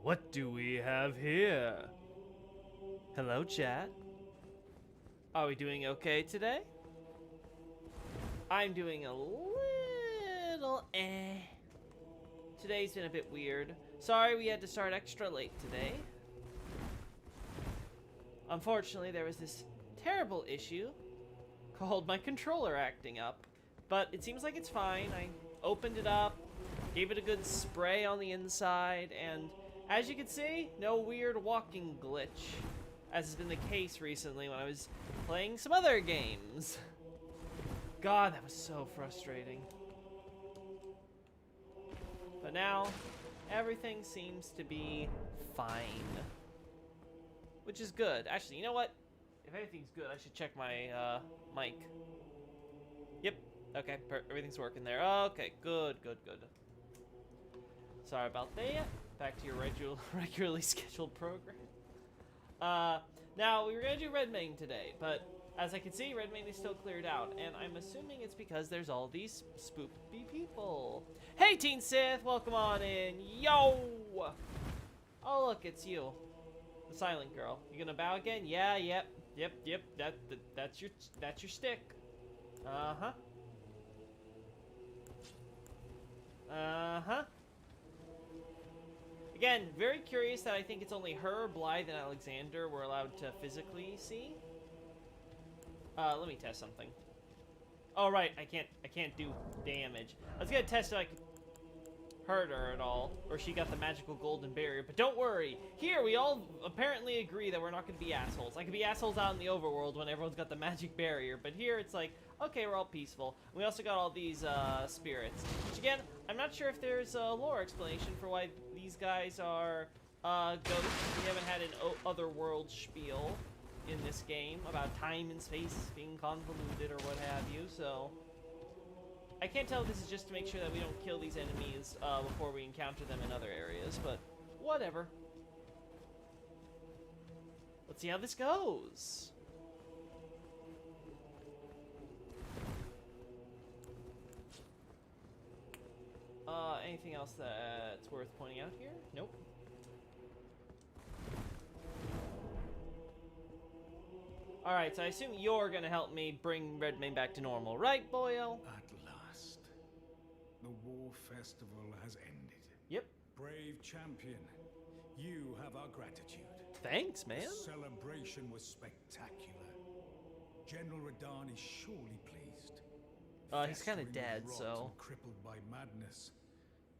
What do we have here? Hello, chat. Are we doing okay today? I'm doing a little Today's been a bit weird. Sorry we had to start extra late today. Unfortunately, there was this terrible issue called my controller acting up. But it seems like it's fine. I opened it up, gave it a good spray on the inside, and as you can see, no weird walking glitch, as has been the case recently when I was playing some other games. God, that was so frustrating. But now, everything seems to be fine. Which is good. Actually, you know what? If anything's good, I should check my mic. Yep. Okay, everything's working there. Okay, good. Sorry about that. Back to your regularly scheduled program. Now, we were going to do Redmane today, but as I can see, Redmane is still cleared out, and I'm assuming it's because there's all these spoopy people. Hey, Teen Sith, welcome on in. Yo! Oh, look, it's you. The silent girl. You gonna bow again? Yeah, yep. That's your stick. Uh-huh. Again, very curious that I think it's only her, Blythe, and Alexander we're allowed to physically see. Let me test something. Oh right, I can't do damage. I was gonna test if I could hurt her at all, or she got the magical golden barrier, but don't worry. Here, we all apparently agree that we're not gonna be assholes. I could be assholes out in the overworld when everyone's got the magic barrier, but here it's like, okay, we're all peaceful. We also got all these spirits, which again, I'm not sure if there's a lore explanation for why these guys are ghosts. We haven't had an otherworld spiel in this game about time and space being convoluted or what have you, so I can't tell if this is just to make sure that we don't kill these enemies before we encounter them in other areas, but whatever. Let's see how this goes. Anything else that's worth pointing out here? Nope. Alright, so I assume you're gonna help me bring Redmane back to normal, right, boyo? At last. The war festival has ended. Yep. Brave champion, you have our gratitude. Thanks, man. The celebration was spectacular. General Radahn is surely pleased. He's kind of Festering dead, with rot so and crippled by madness.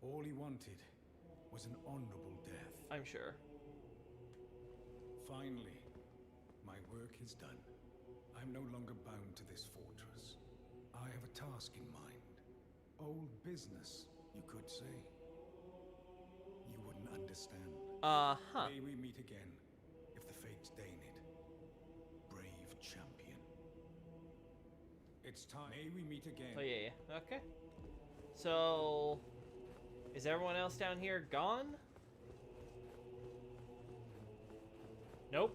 All he wanted was an honorable death. I'm sure. Finally, my work is done. I'm no longer bound to this fortress. I have a task in mind. Old business, you could say. You wouldn't understand. May we meet again, if the fates deign it. Brave champion. It's time. May we meet again. Oh, yeah. Okay. So, is everyone else down here gone? Nope.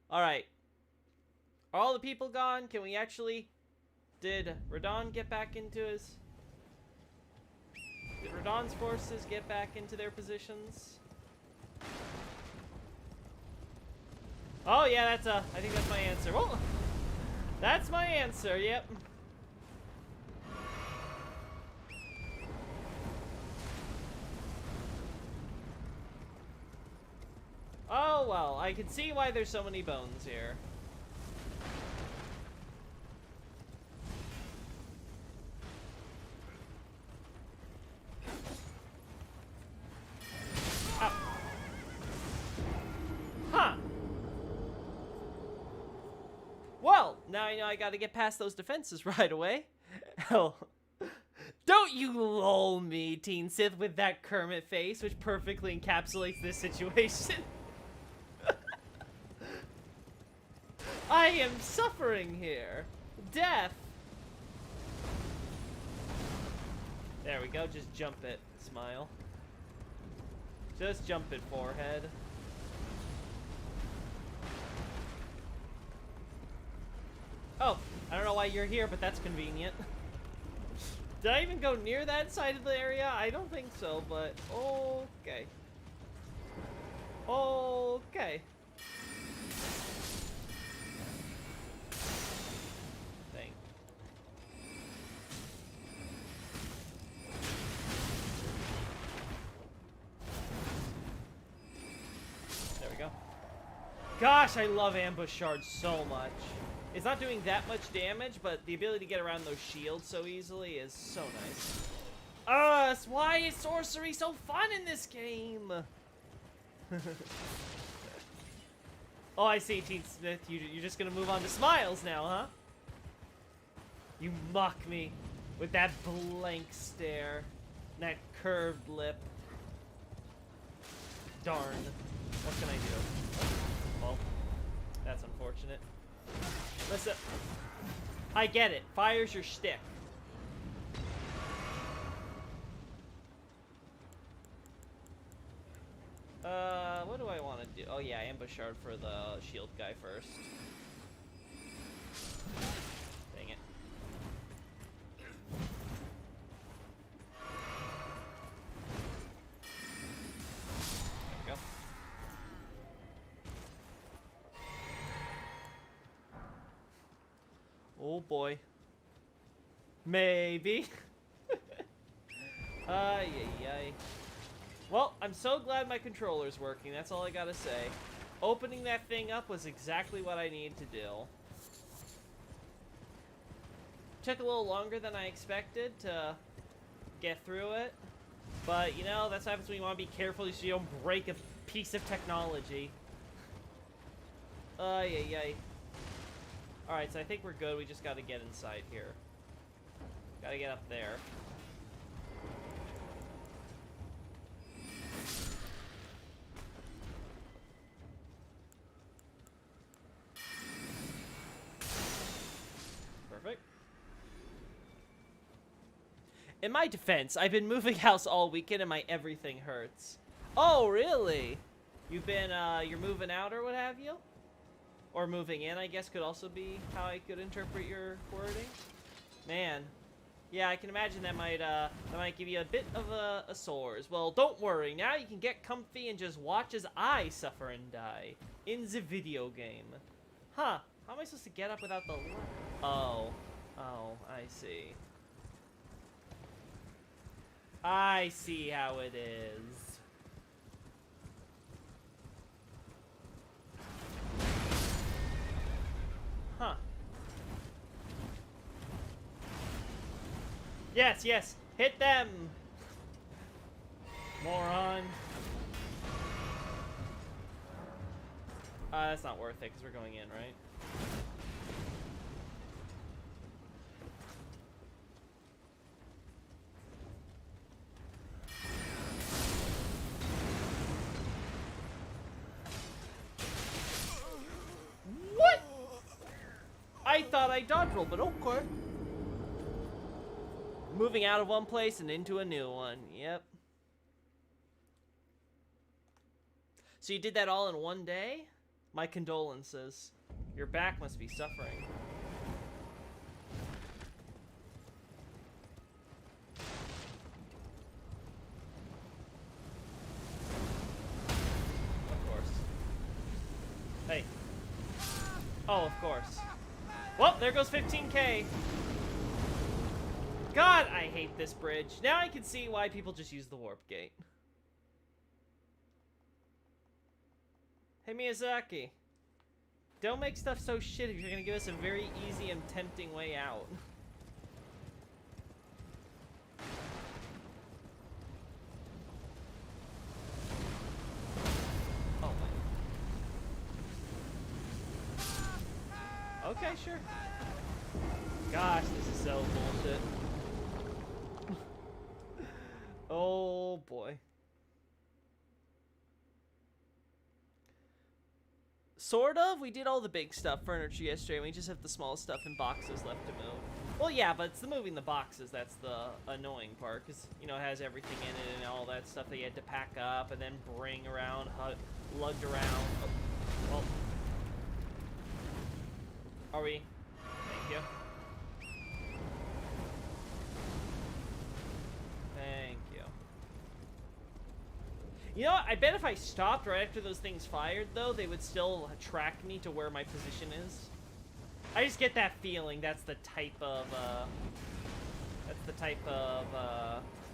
Alright. Are all the people gone? Can we actually... Did Radahn get back into his... Did Radahn's forces get back into their positions? Oh yeah, I think that's my answer. Well, that's my answer, yep. Oh well, I can see why there's so many bones here. Huh. Well, now I know I gotta get past those defenses right away. Hell. Don't you lull me, Teen Sith, with that Kermit face, which perfectly encapsulates this situation. I am suffering here. Death. There we go, just jump it, smile. Just jump it, forehead. Oh, I don't know why you're here, but that's convenient. Did I even go near that side of the area? I don't think so, but okay. Okay. Thing. There we go. Gosh, I love ambush shards so much. It's not doing that much damage, but the ability to get around those shields so easily is so nice. Why is sorcery so fun in this game? Oh, I see, Teen Smith. You're just gonna move on to smiles now, huh? You mock me with that blank stare, that curved lip. Darn. What can I do? Well, that's unfortunate. Listen, I get it. Fire's your shtick. What do I want to do? Oh yeah, ambush shard for the shield guy first. Dang it. There we go. Oh boy. Maybe. Ay, ay, ay. Well, I'm so glad my controller's working. That's all I gotta say. Opening that thing up was exactly what I needed to do. Took a little longer than I expected to get through it. But, you know, that's what happens when you want to be careful so you don't break a piece of technology. Ay, ay, ay. Alright, so I think we're good. We just gotta get inside here. Gotta get up there. Perfect. In my defense, I've been moving house all weekend and my everything hurts. Oh, really? You've been, you're moving out or what have you? Or moving in, I guess, could also be how I could interpret your wording. Man. Yeah, I can imagine that might give you a bit of a sores. Well, don't worry. Now you can get comfy and just watch as I suffer and die in the video game. Huh. How am I supposed to get up without the light? Oh. Oh, I see. I see how it is. Huh. Yes, yes. Hit them. Moron. That's not worth it because we're going in, right? What? I thought I dodge rolled, but okay. Moving out of one place and into a new one. Yep. So you did that all in one day? My condolences. Your back must be suffering. Of course. Hey. Oh, of course. Well, there goes 15K. God, I hate this bridge. Now I can see why people just use the warp gate. Hey, Miyazaki. Don't make stuff so shit if you're gonna give us a very easy and tempting way out. Oh my. Okay, sure. Gosh, this is so bullshit. Oh boy. Sort of. We did all the big stuff, furniture yesterday, and we just have the small stuff in boxes left to move. Well, yeah, but it's the moving the boxes that's the annoying part, because, you know, it has everything in it and all that stuff that you had to pack up and then bring around, lugged around. Oh, well. Are we? Thank you. You know what? I bet if I stopped right after those things fired, though, they would still track me to where my position is. I just get that feeling that's the type of,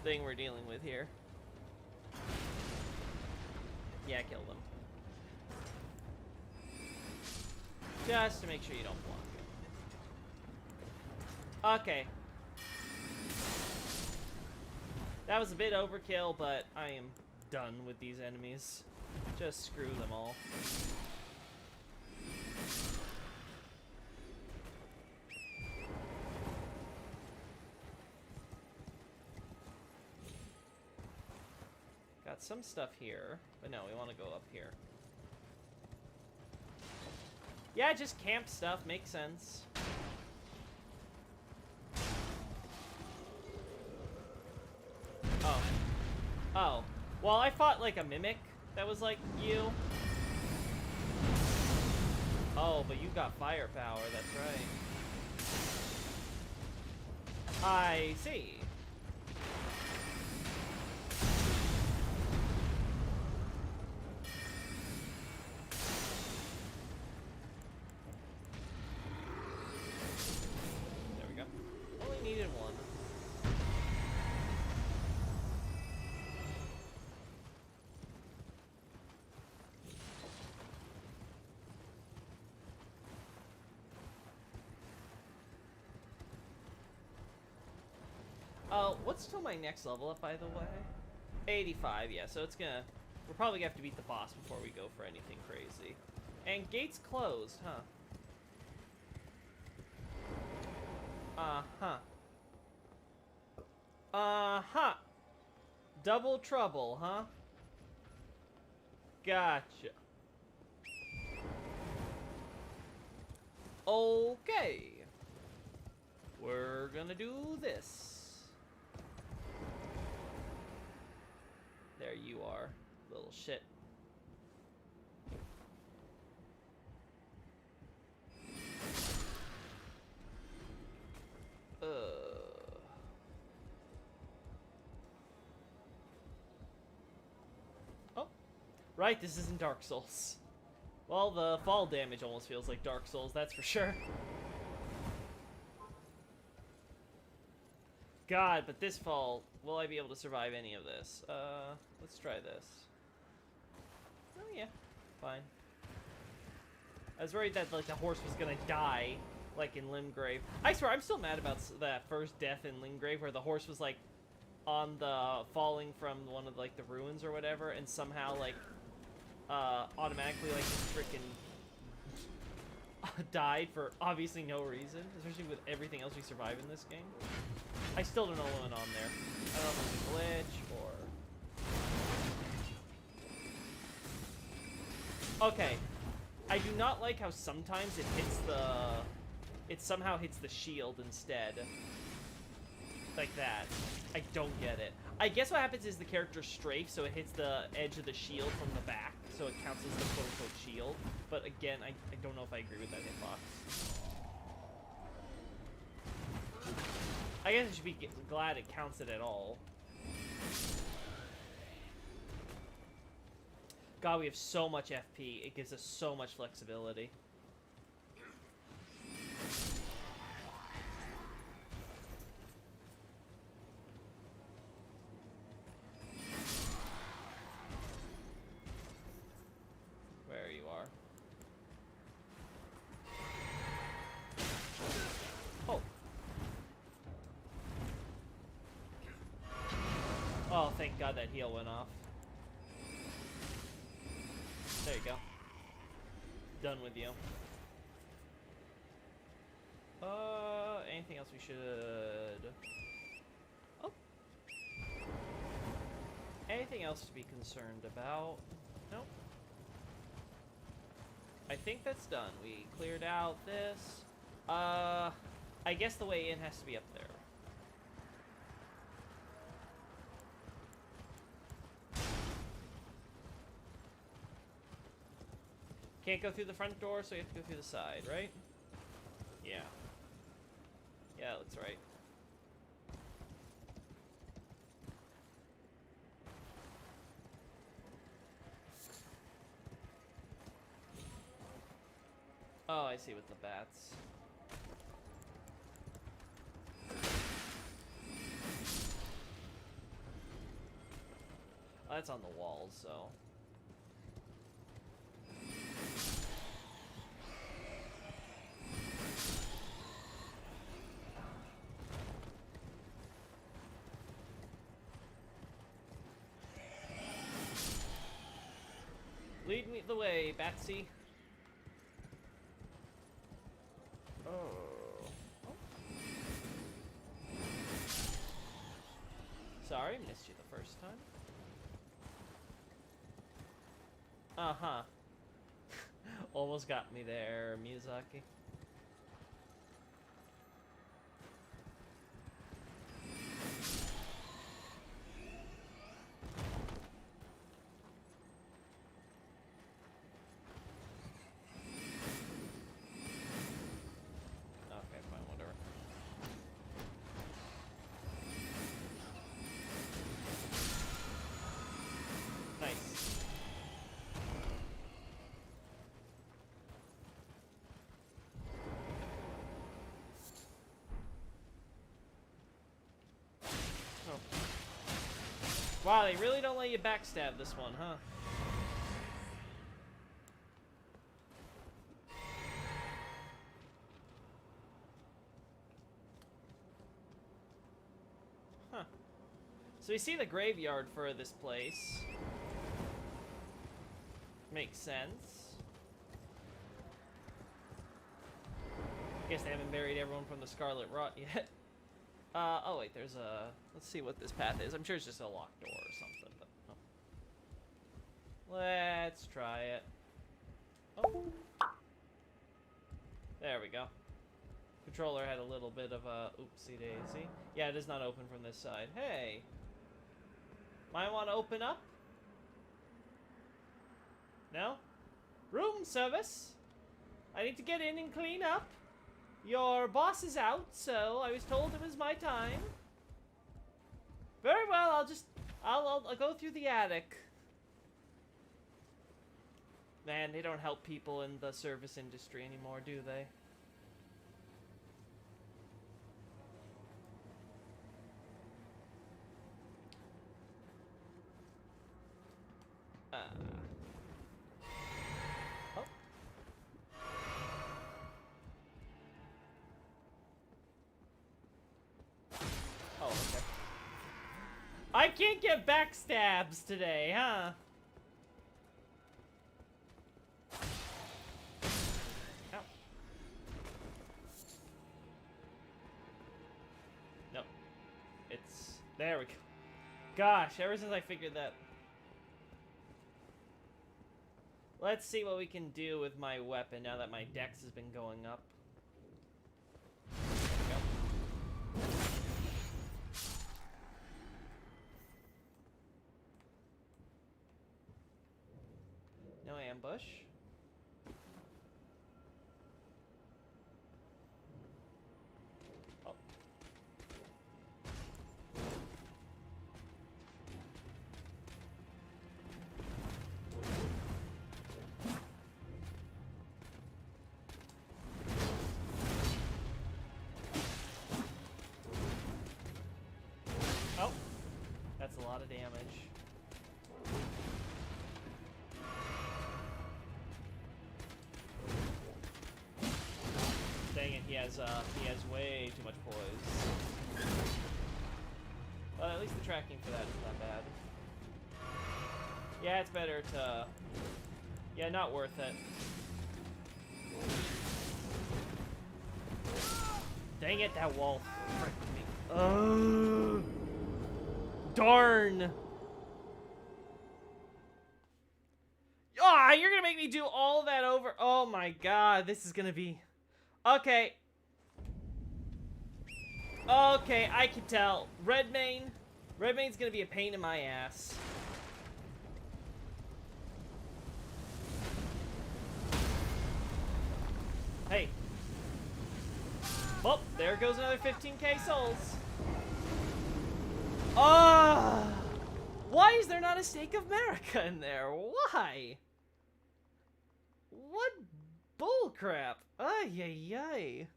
thing we're dealing with here. Yeah, kill them. Just to make sure you don't block. Okay. That was a bit overkill, but I am done with these enemies. Just screw them all. Got some stuff here, but no, we want to go up here. Yeah, just camp stuff makes sense. Oh. Oh. Well, I fought like a mimic that was like you. Oh, but you got firepower, that's right. I see. There we go. Only needed one. What's till my next level up, by the way? 85, yeah, so it's gonna... We're probably gonna have to beat the boss before we go for anything crazy. And gates closed, huh? Uh-huh. Uh-huh. Double trouble, huh? Gotcha. Okay. We're gonna do this. There you are, little shit. Oh, right, this isn't Dark Souls. Well, the fall damage almost feels like Dark Souls, that's for sure. God, but this fall, will I be able to survive any of this? Let's try this. Oh yeah, fine. I was worried that like the horse was gonna die, like in Limgrave. I swear, I'm still mad about that first death in Limgrave, where the horse was like on the falling from one of like the ruins or whatever, and somehow like automatically like just freaking died for obviously no reason, especially with everything else we survive in this game. I still don't know what went on there. I don't know if it was a glitch or... Okay. I do not like how sometimes it hits the... It somehow hits the shield instead. Like that. I don't get it. I guess what happens is the character strafes, so it hits the edge of the shield from the back, so it counts as the quote-unquote shield. But again, I don't know if I agree with that hitbox. I guess I should be glad it counts it at all. God, we have so much FP. It gives us so much flexibility. Where you are. Oh. Oh, thank God that heal went off. There you go. Done with you. Anything else we should... Oh. Anything else to be concerned about? Nope. I think that's done. We cleared out this. I guess the way in has to be up there. Can't go through the front door, so you have to go through the side, right? Yeah. Yeah, that looks right. I see with the bats. Oh, that's on the walls, so. Lead me the way, Batsy. Oh. Sorry, missed you the first time. Uh-huh. Almost got me there, Miyazaki. Okay, fine, whatever. Nice. Oh. Wow, they really don't let you backstab this one, huh? Huh. So we see the graveyard for this place. Makes sense. Guess they haven't buried everyone from the Scarlet Rot yet. Oh wait, there's a... Let's see what this path is. I'm sure it's just a locked door or something, but... Oh. Let's try it. Oh. There we go. Controller had a little bit of a oopsie daisy. Yeah, it does not open from this side. Hey! Might want to open up? No? Room service? I need to get in and clean up. Your boss is out, so I was told it was my time. Very well, I'll go through the attic. Man, they don't help people in the service industry anymore, do they? Oh. Oh, okay. I can't get backstabs today, huh? Ow. Nope. It's... There we go. Gosh, ever since I figured that... Let's see what we can do with my weapon now that my dex has been going up. There we go. No ambush. Oh. Oh, that's a lot of damage. Dang it, he has way too much poise. Well, at least the tracking for that is not bad. Yeah, it's better to... Yeah, not worth it. Dang it, that wall fricked me. Ugh. Darn! Ah, you're gonna make me do all that over. Oh my god, this is gonna be... Okay. Okay, I can tell. Redmane's gonna be a pain in my ass. Hey. Well, there goes another 15k souls. Why is there not a stake of America in there? Why? What bullcrap? Ay, ay, ay.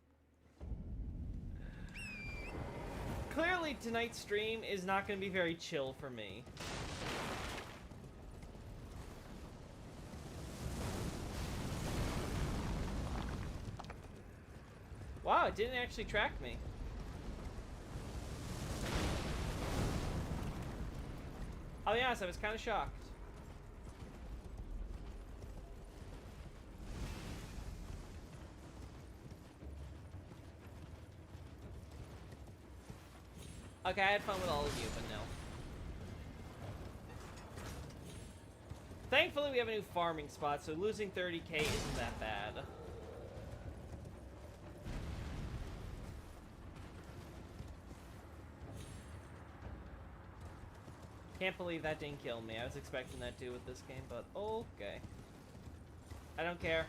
Clearly, tonight's stream is not going to be very chill for me. Wow, it didn't actually track me. I'll be honest, I was kind of shocked. Okay, I had fun with all of you, but no. Thankfully, we have a new farming spot, so losing 30k isn't that bad. Can't believe that didn't kill me. I was expecting that to with this game, but okay. I don't care.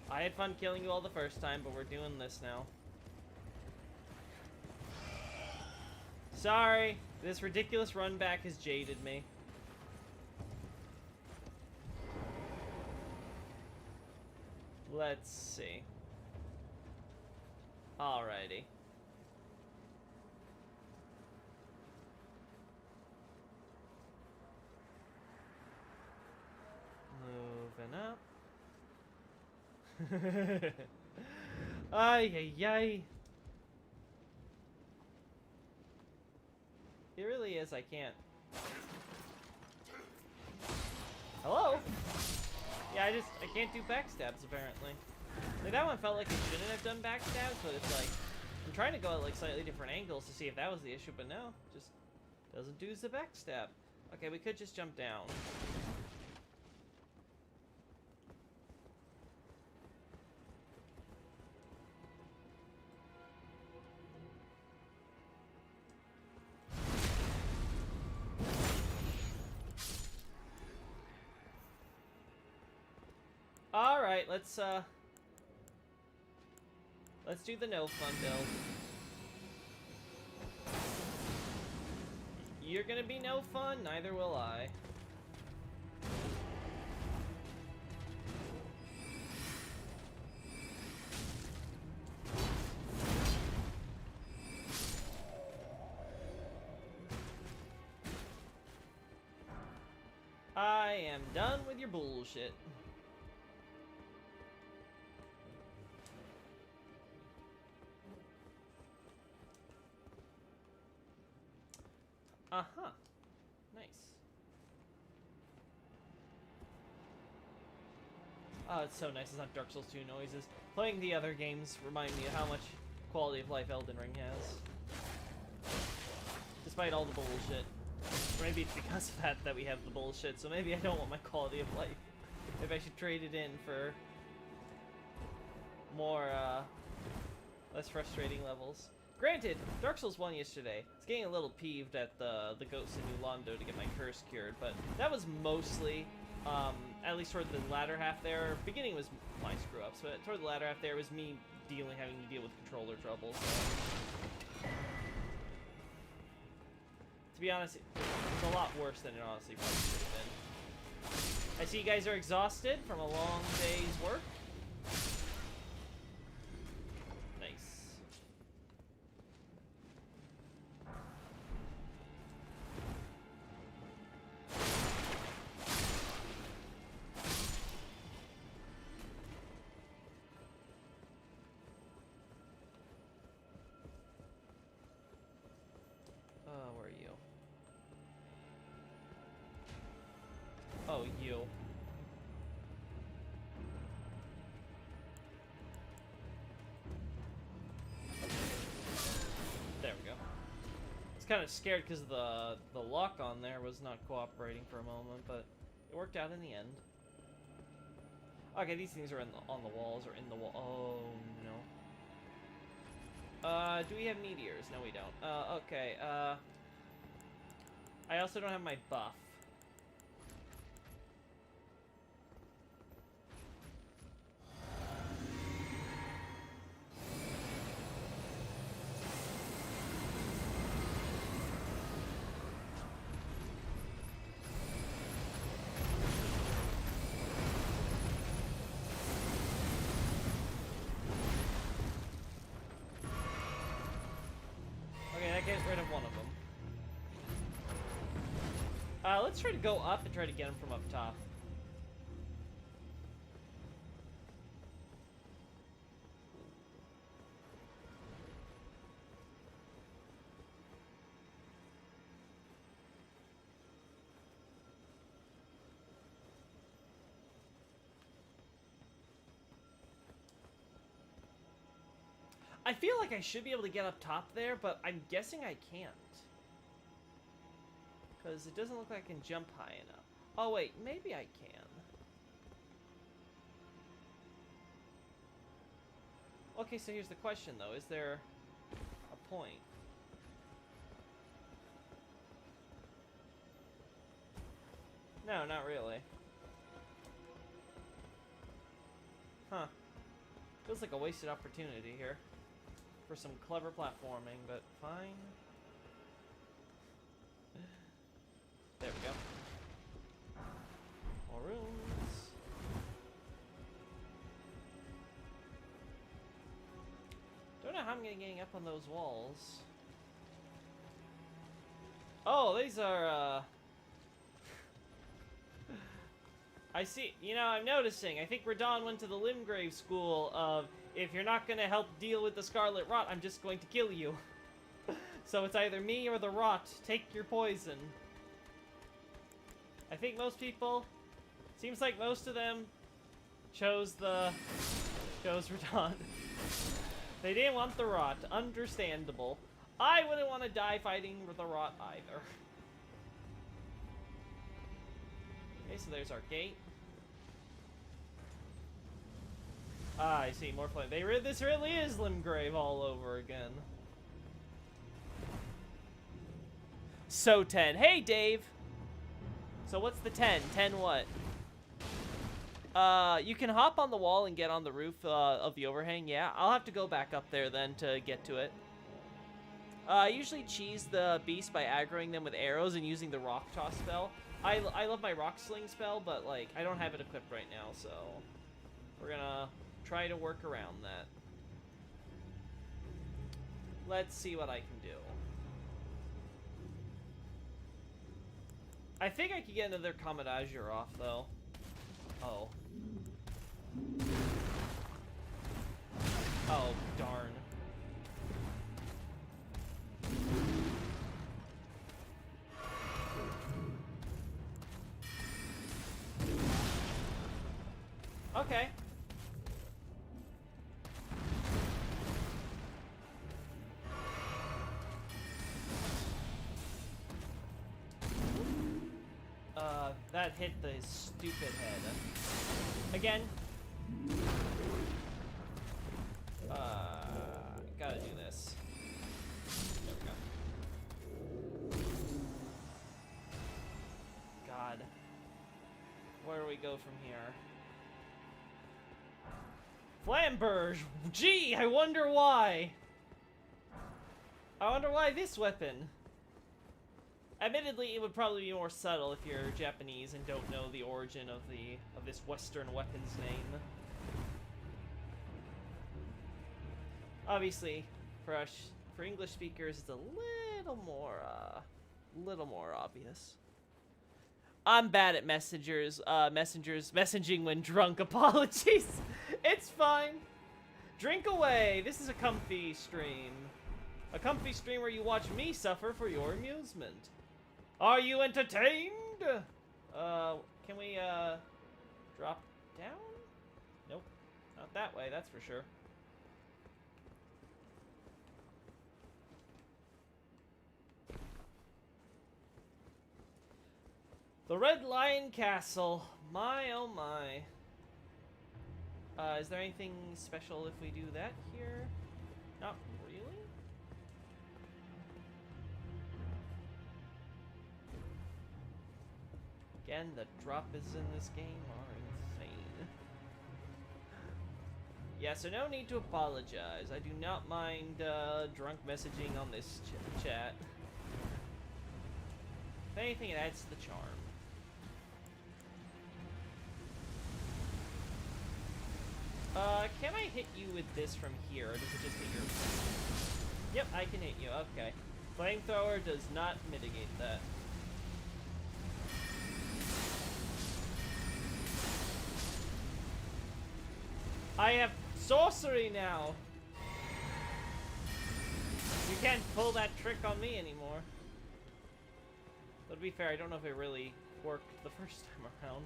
I had fun killing you all the first time, but we're doing this now. Sorry, this ridiculous run back has jaded me. Let's see. Alrighty. Moving up. Ay, ay, ay. It really is, I can't. Hello? Yeah, I can't do backstabs, apparently. Like, that one felt like it shouldn't have done backstabs, but it's like, I'm trying to go at, like, slightly different angles to see if that was the issue, but no, just doesn't do the backstab. Okay, we could just jump down. Alright, let's do the no fun build. You're gonna be no fun, neither will I. I am done with your bullshit. Uh-huh. Nice. Oh, it's so nice. It's not Dark Souls 2 noises. Playing the other games remind me of how much quality of life Elden Ring has. Despite all the bullshit. Or maybe it's because of that we have the bullshit, so maybe I don't want my quality of life. Maybe I should trade it in for more, less frustrating levels. Granted, Dark Souls 1 yesterday, I was getting a little peeved at the ghosts in New Londo to get my curse cured, but that was mostly, at least toward the latter half there. Beginning was my screw-ups, but toward the latter half there was me having to deal with controller trouble, so. To be honest, it's a lot worse than it honestly probably should have been. I see you guys are exhausted from a long day's work. Where are you? Oh, you. There we go. I was kind of scared because the lock on there was not cooperating for a moment, but it worked out in the end. Okay, these things are on the walls or in the wall. Oh no. Do we have meteors? No, we don't. Okay. I also don't have my buff. Let's try to go up and try to get him from up top. I feel like I should be able to get up top there, but I'm guessing I can't. Because it doesn't look like I can jump high enough. Oh wait, maybe I can. Okay, so here's the question though. Is there a point? No, not really. Huh. Feels like a wasted opportunity here. For some clever platforming, but fine. There we go. More rooms. Don't know how I'm getting up on those walls. Oh, these are, I see. You know, I'm noticing. I think Radon went to the Limgrave school of, if you're not gonna help deal with the Scarlet Rot, I'm just going to kill you. So it's either me or the rot. Take your poison. I think most people, seems like most of them chose Radon. They didn't want the rot. Understandable. I wouldn't want to die fighting with the rot either. Okay, so there's our gate. Ah, I see, more flame. This really is Limgrave all over again. So 10. Hey, Dave! So what's the 10? 10 what? You can hop on the wall and get on the roof of the overhang, yeah. I'll have to go back up there then to get to it. I usually cheese the beast by aggroing them with arrows and using the rock toss spell. I love my rock sling spell, but like I don't have it equipped right now, so we're gonna try to work around that. Let's see what I can do. I think I could get another Commodazure off, though. Oh. Oh, darn. Okay. That hit the stupid head. Again. Gotta do this. There we go. God. Where do we go from here? Flamberge! Gee, I wonder why! I wonder why this weapon? Admittedly, it would probably be more subtle if you're Japanese and don't know the origin of this Western weapon's name. Obviously, for English speakers, it's a little more obvious. I'm bad at messengers messaging when drunk. Apologies. It's fine. Drink away. This is a comfy stream. A comfy stream where you watch me suffer for your amusement. Are you entertained? Can we, drop down? Nope. Not that way, that's for sure. The Red Lion Castle. My, oh my. Is there anything special if we do that here? Not really. Again, the drops in this game are insane. Yeah, so no need to apologize. I do not mind drunk messaging on this chat. If anything, it adds to the charm. Can I hit you with this from here, or does it just hit your... Yep, I can hit you, okay. Flamethrower does not mitigate that. I have sorcery now. You can't pull that trick on me anymore. But to be fair, I don't know if it really worked the first time around.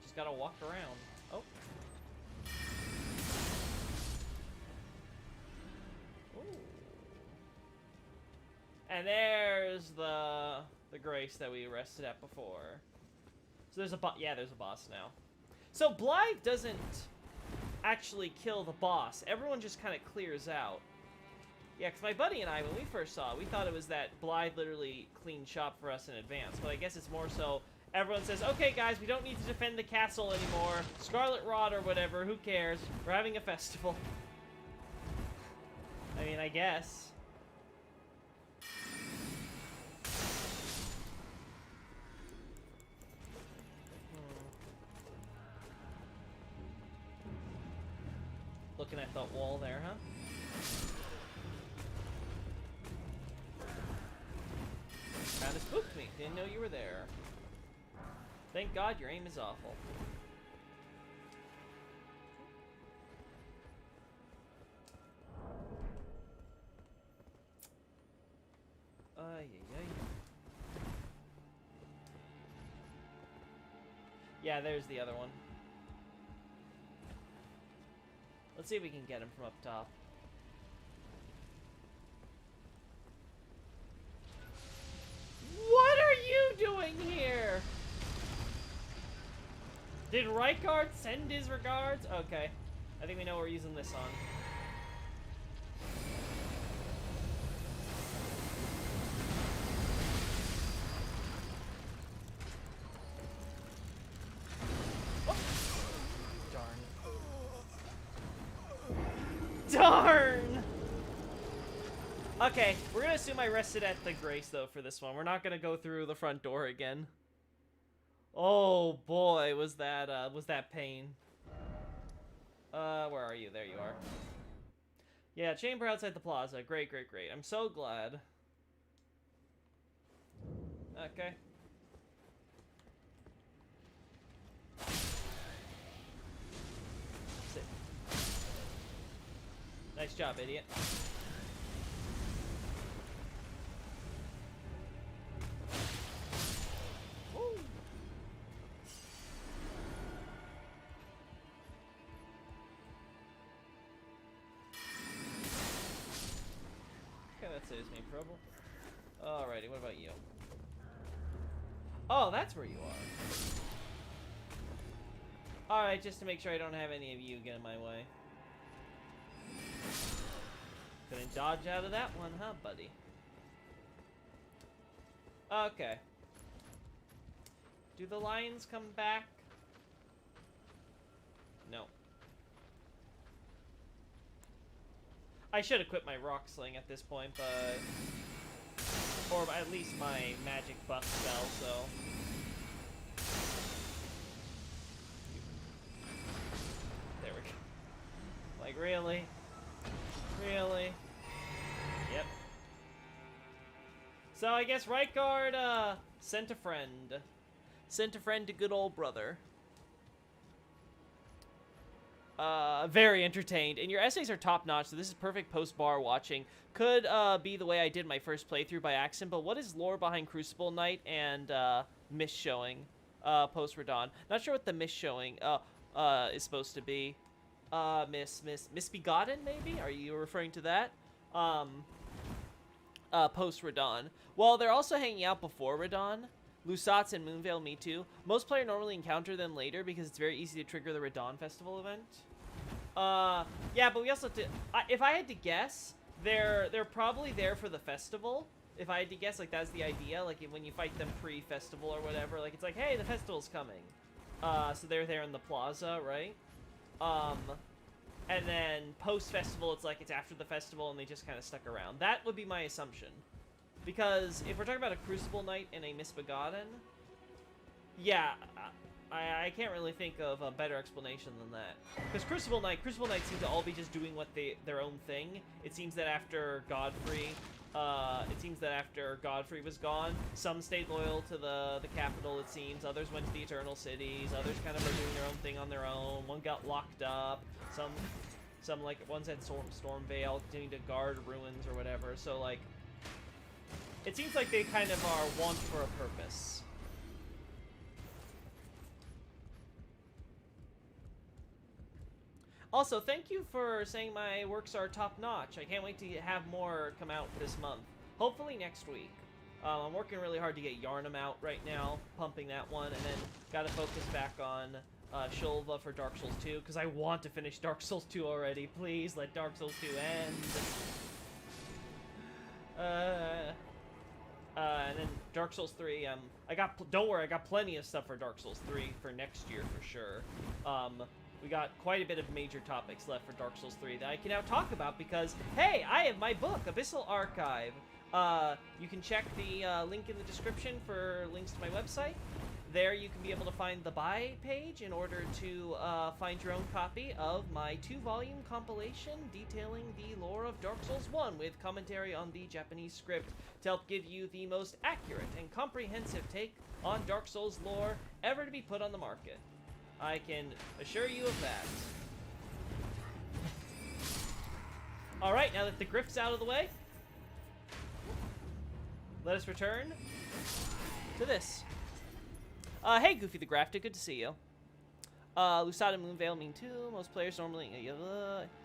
Just gotta walk around. Oh. Ooh. And there's the grace that we rested at before. So there's a there's a boss now. So Blythe doesn't actually kill the boss. Everyone just kind of clears out. Yeah, because my buddy and I, when we first saw it, we thought it was that Blythe literally cleaned shop for us in advance. But I guess it's more so everyone says, okay, guys, we don't need to defend the castle anymore. Scarlet Rot or whatever, who cares? We're having a festival. I mean, I guess. Looking at that wall there, huh? Kinda spooked me. Didn't know you were there. Thank God your aim is awful. Yeah, there's the other one. Let's see if we can get him from up top. What are you doing here? Did Rykard send his regards? Okay. I think we know we're using this on. Darn! Okay, we're gonna assume I rested at the Grace, though, for this one. We're not gonna go through the front door again. Oh, boy, was that pain. Where are you? There you are. Yeah, chamber outside the plaza. Great, great, great. I'm so glad. Okay. Sit. Nice job, idiot. Woo. Okay, that saves me trouble. Alrighty, what about you? Oh, that's where you are. Alright, just to make sure I don't have any of you get in my way. Couldn't dodge out of that one, huh, buddy? Okay. Do the lions come back? No. I should have quit my rock sling at this point, but... Or at least my magic buff spell, so... There we go. Like, really? Really? Yep. So I guess Rykard, sent a friend. Sent a friend to good old brother. Very entertained. And your essays are top-notch, so this is perfect post-bar watching. Could, be the way I did my first playthrough by accident, but what is lore behind Crucible Knight and, Mist Showing, post-Radon? Not sure what the Mist Showing, is supposed to be. Misbegotten, maybe? Are you referring to that? Post-Radon. Well, they're also hanging out before Radon. Lusatz and Moonveil, me too. Most players normally encounter them later because it's very easy to trigger the Radon Festival event. Yeah, but we also have to... if I had to guess, they're probably there for the festival. If I had to guess, like, that's the idea. Like, when you fight them pre-festival or whatever, like, it's like, hey, the festival's coming. So they're there in the plaza, right? And then post-festival, it's like it's after the festival and they just kind of stuck around. That would be my assumption. Because if we're talking about a Crucible Knight and a Misbegotten, yeah, I can't really think of a better explanation than that. Because Crucible Knight seem to all be just doing what their own thing. It seems that after Godfrey, It seems that after Godfrey was gone, some stayed loyal to the capital, it seems. Others went to the Eternal Cities. Others kind of are doing their own thing on their own. One got locked up. Some like, one's at Stormvale, continuing to guard ruins or whatever. So, like, it seems like they kind of are want for a purpose. Also, thank you for saying my works are top-notch. I can't wait to have more come out this month. Hopefully next week. I'm working really hard to get Yarnum out right now, pumping that one, and then gotta focus back on Shulva for Dark Souls 2, because I want to finish Dark Souls 2 already. Please, let Dark Souls 2 end. And then Dark Souls 3, don't worry, I got plenty of stuff for Dark Souls 3 for next year for sure. We got quite a bit of major topics left for Dark Souls 3 that I can now talk about because, hey, I have my book, Abyssal Archive. You can check the link in the description for links to my website. There you can be able to find the buy page in order to find your own copy of my 2-volume compilation detailing the lore of Dark Souls 1 with commentary on the Japanese script to help give you the most accurate and comprehensive take on Dark Souls lore ever to be put on the market. I can assure you of that. Alright, now that the grift's out of the way, let us return to this. Hey, Goofy the Grafted, good to see you. Lusada and Moonvale mean too. Most players normally...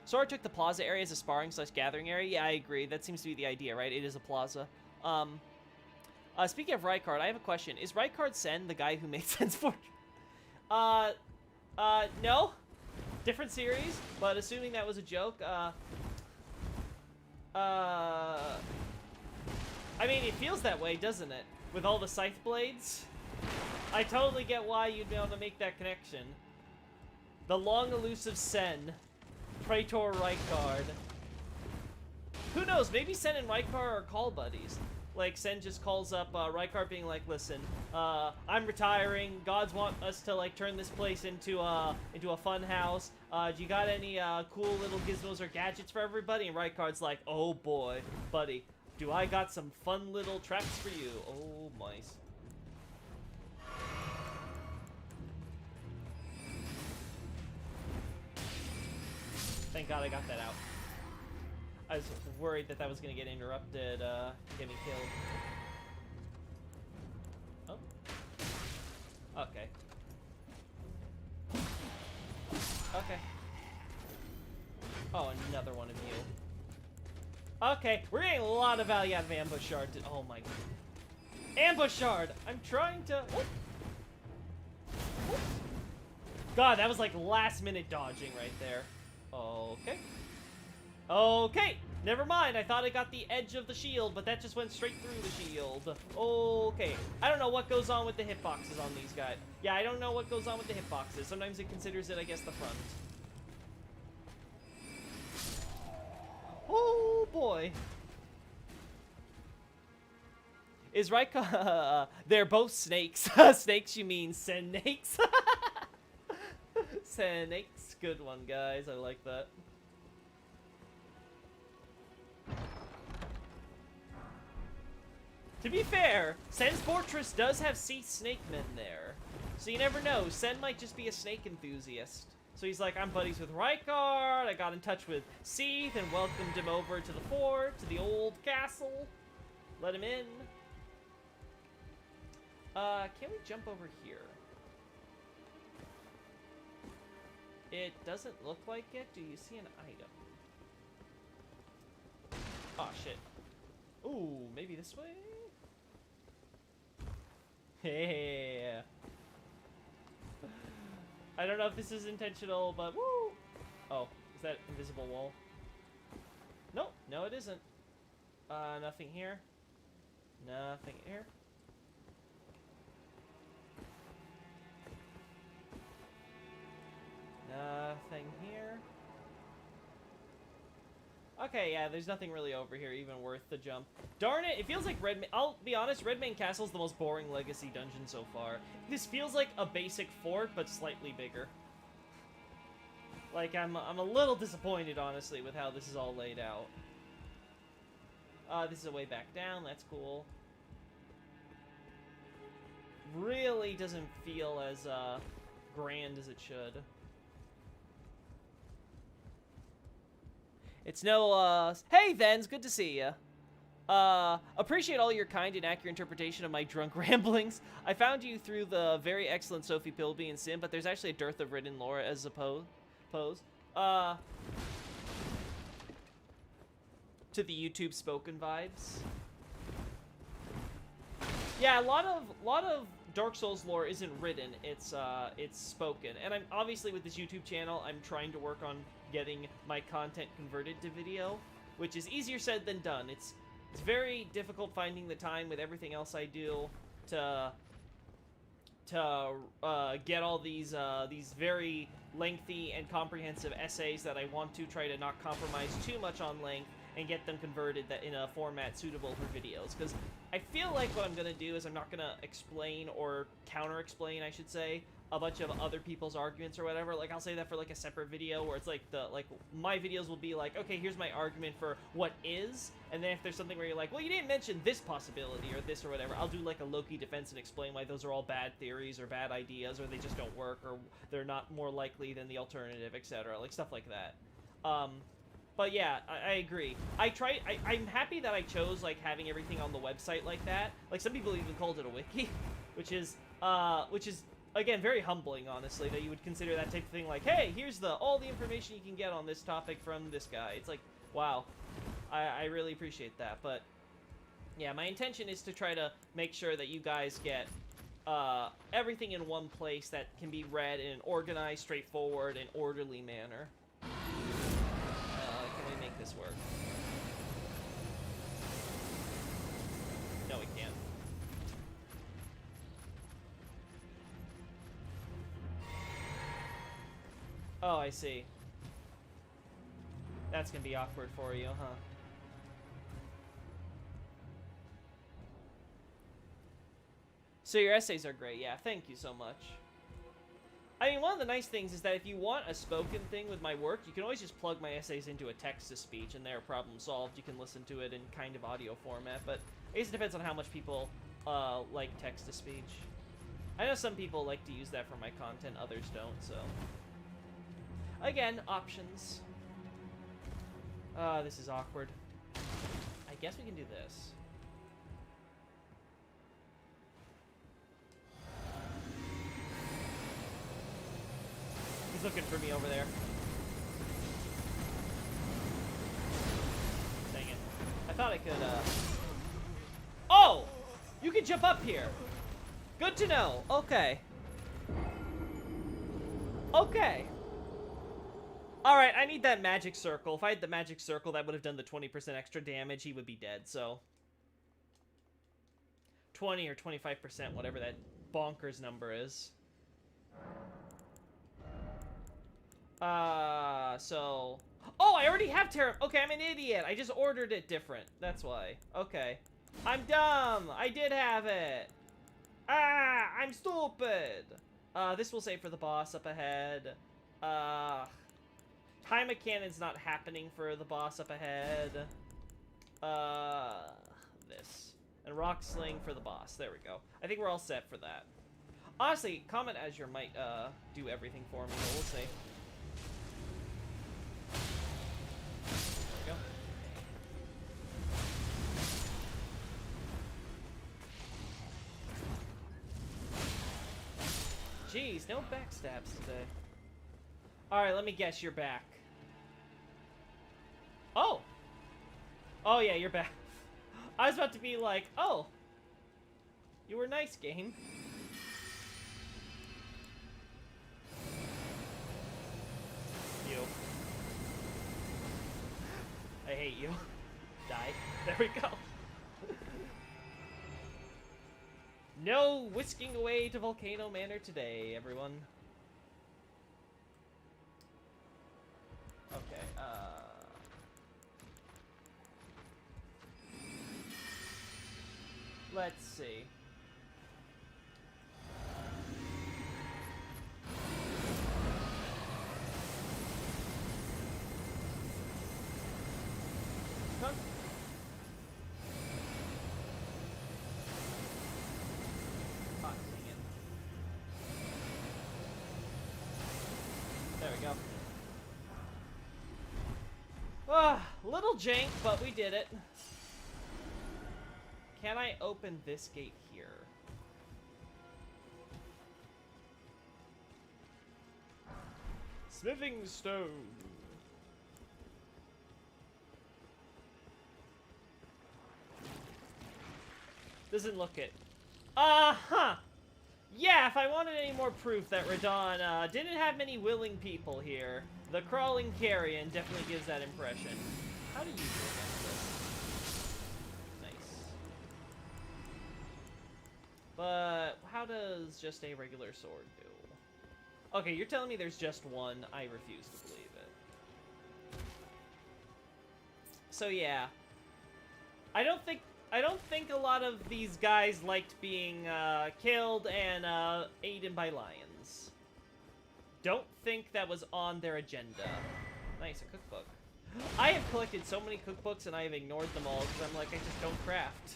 Sora took the plaza area as a sparring/gathering area. Yeah, I agree. That seems to be the idea, right? It is a plaza. Speaking of Rykard, I have a question. Is Rykard Sen the guy who made Sen's Fortress? No. Different series, but assuming that was a joke, I mean, it feels that way, doesn't it? With all the scythe blades? I totally get why you'd be able to make that connection. The long elusive Sen. Praetor Rykard. Who knows, maybe Sen and Rykard are call buddies. Like, Sen just calls up Rykard being like, listen, I'm retiring. Gods want us to, like, turn this place into a fun house. Do you got any cool little gizmos or gadgets for everybody? And Rykard's like, oh boy, buddy, do I got some fun little traps for you. Oh, mice. Thank God I got that out. I was worried that was going to get interrupted, get me killed. Oh. Okay. Okay. Oh, another one of you. Okay, we're getting a lot of value out of Ambush Shard. Oh my God. Ambush Shard! I'm trying to... Oh. Oh. God, that was like last minute dodging right there. Okay. Okay, never mind. I thought I got the edge of the shield, but that just went straight through the shield. Okay. I don't know what goes on with the hitboxes on these guys. Yeah, I don't know what goes on with the hitboxes. Sometimes it considers it, I guess, the front. Oh, boy. Is Raika... they're both snakes. Snakes, you mean snakes? Snakes. Good one, guys. I like that. To be fair, Sen's Fortress does have sea snake men there. So you never know, Sen might just be a snake enthusiast. So he's like, I'm buddies with Rykard, I got in touch with Seath and welcomed him over to the fort, to the old castle. Let him in. Can we jump over here? It doesn't look like it. Do you see an item? Oh, shit. Ooh, maybe this way? Yeah. I don't know if this is intentional, but woo! Oh, is that invisible wall? Nope, no it isn't. Nothing here. Nothing here. Nothing here. Okay, yeah, there's nothing really over here even worth the jump. Darn it, it feels like Redmane... I'll be honest, Redmane Castle is the most boring Legacy dungeon so far. This feels like a basic fort, but slightly bigger. Like, I'm a little disappointed, honestly, with how this is all laid out. This is a way back down. That's cool. Really doesn't feel as grand as it should. It's no, hey, Vens, good to see ya. Appreciate all your kind and accurate interpretation of my drunk ramblings. I found you through the very excellent Sophie Pilby and Sim, but there's actually a dearth of written lore as opposed. To the YouTube spoken vibes. Yeah, a lot of Dark Souls lore isn't written, it's spoken. And I'm obviously with this YouTube channel, I'm trying to work on getting my content converted to video, which is easier said than done. It's very difficult finding the time with everything else I do to get all these very lengthy and comprehensive essays that I want to try to not compromise too much on length and get them converted in a format suitable for videos. Because I feel like what I'm going to do is I'm not going to explain or counter-explain, I should say, a bunch of other people's arguments or whatever. Like, I'll say that for, like, a separate video where it's, like, my videos will be like, okay, here's my argument for what is, and then if there's something where you're like, well, you didn't mention this possibility or this or whatever, I'll do, like, a Loki defense and explain why those are all bad theories or bad ideas or they just don't work or they're not more likely than the alternative, etc. Like, stuff like that. But yeah, I agree. I'm happy that I chose, like, having everything on the website like that. Like, some people even called it a wiki, which is, again, very humbling, honestly, that you would consider that type of thing like, hey, here's all the information you can get on this topic from this guy. It's like, wow. I really appreciate that. But, yeah, my intention is to try to make sure that you guys get everything in one place that can be read in an organized, straightforward, and orderly manner. Can we make this work? No, we can't. Oh, I see. That's gonna be awkward for you, huh? So your essays are great, yeah, thank you so much. I mean, one of the nice things is that if you want a spoken thing with my work, you can always just plug my essays into a text-to-speech, and they're problem solved. You can listen to it in kind of audio format, but I guess it depends on how much people like text-to-speech. I know some people like to use that for my content, others don't, so... Again, options. This is awkward. I guess we can do this. He's looking for me over there. Dang it. I thought I could, Oh! You can jump up here! Good to know. Okay. Okay. Alright, I need that magic circle. If I had the magic circle, that would have done the 20% extra damage. He would be dead, so... 20 or 25%, whatever that bonkers number is. So... Oh, I already have Terra... Okay, I'm an idiot. I just ordered it different. That's why. Okay. I'm dumb. I did have it. Ah, I'm stupid. This will save for the boss up ahead. Time of Cannon's not happening for the boss up ahead. This. And Rock Sling for the boss. There we go. I think we're all set for that. Honestly, Comet Azure might, do everything for me, but we'll see. There we go. Jeez, no backstabs today. Alright, let me guess, you're back. Oh! Oh yeah, you're back. I was about to be like, oh! You were nice, game. You. I hate you. Die. There we go. No whisking away to Volcano Manor today, everyone. Okay, let's see. Huh? Little jank, but we did it. Can I open this gate here? Smithing stone. Doesn't look it. Uh-huh. Yeah, if I wanted any more proof that Radon didn't have many willing people here, the crawling carrion definitely gives that impression. How do you do against this? Nice. But how does just a regular sword do? Okay, you're telling me there's just one. I refuse to believe it. So yeah. I don't think a lot of these guys liked being killed and eaten by lions. Don't think that was on their agenda. Nice, a cookbook. I have collected so many cookbooks and I have ignored them all because I'm like, I just don't craft.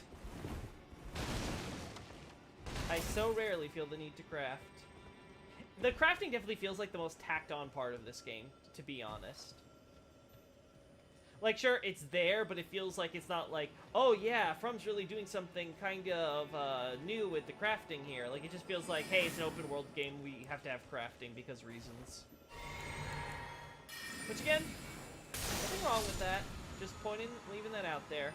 I so rarely feel the need to craft. The crafting definitely feels like the most tacked on part of this game, to be honest. Like, sure, it's there, but it feels like it's not like, oh yeah, From's really doing something kind of new with the crafting here. Like, it just feels like, hey, it's an open world game, we have to have crafting because reasons. Which again, nothing wrong with that. Just leaving that out there.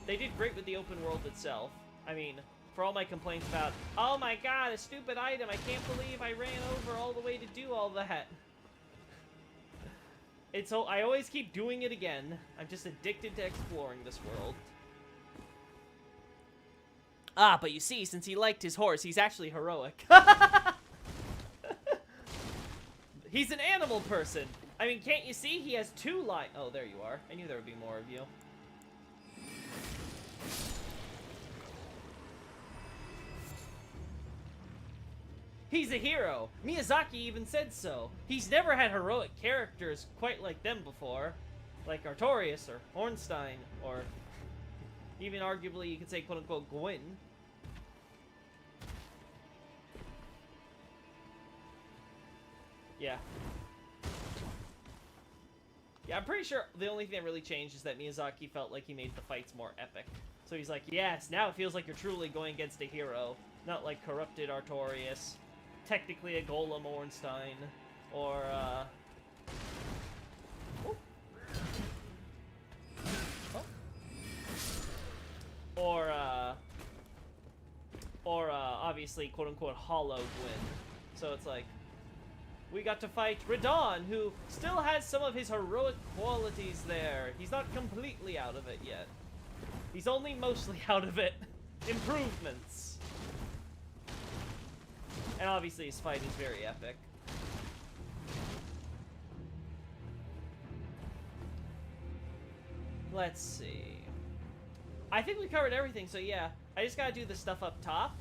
They did great with the open world itself. I mean, for all my complaints about, oh my god, a stupid item, I can't believe I ran over all the way to do all that. I always keep doing it again. I'm just addicted to exploring this world. Ah, but you see, since he liked his horse, he's actually heroic. He's an animal person. I mean, can't you see? He has 2 lions. Oh, there you are. I knew there would be more of you. He's a hero. Miyazaki even said so. He's never had heroic characters quite like them before. Like Artorias or Ornstein, or even arguably you could say quote-unquote Gwyn. Yeah. Yeah, I'm pretty sure the only thing that really changed is that Miyazaki felt like he made the fights more epic. So he's like, yes, now it feels like you're truly going against a hero, not like corrupted Artorias. Technically a Golem Ornstein, or, obviously, quote-unquote, Hollow Gwyn. So it's like, we got to fight Radon, who still has some of his heroic qualities there. He's not completely out of it yet. He's only mostly out of it. Improvements. And obviously his fight is very epic. Let's see. I think we covered everything, so yeah. I just gotta do the stuff up top.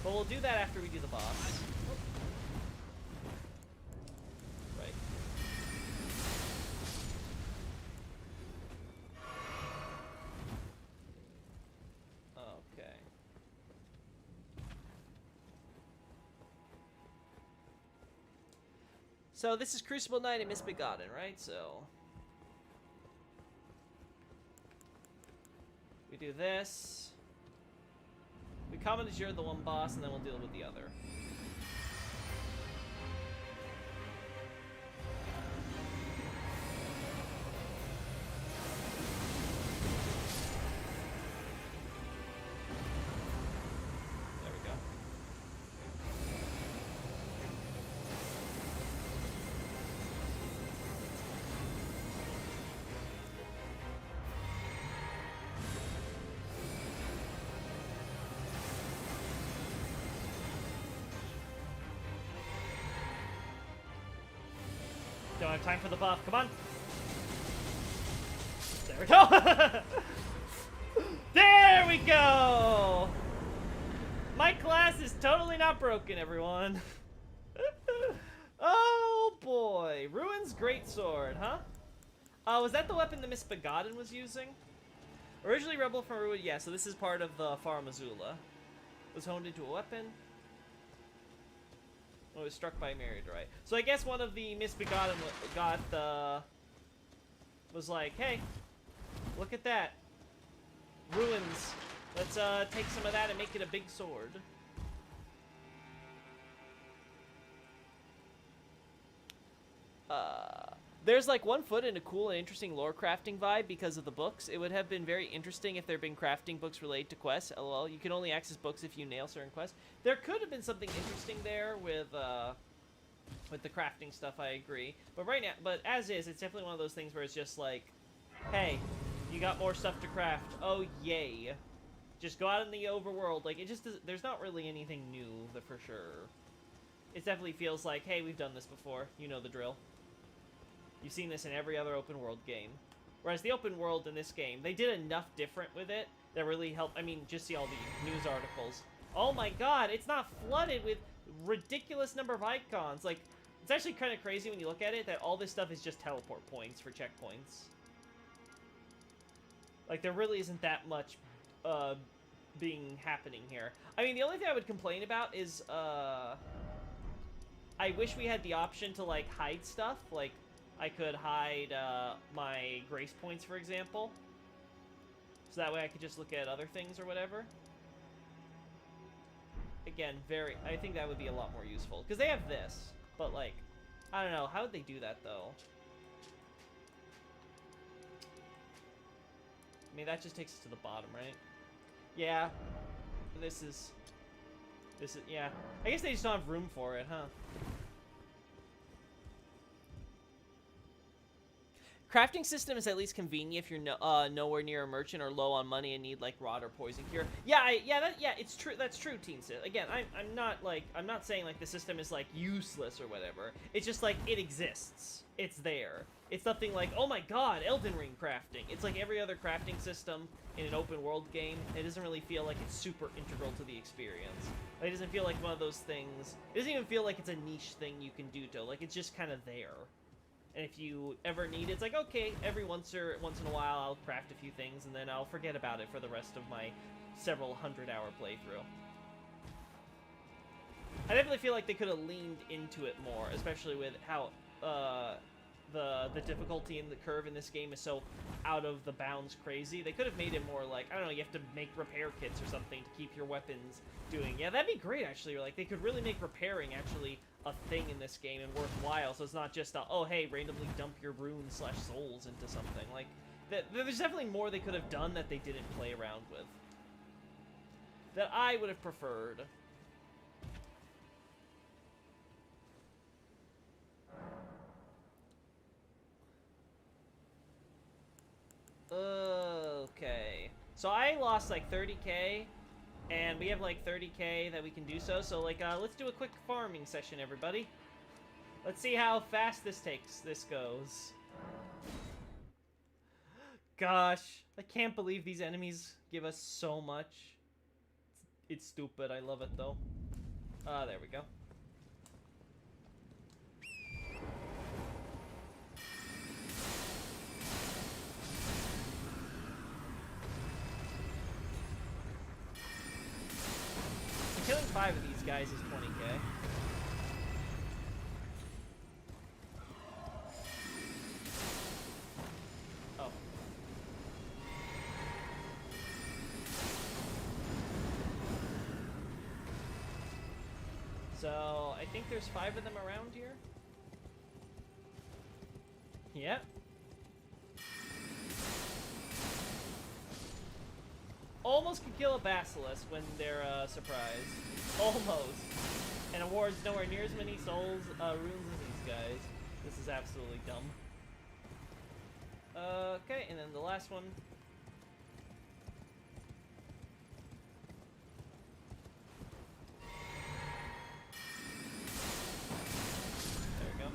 But we'll do that after we do the boss. Right. Okay. So this is Crucible Knight and Misbegotten, right? So we do this. We commandeer the one boss, and then we'll deal with the other. There we go. Don't have time for the buff. Come on. There we go. There we go. My class is totally not broken, everyone. Oh boy. Ruin's greatsword, huh? Was that the weapon the Misbegotten was using? Originally Rebel from Ruin. Yeah, so this is part of the Farum Azula. Was honed into a weapon. Oh, it was struck by a Myriad, right? So I guess one of the Misbegotten got the was like, hey, look at that. Ruins. Let's take some of that and make it a big sword. There's like 1 foot in a cool and interesting lore crafting vibe because of the books. It would have been very interesting if there had been crafting books related to quests. LOL. You can only access books if you nail certain quests. There could have been something interesting there with the crafting stuff. I agree. But right now, but as is, it's definitely one of those things where it's just like, hey, you got more stuff to craft. Oh yay! Just go out in the overworld. Like, it just does, there's not really anything new, for sure. It definitely feels like, hey, we've done this before. You know the drill. You've seen this in every other open world game. Whereas the open world in this game, they did enough different with it that really helped. I mean, just see all the news articles. Oh my god, it's not flooded with ridiculous number of icons. Like, it's actually kind of crazy when you look at it that all this stuff is just teleport points for checkpoints. Like, there really isn't that much happening here. I mean, the only thing I would complain about is, I wish we had the option to, like, hide stuff. Like, I could hide, my grace points, for example. So that way I could just look at other things or whatever. Again, I think that would be a lot more useful. Because they have this, but, like, I don't know. How would they do that, though? I mean, that just takes us to the bottom, right? Yeah. This is, yeah. I guess they just don't have room for it, huh? Crafting system is at least convenient if you're nowhere near a merchant or low on money and need like rot or poison cure. Yeah, it's true. That's true, Teen Sid. Again, I'm not saying like the system is like useless or whatever. It's just like it exists. It's there. It's something like, oh my god, Elden Ring crafting. It's like every other crafting system in an open world game. It doesn't really feel like it's super integral to the experience. Like, it doesn't feel like one of those things. It doesn't even feel like it's a niche thing you can do to. Like, it's just kind of there. And if you ever need it, it's like, okay, every once in a while I'll craft a few things and then I'll forget about it for the rest of my several 100-hour playthrough. I definitely feel like they could have leaned into it more, especially with how the difficulty in the curve in this game is so out of the bounds crazy. They could have made it more like, I don't know, you have to make repair kits or something to keep your weapons doing. Yeah, that'd be great, actually. Like, they could really make repairing actually a thing in this game and worthwhile, so it's not just a, oh, hey, randomly dump your runes/souls into something. Like, there's definitely more they could have done that they didn't play around with. That I would have preferred. Okay. So I lost like 30k, and we have like 30k that we can do so. So like, let's do a quick farming session, everybody. Let's see how fast this goes. Gosh, I can't believe these enemies give us so much. It's stupid. I love it though. There we go. Killing 5 of these guys is 20k. Oh. So, I think there's 5 of them around here. Yep. Almost can kill a basilisk when they're surprised. Almost. And awards nowhere near as many souls, runes as these guys. This is absolutely dumb. Okay, and then the last one. There we go.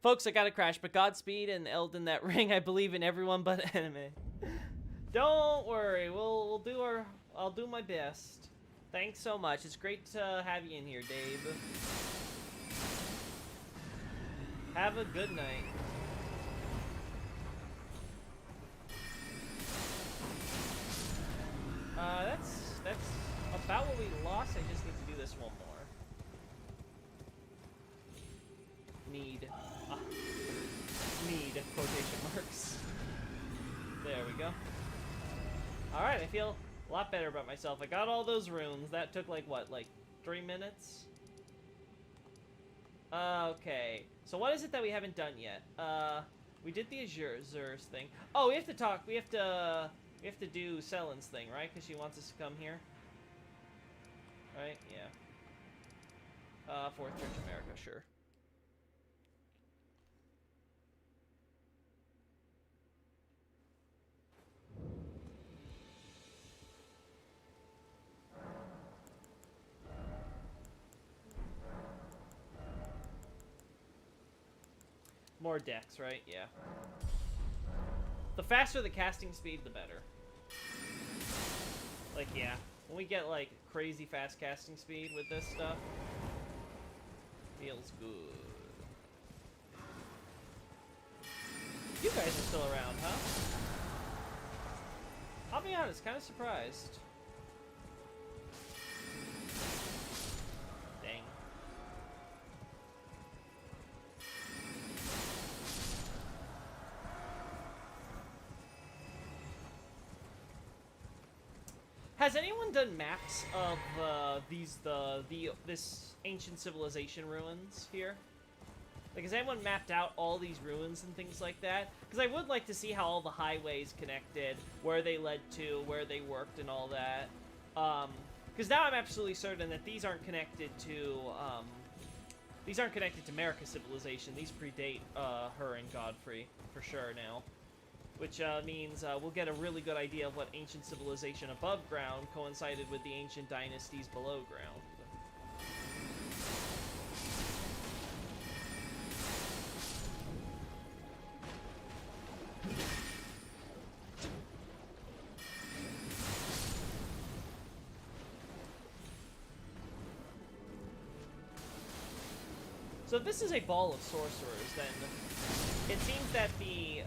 Folks, I gotta crash, but Godspeed and Elden that ring. I believe in everyone but anime. Don't worry, I'll do my best. Thanks so much. It's great to have you in here, Dave. Have a good night. That's about what we lost. I just need to do this one more. need. Need quotation marks. There we go. Alright, I feel a lot better about myself. I got all those runes. That took like what, like 3 minutes? Okay. So what is it that we haven't done yet? We did the Azur's thing. Oh, we have to talk. We have to do Selen's thing, right? Because she wants us to come here. Right? Yeah. Fourth Church America, sure. More decks, right? Yeah. The faster the casting speed, the better. Like, yeah. When we get, like, crazy fast casting speed with this stuff, feels good. You guys are still around, huh? I'll be honest, kind of surprised. Dang. Has anyone done maps of this ancient civilization ruins here? Like, has anyone mapped out all these ruins and things like that? Because I would like to see how all the highways connected, where they led to, where they worked, and all that. Because now I'm absolutely certain that these aren't connected to America's civilization. These predate her and Godfrey for sure now. Which means we'll get a really good idea of what ancient civilization above ground coincided with the ancient dynasties below ground. So if this is a ball of sorcerers, then it seems that the,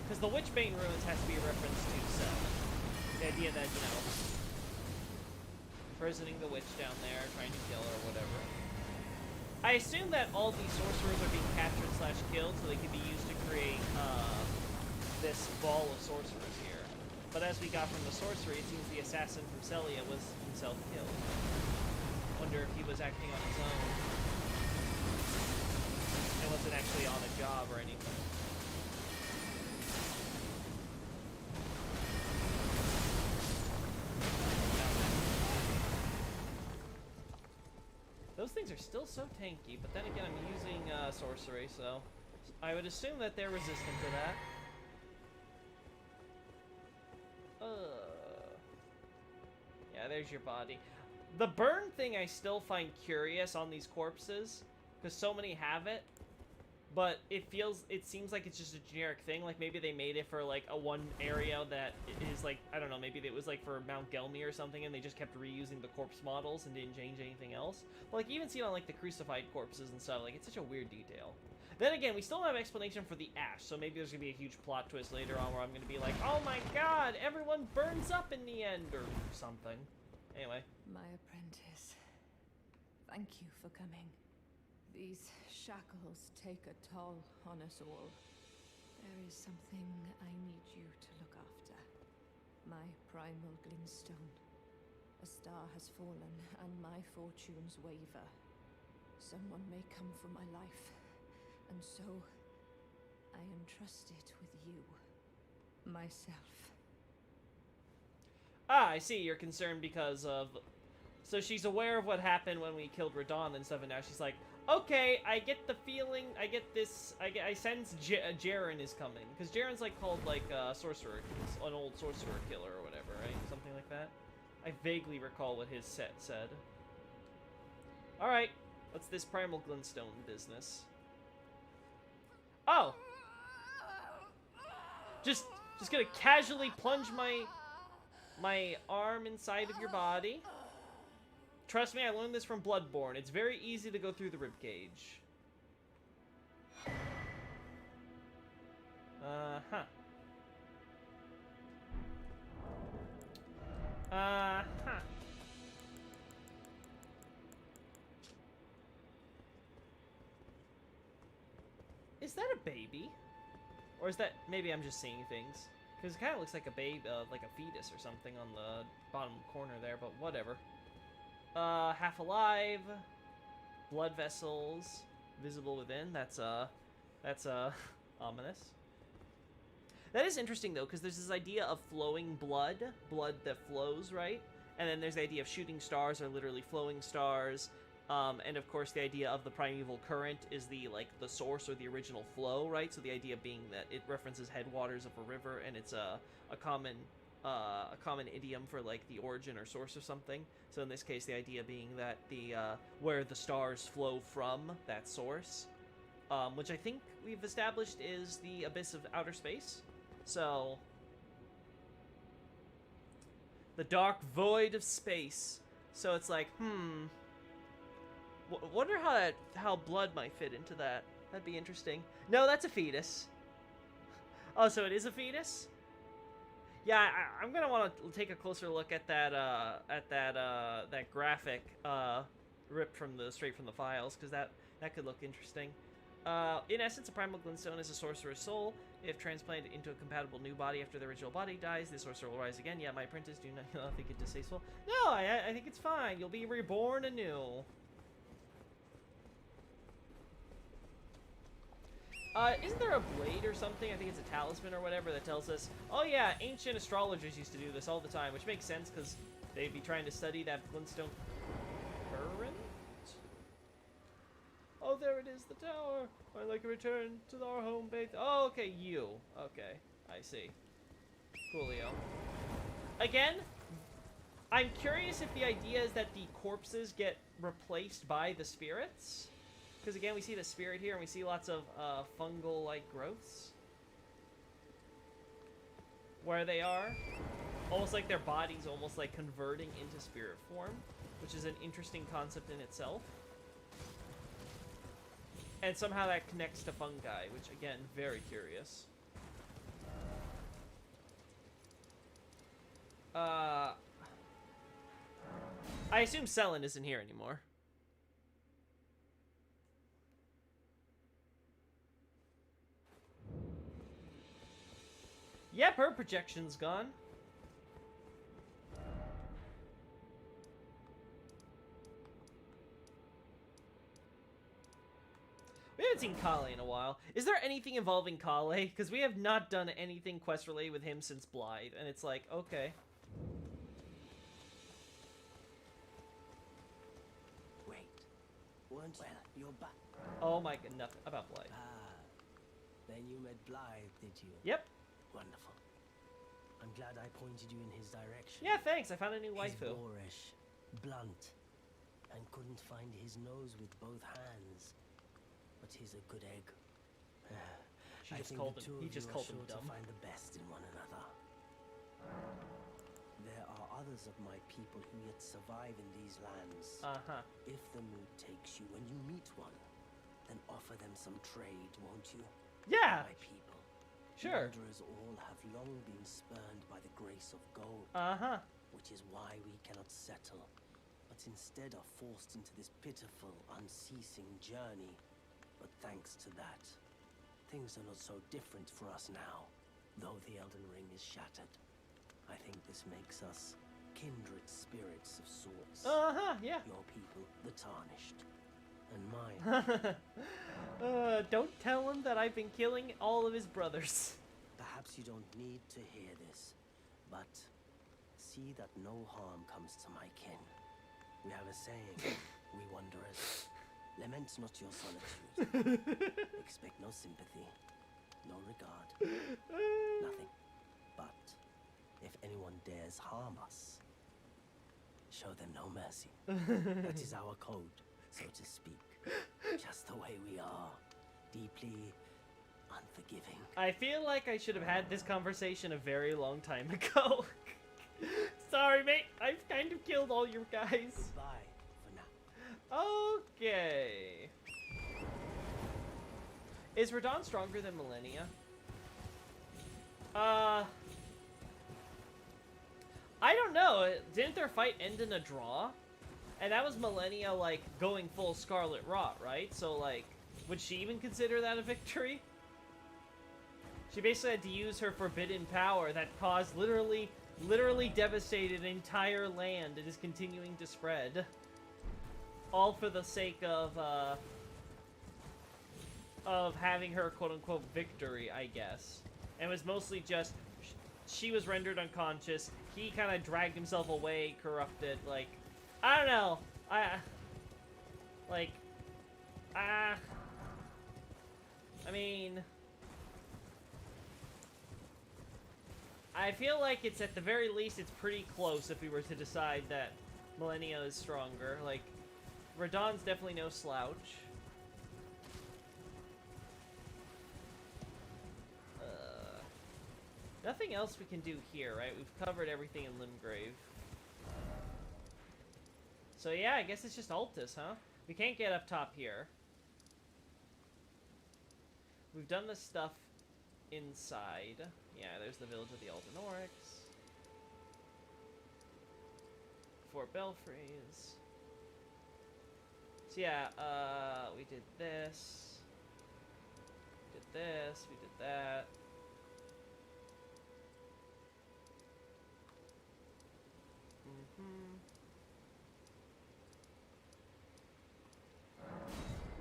because the Witchbane ruins has to be a reference to Seven. The idea that, you know, imprisoning the witch down there, trying to kill her, or whatever. I assume that all these sorcerers are being captured / killed so they can be used to create, this ball of sorcerers here. But as we got from the sorcery, it seems the assassin from Celia was himself killed. Wonder if he was acting on his own. It wasn't actually on a job or anything. Those things are still so tanky, but then again, I'm using sorcery, so I would assume that they're resistant to that. Yeah, there's your body. The burn thing I still find curious on these corpses, because so many have it, but it seems like it's just a generic thing. Like, maybe they made it for, like, a one area that is, like, I don't know, maybe it was, like, for Mount Gelmir or something, and they just kept reusing the corpse models and didn't change anything else. But, like, you even see it on, like, the crucified corpses and stuff. Like, it's such a weird detail. Then again, we still don't have explanation for the ash, so maybe there's gonna be a huge plot twist later on where I'm gonna be like, oh my god, everyone burns up in the end, or something. Anyway. My apprentice, thank you for coming. These shackles take a toll on us all. There is something I need you to look after. My primal glintstone. A star has fallen, and my fortunes waver. Someone may come for my life, and so I entrust it with you. Myself. Ah, I see. You're concerned because of... So she's aware of what happened when we killed Radon and stuff, and now she's like, okay, I get the feeling, I get this, I sense Jaren is coming. Because Jaren's, like, called, like, sorcerer, an old sorcerer killer or whatever, right? Something like that. I vaguely recall what his set said. Alright, what's this primal glintstone business? Oh! Just gonna casually plunge my arm inside of your body. Trust me, I learned this from Bloodborne. It's very easy to go through the ribcage. Uh-huh. Uh-huh. Is that a baby? Or is that... Maybe I'm just seeing things. Because it kind of looks like a baby, like a fetus or something on the bottom corner there, but whatever. Half alive. Blood vessels. Visible within. That's ominous. That is interesting, though, because there's this idea of flowing blood. Blood that flows, right? And then there's the idea of shooting stars or literally flowing stars. And of course the idea of the primeval current is the source or the original flow, right? So the idea being that it references headwaters of a river, and it's a common idiom for like the origin or source of something. So in this case, the idea being that the where the stars flow from, that source, which I think we've established is the abyss of outer space. So the dark void of space. So it's like, wonder how blood might fit into that. That'd be interesting. No, that's a fetus. Oh, so it is a fetus? Yeah, I'm gonna want to take a closer look at that graphic ripped straight from the files, because that could look interesting. In essence, a primal glintstone is a sorcerer's soul. If transplanted into a compatible new body after the original body dies, the sorcerer will rise again. Yeah, my apprentice do not think it distasteful. No, I think it's fine. You'll be reborn anew. Isn't there a blade or something? I think it's a talisman or whatever that tells us, oh yeah, ancient astrologers used to do this all the time, which makes sense because they'd be trying to study that glintstone current? Oh, there it is, the tower. I'd like a return to our home base. Oh, okay, you. Okay, I see. Coolio. Again, I'm curious if the idea is that the corpses get replaced by the spirits. Because again, we see the spirit here, and we see lots of fungal-like growths. Where they are. Almost like their body's almost like converting into spirit form. Which is an interesting concept in itself. And somehow that connects to fungi, which again, very curious. I assume Selen isn't here anymore. Yep, her projection's gone. We haven't seen Kale in a while. Is there anything involving Kale? Because we have not done anything quest-related with him since Blythe, and it's like, okay. Wait. Well, you're back. Oh my god, nothing about Blythe. Ah, then you met Blythe, did you? Yep. Wonderful. I'm glad I pointed you in his direction. Yeah, thanks. I found a new He's waifu. boorish, blunt, and couldn't find his nose with both hands. But he's a good egg. She I just think called the him. two He of just you called are him sure dumb. to find the best in one another. There are others of my people who yet survive in these lands. Uh-huh. If the mood takes you when you meet one, then offer them some trade, won't you? Yeah. My people. Sure. Wanderers all have long been spurned by the grace of gold. Uh-huh. Which is why we cannot settle, but instead are forced into this pitiful, unceasing journey. But thanks to that, things are not so different for us now, though the Elden Ring is shattered. I think this makes us kindred spirits of sorts. Uh-huh, yeah. Your people, the Tarnished, and mine. Don't tell him that I've been killing all of his brothers. Perhaps you don't need to hear this, but see that no harm comes to my kin. We have a saying, we wanderers, lament not your solitude. Expect no sympathy, no regard, nothing. But if anyone dares harm us, show them no mercy. That is our code, so to speak. Just the way we are, deeply unforgiving. I feel like I should have had this conversation a very long time ago. Sorry, mate. I've kind of killed all your guys. Goodbye for now. Okay. Is Radon stronger than Millennia? I don't know. Didn't their fight end in a draw? And that was Millennia, like, going full Scarlet Rot, right? So, like, would she even consider that a victory? She basically had to use her forbidden power that caused literally devastated an entire land. It is continuing to spread. All for the sake of having her quote-unquote victory, I guess. And it was mostly just, she was rendered unconscious, he kind of dragged himself away, corrupted, like, I don't know, I mean, I feel like it's at the very least, it's pretty close if we were to decide that Millennia is stronger. Like, Radahn's definitely no slouch. Nothing else we can do here, right? We've covered everything in Limgrave. So yeah, I guess it's just Altus, huh? We can't get up top here. We've done the stuff inside. Yeah, there's the village of the Elden Oryx. 4 belfries. So yeah, we did this. We did this, we did that.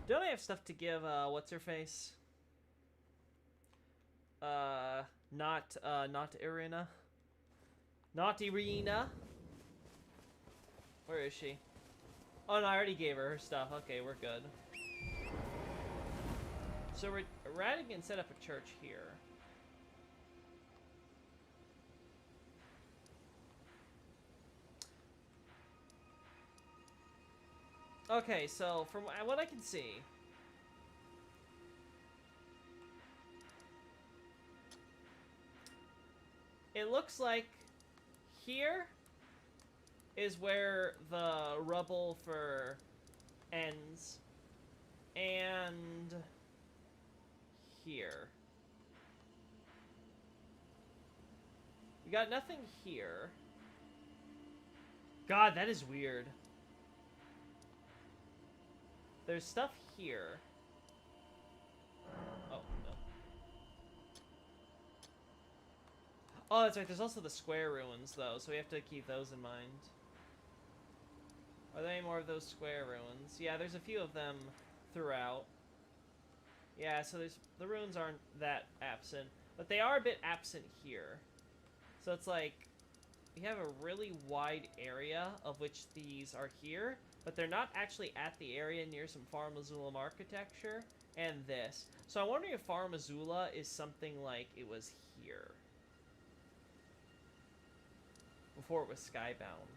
Don't I have stuff to give, what's-her-face? Not Irina. Not Irina. Where is she? Oh, no, I already gave her stuff. Okay, we're good. So, Radigan set up a church here. Okay, so from what I can see, it looks like here is where the rubble for ends, and here. We got nothing here. God, that is weird. There's stuff here. Oh, no. Oh, that's right. There's also the square ruins, though, so we have to keep those in mind. Are there any more of those square ruins? Yeah, there's a few of them throughout. Yeah, so the ruins aren't that absent, but they are a bit absent here. So it's like, we have a really wide area of which these are here, but they're not actually at the area near some Farum Azula architecture, and this. So I'm wondering if Farum Azula is something like it was here before it was skybound.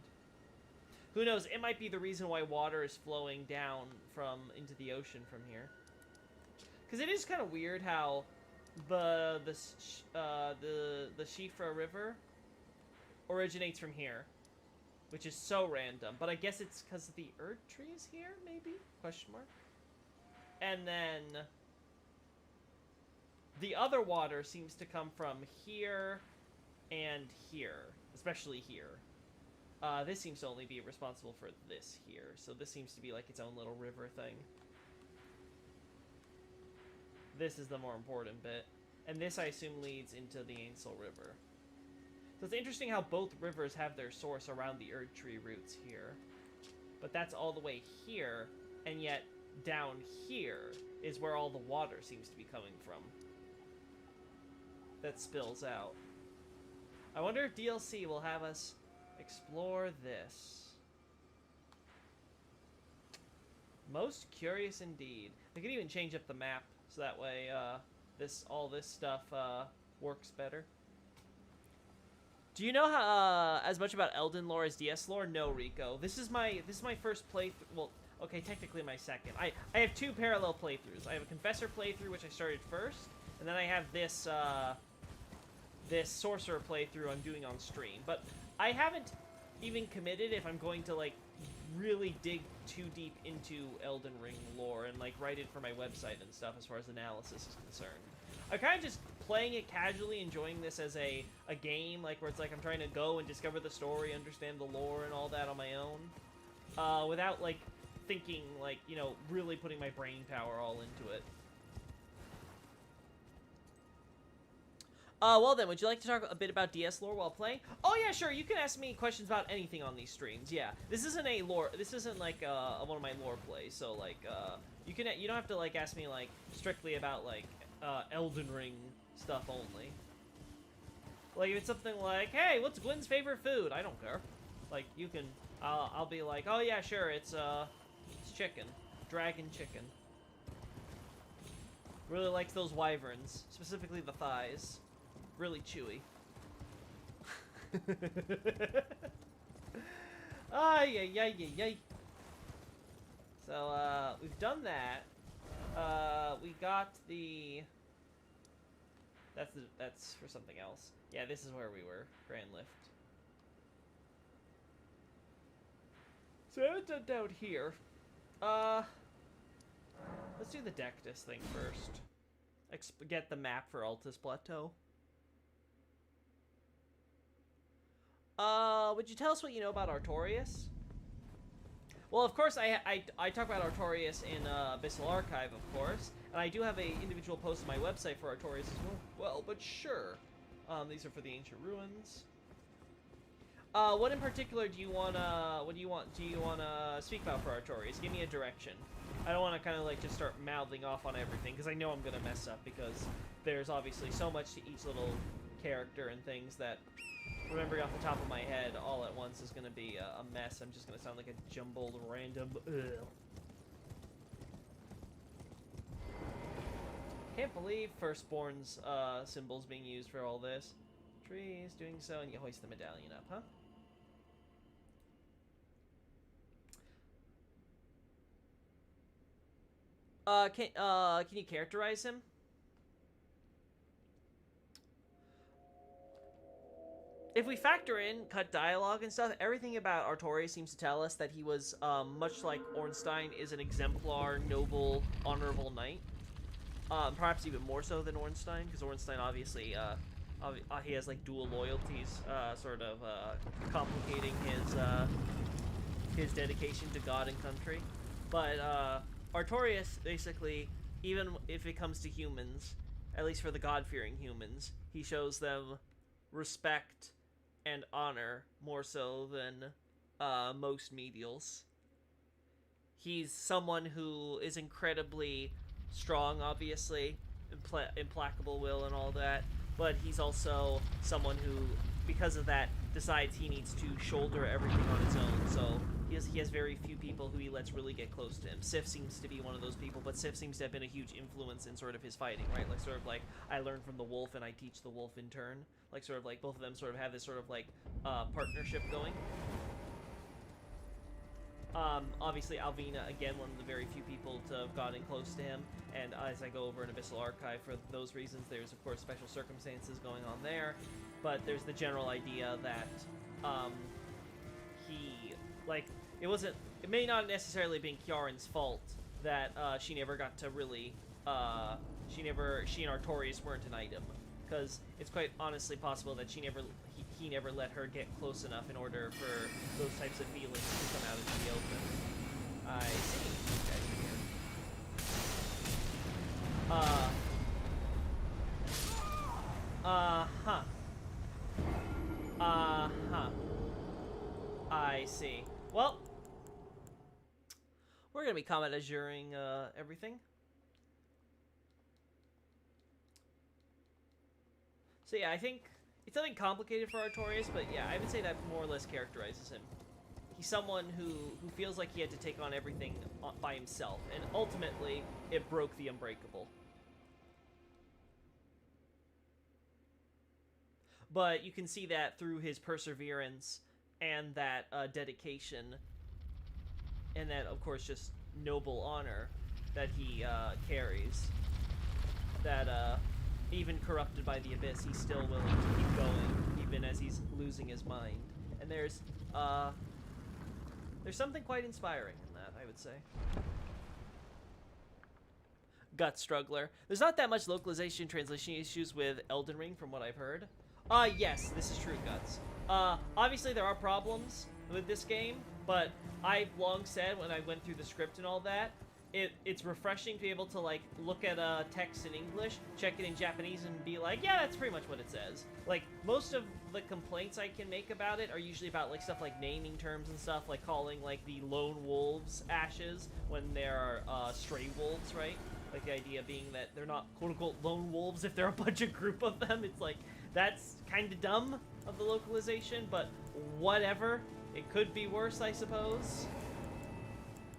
Who knows? It might be the reason why water is flowing down into the ocean from here. Because it is kind of weird how the Shifra River originates from here, which is so random. But I guess it's because the Erd Tree is here, maybe? Question mark. And then the other water seems to come from here and here, especially here. This seems to only be responsible for this here, so this seems to be like its own little river thing. This is the more important bit, and this I assume leads into the Ainsel River. So it's interesting how both rivers have their source around the Erd Tree roots here. But that's all the way here, and yet down here is where all the water seems to be coming from. That spills out. I wonder if DLC will have us explore this. Most curious indeed. They could even change up the map, so that way all this stuff works better. Do you know how, as much about Elden lore as DS lore? No, Rico. This is my first playthrough. Well, okay, technically my second. I have 2 parallel playthroughs. I have a Confessor playthrough, which I started first, and then I have this this Sorcerer playthrough I'm doing on stream. But I haven't even committed if I'm going to like really dig too deep into Elden Ring lore and like write it for my website and stuff as far as analysis is concerned. I'm kind of just playing it casually, enjoying this as a game, like where it's like I'm trying to go and discover the story, understand the lore and all that on my own, without like thinking, like, you know, really putting my brain power all into it. Well then, would you like to talk a bit about DS lore while playing? Oh yeah, sure, you can ask me questions about anything on these streams, yeah. This isn't a lore, this isn't like, one of my lore plays, so like, you don't have to, like, ask me, like, strictly about, like, Elden Ring stuff only. Like, if it's something like, hey, what's Gwen's favorite food? I don't care. Like, you can, I'll be like, oh yeah, sure, it's chicken. Dragon chicken. Really likes those wyverns, specifically the thighs. Really chewy. Ay, ay, ay, ay, ay. So, we've done that. We got the... That's for something else. Yeah, this is where we were. Grand Lift. So I haven't done down here. Let's do the Dectus thing first. Get the map for Altus Plateau. Would you tell us what you know about Artorias? Well, of course, I talk about Artorias in Abyssal Archive, of course, and I do have a individual post on my website for Artorias as well, but sure. These are for the Ancient Ruins. What in particular do you wanna speak about for Artorias? Give me a direction. I don't want to kind of like just start mouthing off on everything, because I know I'm gonna mess up, because there's obviously so much to each little character and things that remembering off the top of my head all at once is gonna be a mess. I'm just gonna sound like a jumbled random ugh. Can't believe Firstborn's symbols being used for all this. Trees doing so, and you hoist the medallion up, huh? Can you characterize him? If we factor in cut dialogue and stuff, everything about Artorias seems to tell us that he was, much like Ornstein, is an exemplar, noble, honorable knight. Perhaps even more so than Ornstein, because Ornstein obviously, he has like dual loyalties, sort of complicating his dedication to God and country. But Artorias, basically, even if it comes to humans, at least for the God-fearing humans, he shows them respect and honor more so than most medials. He's someone who is incredibly strong, obviously, implacable will and all that, but he's also someone who, because of that, decides he needs to shoulder everything on his own. So he has very few people who he lets really get close to him. Sif seems to be one of those people, but Sif seems to have been a huge influence in sort of his fighting, right? Like, sort of like, I learn from the wolf and I teach the wolf in turn. Like, sort of like, both of them sort of have this sort of like, partnership going. Obviously Alvina, again, one of the very few people to have gotten close to him, and as I go over in Abyssal Archive, for those reasons, there's of course special circumstances going on there, but there's the general idea that, he, like, it may not necessarily been Kjaran's fault that, she never got to really, she and Artorias weren't an item, because it's quite honestly possible that he never let her get close enough in order for those types of feelings to come out into the open. I see. I see. Well, we're gonna be combat assuring everything. So yeah, I think it's nothing complicated for Artorias, but yeah, I would say that more or less characterizes him. He's someone who feels like he had to take on everything by himself, and ultimately, it broke the unbreakable. But you can see that through his perseverance and that dedication, and that, of course, just noble honor that he carries. That, even corrupted by the abyss, he's still willing to keep going, even as he's losing his mind. And there's something quite inspiring in that, I would say. Gut Struggler. There's not that much localization translation issues with Elden Ring, from what I've heard. Yes, this is true, Guts. Obviously there are problems with this game, but I've long said when I went through the script and all that, it's refreshing to be able to like look at text in English, check it in Japanese, and be like, yeah, that's pretty much what it says. Like most of the complaints I can make about it are usually about like stuff like naming terms and stuff, like calling like the lone wolves ashes when they're stray wolves, right? Like the idea being that they're not quote unquote lone wolves if they're a bunch of group of them. It's like that's kind of dumb of the localization, but whatever. It could be worse, I suppose.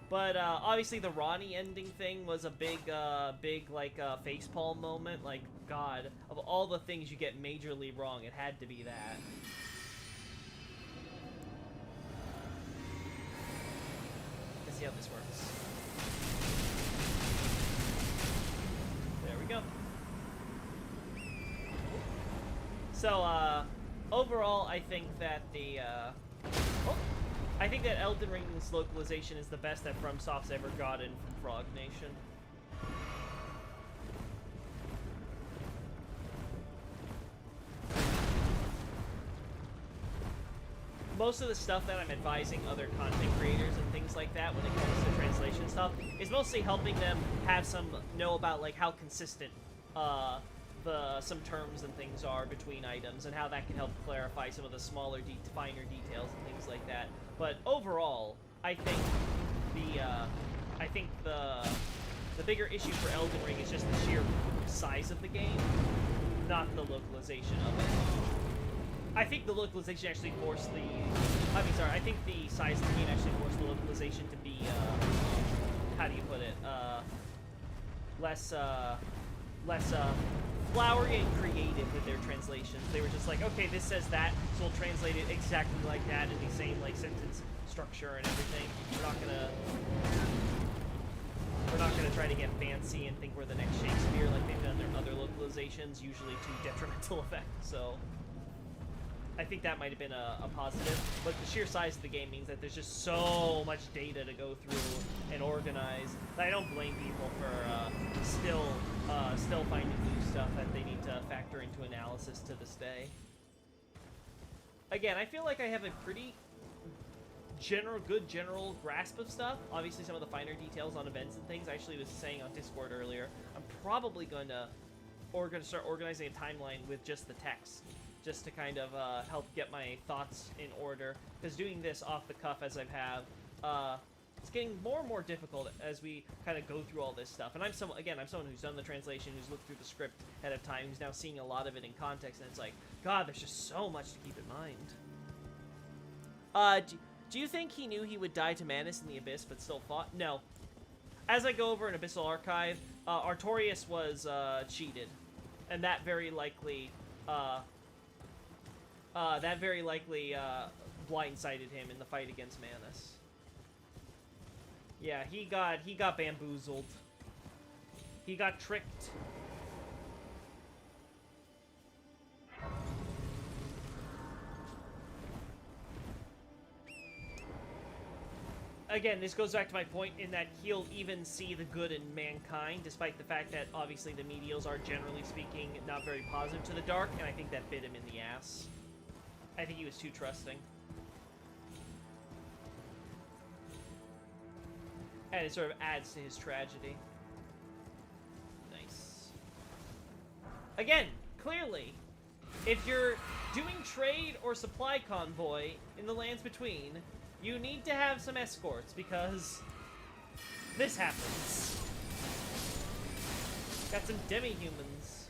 But obviously the Ronnie ending thing was a big like facepalm moment. Like, God, of all the things you get majorly wrong, it had to be that. Let's see how this works. There we go. So overall, I think that I think that Elden Ring's localization is the best that FromSoft's ever gotten from Frog Nation. Most of the stuff that I'm advising other content creators and things like that when it comes to translation stuff is mostly helping them have know about like how consistent some terms and things are between items and how that can help clarify some of the smaller, finer details and things like that. But overall, I think the bigger issue for Elden Ring is just the sheer size of the game, not the localization of it. I think the localization actually forced I think the size of the game actually forced the localization to be, how do you put it, less flowery and creative with their translations. They were just like, okay, this says that, so we'll translate it exactly like that in the same like sentence structure and everything. We're not gonna try to get fancy and think we're the next Shakespeare like they've done their other localizations, usually to detrimental effect. So I think that might have been a positive, but the sheer size of the game means that there's just so much data to go through and organize that I don't blame people for still finding new stuff that they need to factor into analysis to this day. Again, I feel like I have a pretty good general grasp of stuff. Obviously, some of the finer details on events and things. I actually was saying on Discord earlier, I'm probably going to start organizing a timeline with just the text, just to kind of help get my thoughts in order. Because doing this off the cuff as I have, it's getting more and more difficult as we kind of go through all this stuff. And I'm someone who's done the translation, who's looked through the script ahead of time, who's now seeing a lot of it in context, and it's like, God, there's just so much to keep in mind. Do you think he knew he would die to Manus in the Abyss, but still fought? No. As I go over an Abyssal Archive, Artorias was cheated, and that very likely blindsided him in the fight against Manus. Yeah, he got bamboozled. He got tricked. Again, this goes back to my point in that he'll even see the good in mankind, despite the fact that obviously the medials are, generally speaking, not very positive to the dark, and I think that bit him in the ass. I think he was too trusting. And it sort of adds to his tragedy. Nice. Again, clearly, if you're doing trade or supply convoy in the lands between, you need to have some escorts, because this happens. Got some demi-humans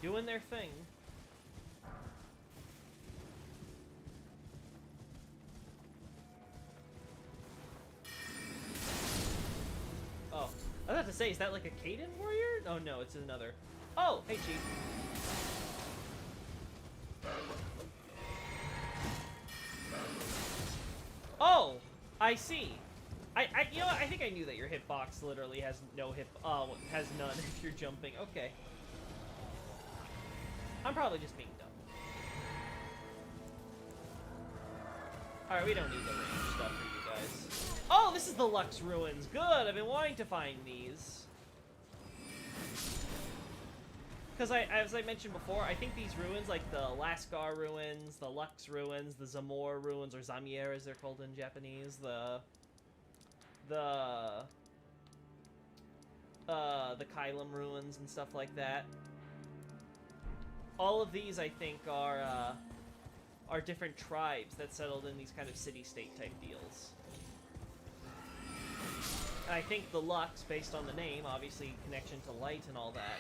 doing their thing. Oh, I was about to say, is that like a Kaden warrior? Oh no, it's another. Oh, hey Chief. Oh, I see. You know what? I think I knew that your hitbox literally has no has none if you're jumping. Okay. I'm probably just being dumb. Alright, we don't need the range stuff for you guys. Oh, this is the Lux Ruins. Good, I've been wanting to find these. Because as I mentioned before, I think these ruins, like the Lascar ruins, the Lux ruins, the Zamor ruins, or Zamier as they're called in Japanese, the Kylum ruins and stuff like that. All of these, I think, are different tribes that settled in these kind of city-state type deals. And I think the Lux, based on the name, obviously connection to light and all that,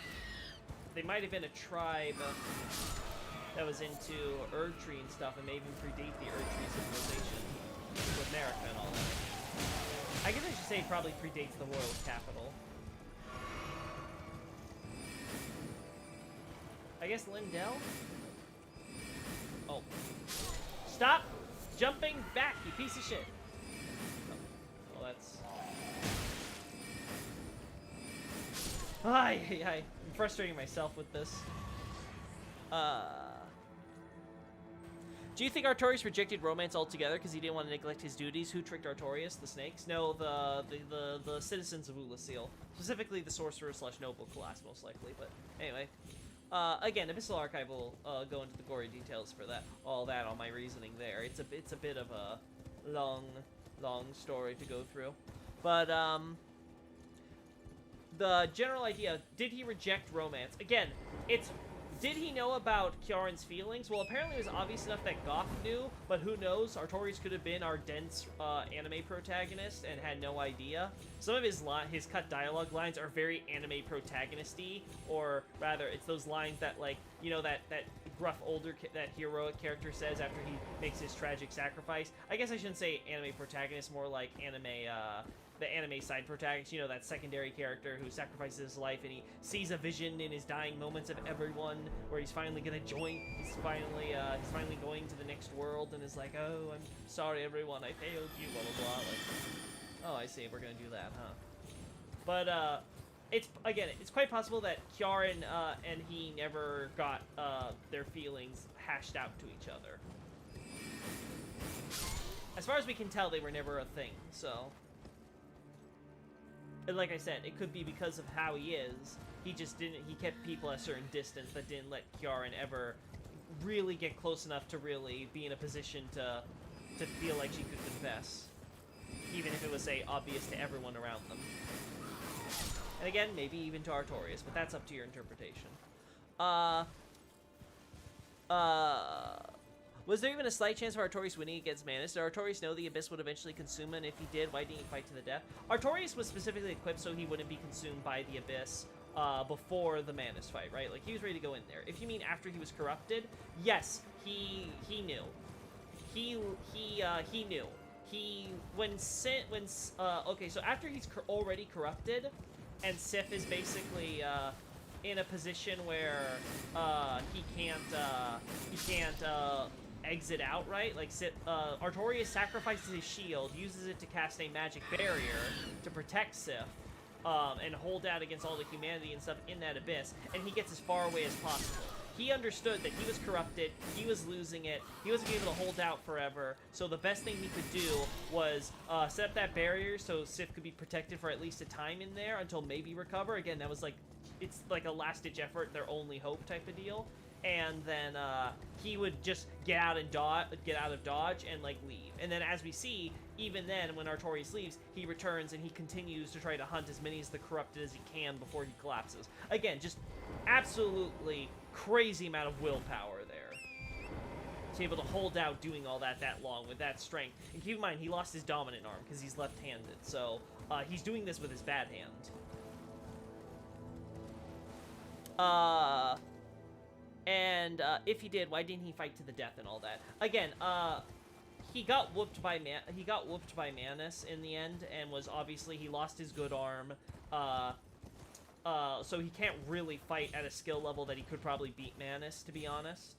they might have been a tribe that was into Erdtree and stuff, and may even predate the Erdtree civilization with America and all that. I guess I should say it probably predates the royal capital. I guess Lindell? Oh. Stop jumping back, you piece of shit. Oh, well, that's... I'm frustrating myself with this. Do you think Artorias rejected romance altogether because he didn't want to neglect his duties? Who tricked Artorias? The snakes? No, the citizens of Ulasil. Specifically the sorcerer/noble class, most likely. But anyway. Again, Abyssal Archive will go into the gory details for that, all that on my reasoning there. It's a bit of a long story to go through, but the general idea: did he reject romance? Again, did he know about Kjaran's feelings? Well, apparently it was obvious enough that Goth knew, but who knows? Artorias could have been our dense anime protagonist and had no idea. Some of his cut dialogue lines are very anime protagonist-y, or rather, it's those lines that, like, you know, that gruff that heroic character says after he makes his tragic sacrifice. I guess I shouldn't say anime protagonist, more like the anime side protagonist, you know, that secondary character who sacrifices his life and he sees a vision in his dying moments of everyone where he's finally gonna join, he's finally going to the next world and is like, oh, I'm sorry everyone, I failed you, blah blah blah, like, oh, I see, we're gonna do that, huh? But, it's quite possible that Kjaran and he never got their feelings hashed out to each other. As far as we can tell, they were never a thing, so... And like I said, it could be because of how he is. He kept people at a certain distance that didn't let Kjaran ever really get close enough to really be in a position to feel like she could confess. Even if it was, say, obvious to everyone around them. And again, maybe even to Artorias, but that's up to your interpretation. Was there even a slight chance of Artorias winning against Manus? Did Artorias know the Abyss would eventually consume him? And if he did, why didn't he fight to the death? Artorias was specifically equipped so he wouldn't be consumed by the Abyss before the Manus fight, right? Like, he was ready to go in there. If you mean after he was corrupted, yes, he knew. He knew. Okay, so after he's already corrupted, and Sif is basically, in a position where, he can't exit outright. Like, Artorias sacrifices his shield, uses it to cast a magic barrier to protect Sif, and hold out against all the humanity and stuff in that abyss, and he gets as far away as possible. He understood that he was corrupted, he was losing it, he wasn't able to hold out forever, so the best thing he could do was set up that barrier so Sif could be protected for at least a time in there until maybe recover. Again, that was like, it's like a last-ditch effort, their only hope type of deal. And then he would just get out of dodge and like leave. And then as we see, even then when Artorias leaves, he returns and he continues to try to hunt as many as the corrupted as he can before he collapses. Again, just absolutely crazy amount of willpower there. To be able to hold out doing all that long with that strength. And keep in mind, he lost his dominant arm because he's left-handed. So he's doing this with his bad hand. And if he did, why didn't he fight to the death and all that? Again, he got whooped by Manus in the end, and he lost his good arm. So he can't really fight at a skill level that he could probably beat Manus, to be honest.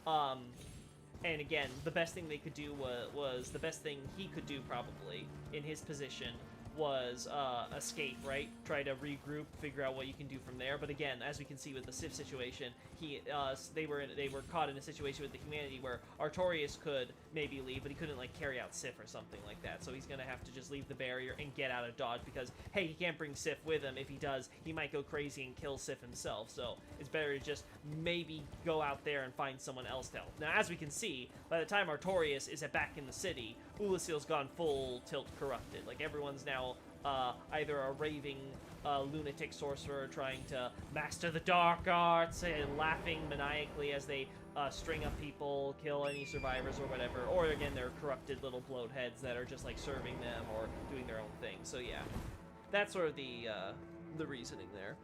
And again, the best thing they could do was the best thing he could do probably in his position was escape, right? Try to regroup, figure out what you can do from there. But again, as we can see with the Sif situation, they were caught in a situation with the humanity where Artorias could maybe leave, but he couldn't like carry out Sif or something like that. So he's gonna have to just leave the barrier and get out of Dodge because hey, he can't bring Sif with him. If he does, he might go crazy and kill Sif himself. So it's better to just maybe go out there and find someone else to help. Now, as we can see, by the time Artorias is back in the city, Ulasil's gone full tilt corrupted. Like everyone's now either a raving lunatic sorcerer trying to master the dark arts and laughing maniacally as they string up people, kill any survivors or whatever, or again they're corrupted little bloat heads that are just like serving them or doing their own thing. So yeah, that's sort of the reasoning there.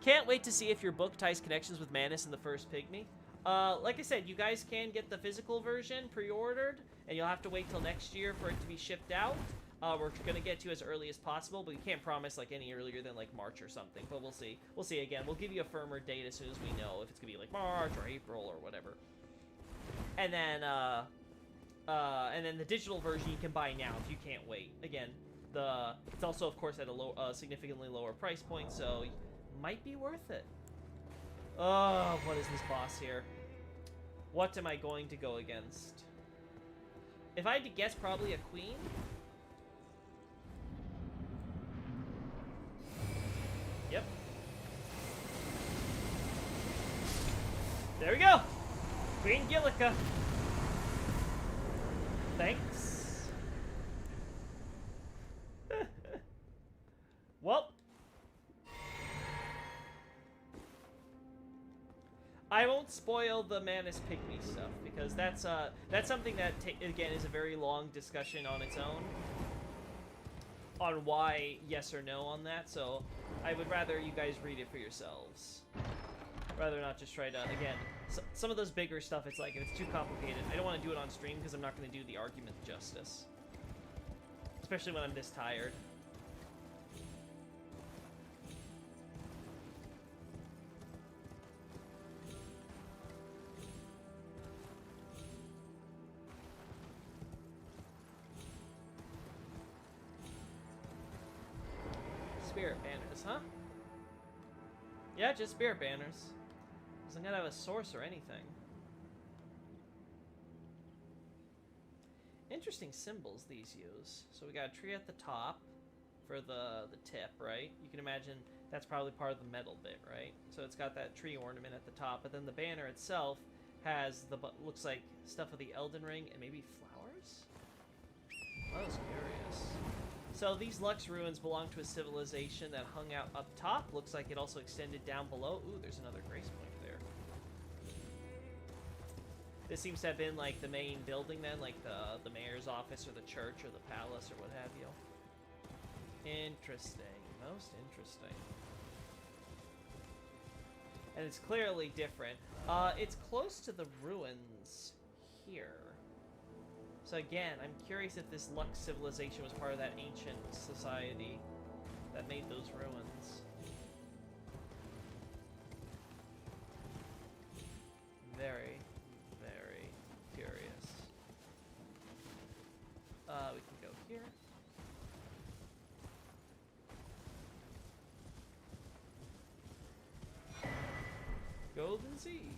Can't wait to see if your book ties connections with Manus and the First Pygmy. Like I said, you guys can get the physical version pre-ordered, and you'll have to wait till next year for it to be shipped out. We're gonna get to as early as possible, but we can't promise like any earlier than like March or something. But we'll see. We'll see again. We'll give you a firmer date as soon as we know if it's gonna be like March or April or whatever. And then the digital version you can buy now if you can't wait. Again, it's also of course at a significantly lower price point, so might be worth it. Oh, what is this boss here? What am I going to go against? If I had to guess, probably a queen. Yep. There we go! Queen Gillica. Thanks. Well. I won't spoil the Manus Pygmy stuff, because that's something that, again, is a very long discussion on its own. On why yes or no on that, so I would rather you guys read it for yourselves. Rather not just try to, again, some of those bigger stuff, it's like, if it's too complicated, I don't want to do it on stream because I'm not going to do the argument justice. Especially when I'm this tired. Spirit banners, huh? Yeah, just spirit banners. Doesn't gotta have a source or anything. Interesting symbols these use. So we got a tree at the top for the tip, right? You can imagine that's probably part of the metal bit, right? So it's got that tree ornament at the top, but then the banner itself has looks like stuff of the Elden Ring and maybe flowers? I was curious. So these Lux ruins belong to a civilization that hung out up top. Looks like it also extended down below. Ooh, there's another grace point there. This seems to have been like the main building then, like the mayor's office or the church or the palace or what have you. Interesting. Most interesting. And it's clearly different. It's close to the ruins here. So again, I'm curious if this Lux civilization was part of that ancient society that made those ruins. Very, very curious. We can go here. Golden Sea.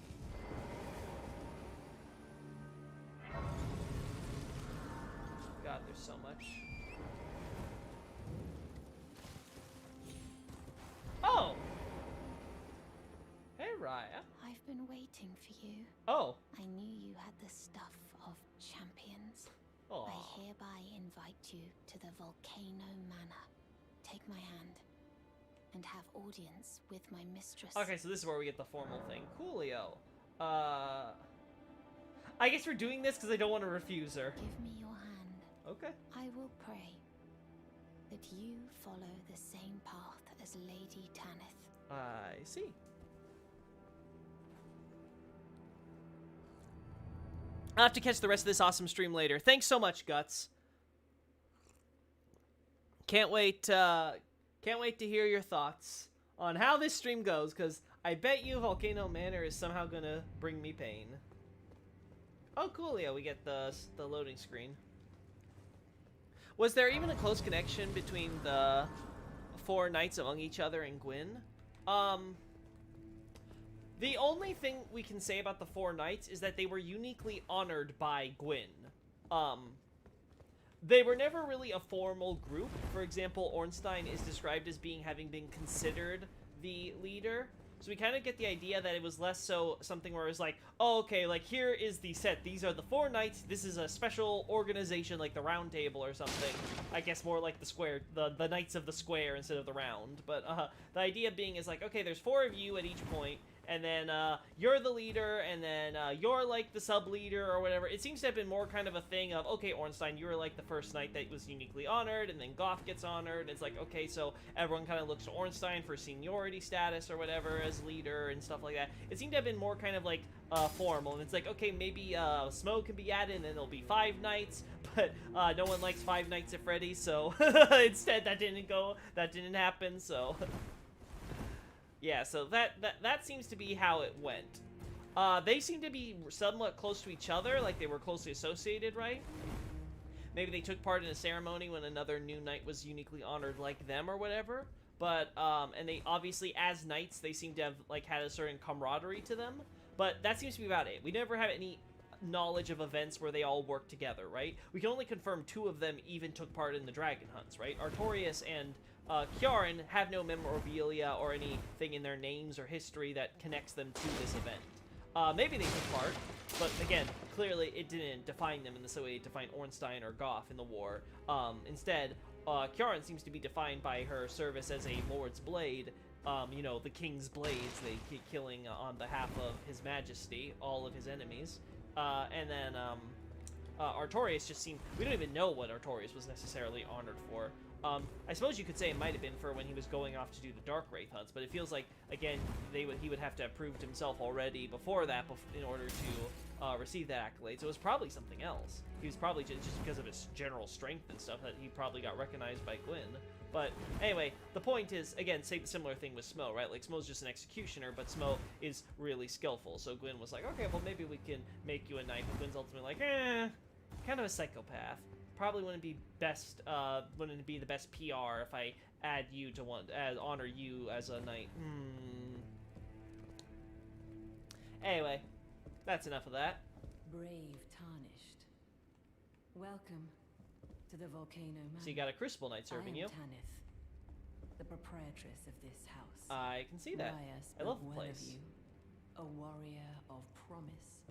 God, there's so much. Oh! Hey, Raya. I've been waiting for you. Oh. I knew you had the stuff of champions. Aw. I hereby invite you to the Volcano Manor. Take my hand and have audience with my mistress. Okay, so this is where we get the formal thing. Coolio. I guess we're doing this because I don't want to refuse her. Give me your hand. Okay. I will pray that you follow the same path as Lady Tanith. I see. I'll have to catch the rest of this awesome stream later. Thanks so much, Guts. Can't wait to hear your thoughts on how this stream goes, because I bet you Volcano Manor is somehow gonna bring me pain. Oh, cool, yeah, we get the loading screen. Was there even a close connection between the 4 knights among each other and Gwyn? The only thing we can say about the 4 knights is that they were uniquely honored by Gwyn. They were never really a formal group. For example, Ornstein is described as having been considered the leader. So we kind of get the idea that it was less so something where it's like, oh, okay, like here is the set. These are the 4 knights. This is a special organization like the Round Table or something. I guess more like the square, the Knights of the Square instead of the Round. But the idea being is like, okay, there's 4 of you at each point. And then you're the leader, and then you're like the sub-leader or whatever. It seems to have been more kind of a thing of, okay, Ornstein, you were like the first knight that was uniquely honored, and then Goth gets honored. It's like, okay, so everyone kind of looks to Ornstein for seniority status or whatever as leader and stuff like that. It seemed to have been more kind of like formal. And it's like, okay, maybe Smo can be added, and then there'll be 5 knights, but no one likes 5 Nights at Freddy's, so instead that didn't happen, so... Yeah, so that seems to be how it went. They seem to be somewhat close to each other, like they were closely associated, right? Maybe they took part in a ceremony when another new knight was uniquely honored like them or whatever. But, and they obviously, as knights, they seem to have, like, had a certain camaraderie to them. But that seems to be about it. We never have any knowledge of events where they all work together, right? We can only confirm 2 of them even took part in the dragon hunts, right? Artorias and Kjaran have no memorabilia or anything in their names or history that connects them to this event. Maybe they took part, but again, clearly it didn't define them in the same way it defined Ornstein or Goth in the war. Instead, Kjaran seems to be defined by her service as a Lord's Blade, you know, the King's Blades, they keep killing on behalf of His Majesty, all of his enemies. And then Artorias just seemed... We don't even know what Artorias was necessarily honored for. I suppose you could say it might have been for when he was going off to do the Dark Wraith hunts, but it feels like, again, he would have to have proved himself already before that in order to receive that accolade, so it was probably something else. He was probably just because of his general strength and stuff that he probably got recognized by Gwyn. But anyway, the point is, again, say the similar thing with Smo, right? Like, Smo's just an executioner, but Smo is really skillful, so Gwyn was like, okay, well, maybe we can make you a knight, but Gwyn's ultimately like, kind of a psychopath. Probably wouldn't be the best PR if I add you to honor you as a knight. Anyway, that's enough of that. Brave Tarnished. Welcome to the Volcano Manor. So you got a Crucible Knight serving you. Tanith, the proprietress of this house. I can see that. I love the place. Of you, a warrior of promise,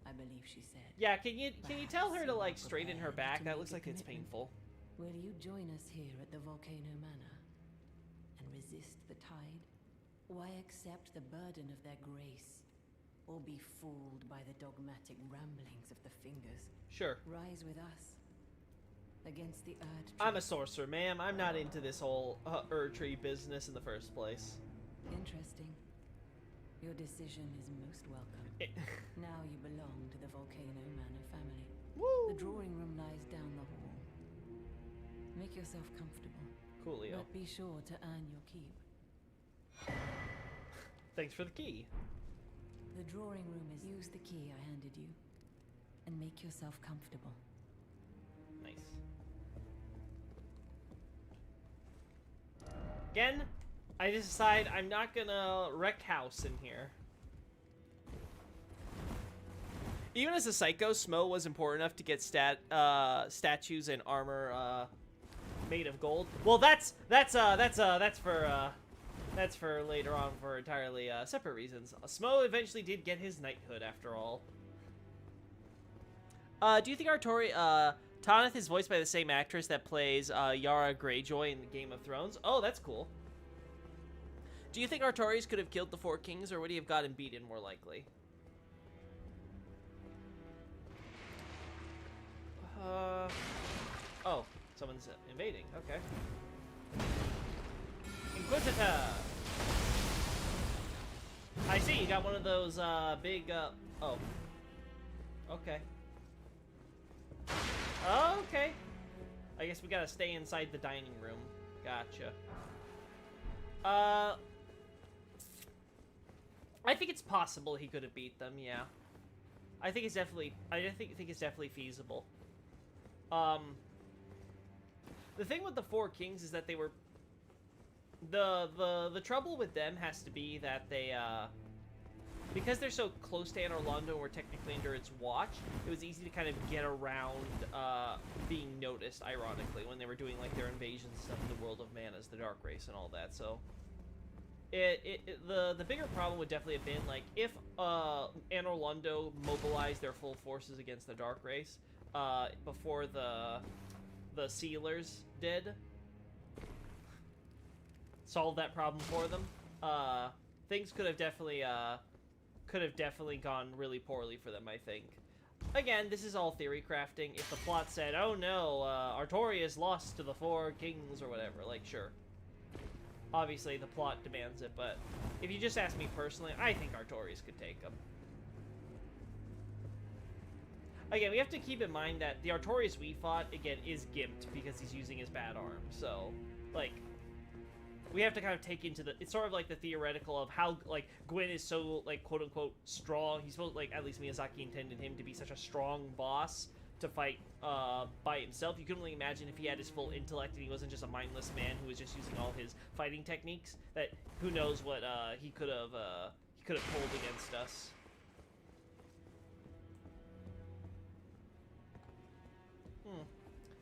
I believe she said. Yeah, can you tell her to, like, straighten her back? That looks like it's painful. Will you join us here at the Volcano Manor and resist the tide? Why accept the burden of their grace, or be fooled by the dogmatic ramblings of the fingers? Sure. Rise with us against the Erd Tree. I'm a sorcerer, ma'am. I'm not into this whole Erd Tree business in the first place. Interesting. Your decision is most welcome. Now you belong to the Volcano Manor family. Woo! The drawing room lies down the hall. Make yourself comfortable. Coolio. But be sure to earn your keep. Thanks for the key. The drawing room is... Use the key I handed you, and make yourself comfortable. Nice. Again, I just decide I'm not gonna wreck house in here. Even as a psycho, Smo was important enough to get statues and armor made of gold. Well, that's for later on for entirely separate reasons. Smo eventually did get his knighthood after all. Do you think Tanith is voiced by the same actress that plays Yara Greyjoy in the Game of Thrones? Oh, that's cool. Do you think Artorias could have killed the 4 kings, or would he have gotten beaten more likely? Oh, someone's invading. Okay. Inquisitor! I see, you got one of those, big, oh. Okay. Okay. I guess we gotta stay inside the dining room. Gotcha. I think it's possible he could have beat them, yeah. I think it's definitely feasible. The thing with the Four Kings is that they were... The trouble with them has to be that they, because they're so close to Anor Londo and we're technically under its watch, it was easy to kind of get around, being noticed, ironically, when they were doing, like, their invasions stuff in the world of Manas, the Dark Race, and all that, so... The bigger problem would definitely have been, like, if, Anor Londo mobilized their full forces against the Dark Race, before the Sealers did, solve that problem for them, things could have definitely gone really poorly for them, I think. Again, this is all theory crafting. If the plot said, oh no, Artorias lost to the Four Kings or whatever, like, sure. Obviously, the plot demands it, but if you just ask me personally, I think Artorias could take them. Again, we have to keep in mind that the Artorias we fought, again, is gimped because he's using his bad arm, so, like... We have to kind of take into the... It's sort of like the theoretical of how, like, Gwyn is so, like, quote-unquote, strong. He's supposed, like, at least Miyazaki intended him to be such a strong boss to fight by himself. You can only imagine if he had his full intellect and he wasn't just a mindless man who was just using all his fighting techniques, that who knows what he could have pulled against us.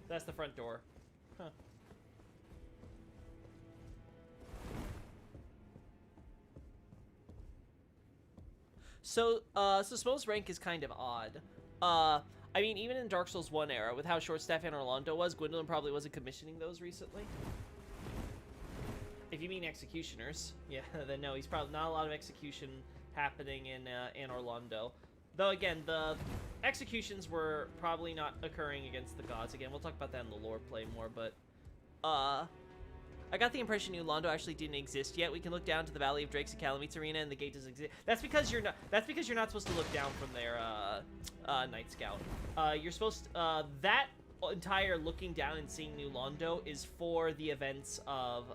That's the front door. Huh. So Smo's rank is kind of odd. I mean, even in Dark Souls 1 era, with how short-staffed Anor Londo was, Gwendolyn probably wasn't commissioning those recently. If you mean executioners, yeah, then no, he's probably not a lot of execution happening in Anor Londo. Though, again, the executions were probably not occurring against the gods. Again, we'll talk about that in the lore play more, but, I got the impression New Londo actually didn't exist yet. We can look down to the Valley of Drakes and Calamit's arena, and the gate doesn't exist. That's because you're not supposed to look down from there, Night Scout. You're supposed that entire looking down and seeing New Londo is for the events of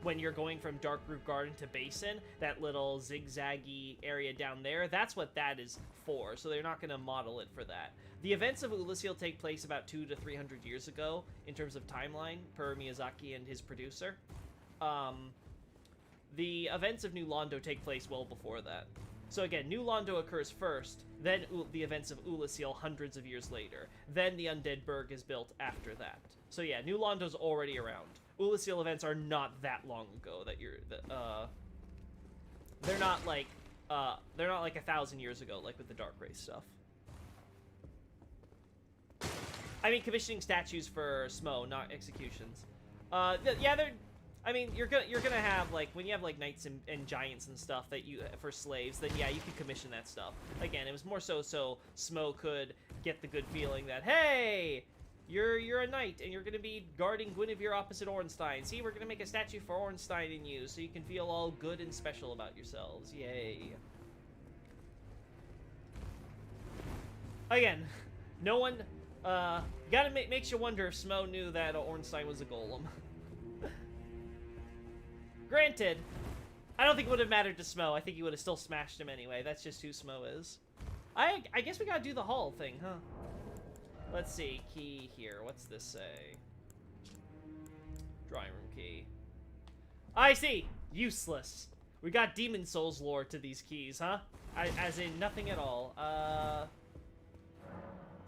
when you're going from Darkroot Garden to Basin, that little zigzaggy area down there. That's what that is for. So they're not going to model it for that. The events of Ulasil take place about 200 to 300 years ago in terms of timeline per Miyazaki and his producer. The events of New Londo take place well before that. So again, New Londo occurs first, then the events of Ulasil hundreds of years later. Then the Undead Burg is built after that. So yeah, New Londo's already around. Ulasil events are not that long ago that they're not like 1,000 years ago, like with the Dark Race stuff. I mean, commissioning statues for Smo, not executions. Yeah, they're... I mean, you're gonna have, like, when you have, like, knights and giants and stuff that you, for slaves, then yeah, you can commission that stuff. Again, it was more so Smo could get the good feeling that, hey, you're a knight, and you're gonna be guarding Guinevere opposite Ornstein. See, we're gonna make a statue for Ornstein in you, so you can feel all good and special about yourselves. Yay. Again, no one, makes you wonder if Smo knew that Ornstein was a golem. Granted, I don't think it would have mattered to Smo. I think he would have still smashed him anyway. That's just who Smo is. I guess we gotta do the hall thing, huh? Let's see. Key here. What's this say? Drawing room key. I see! Useless. We got Demon Souls lore to these keys, huh? As in nothing at all.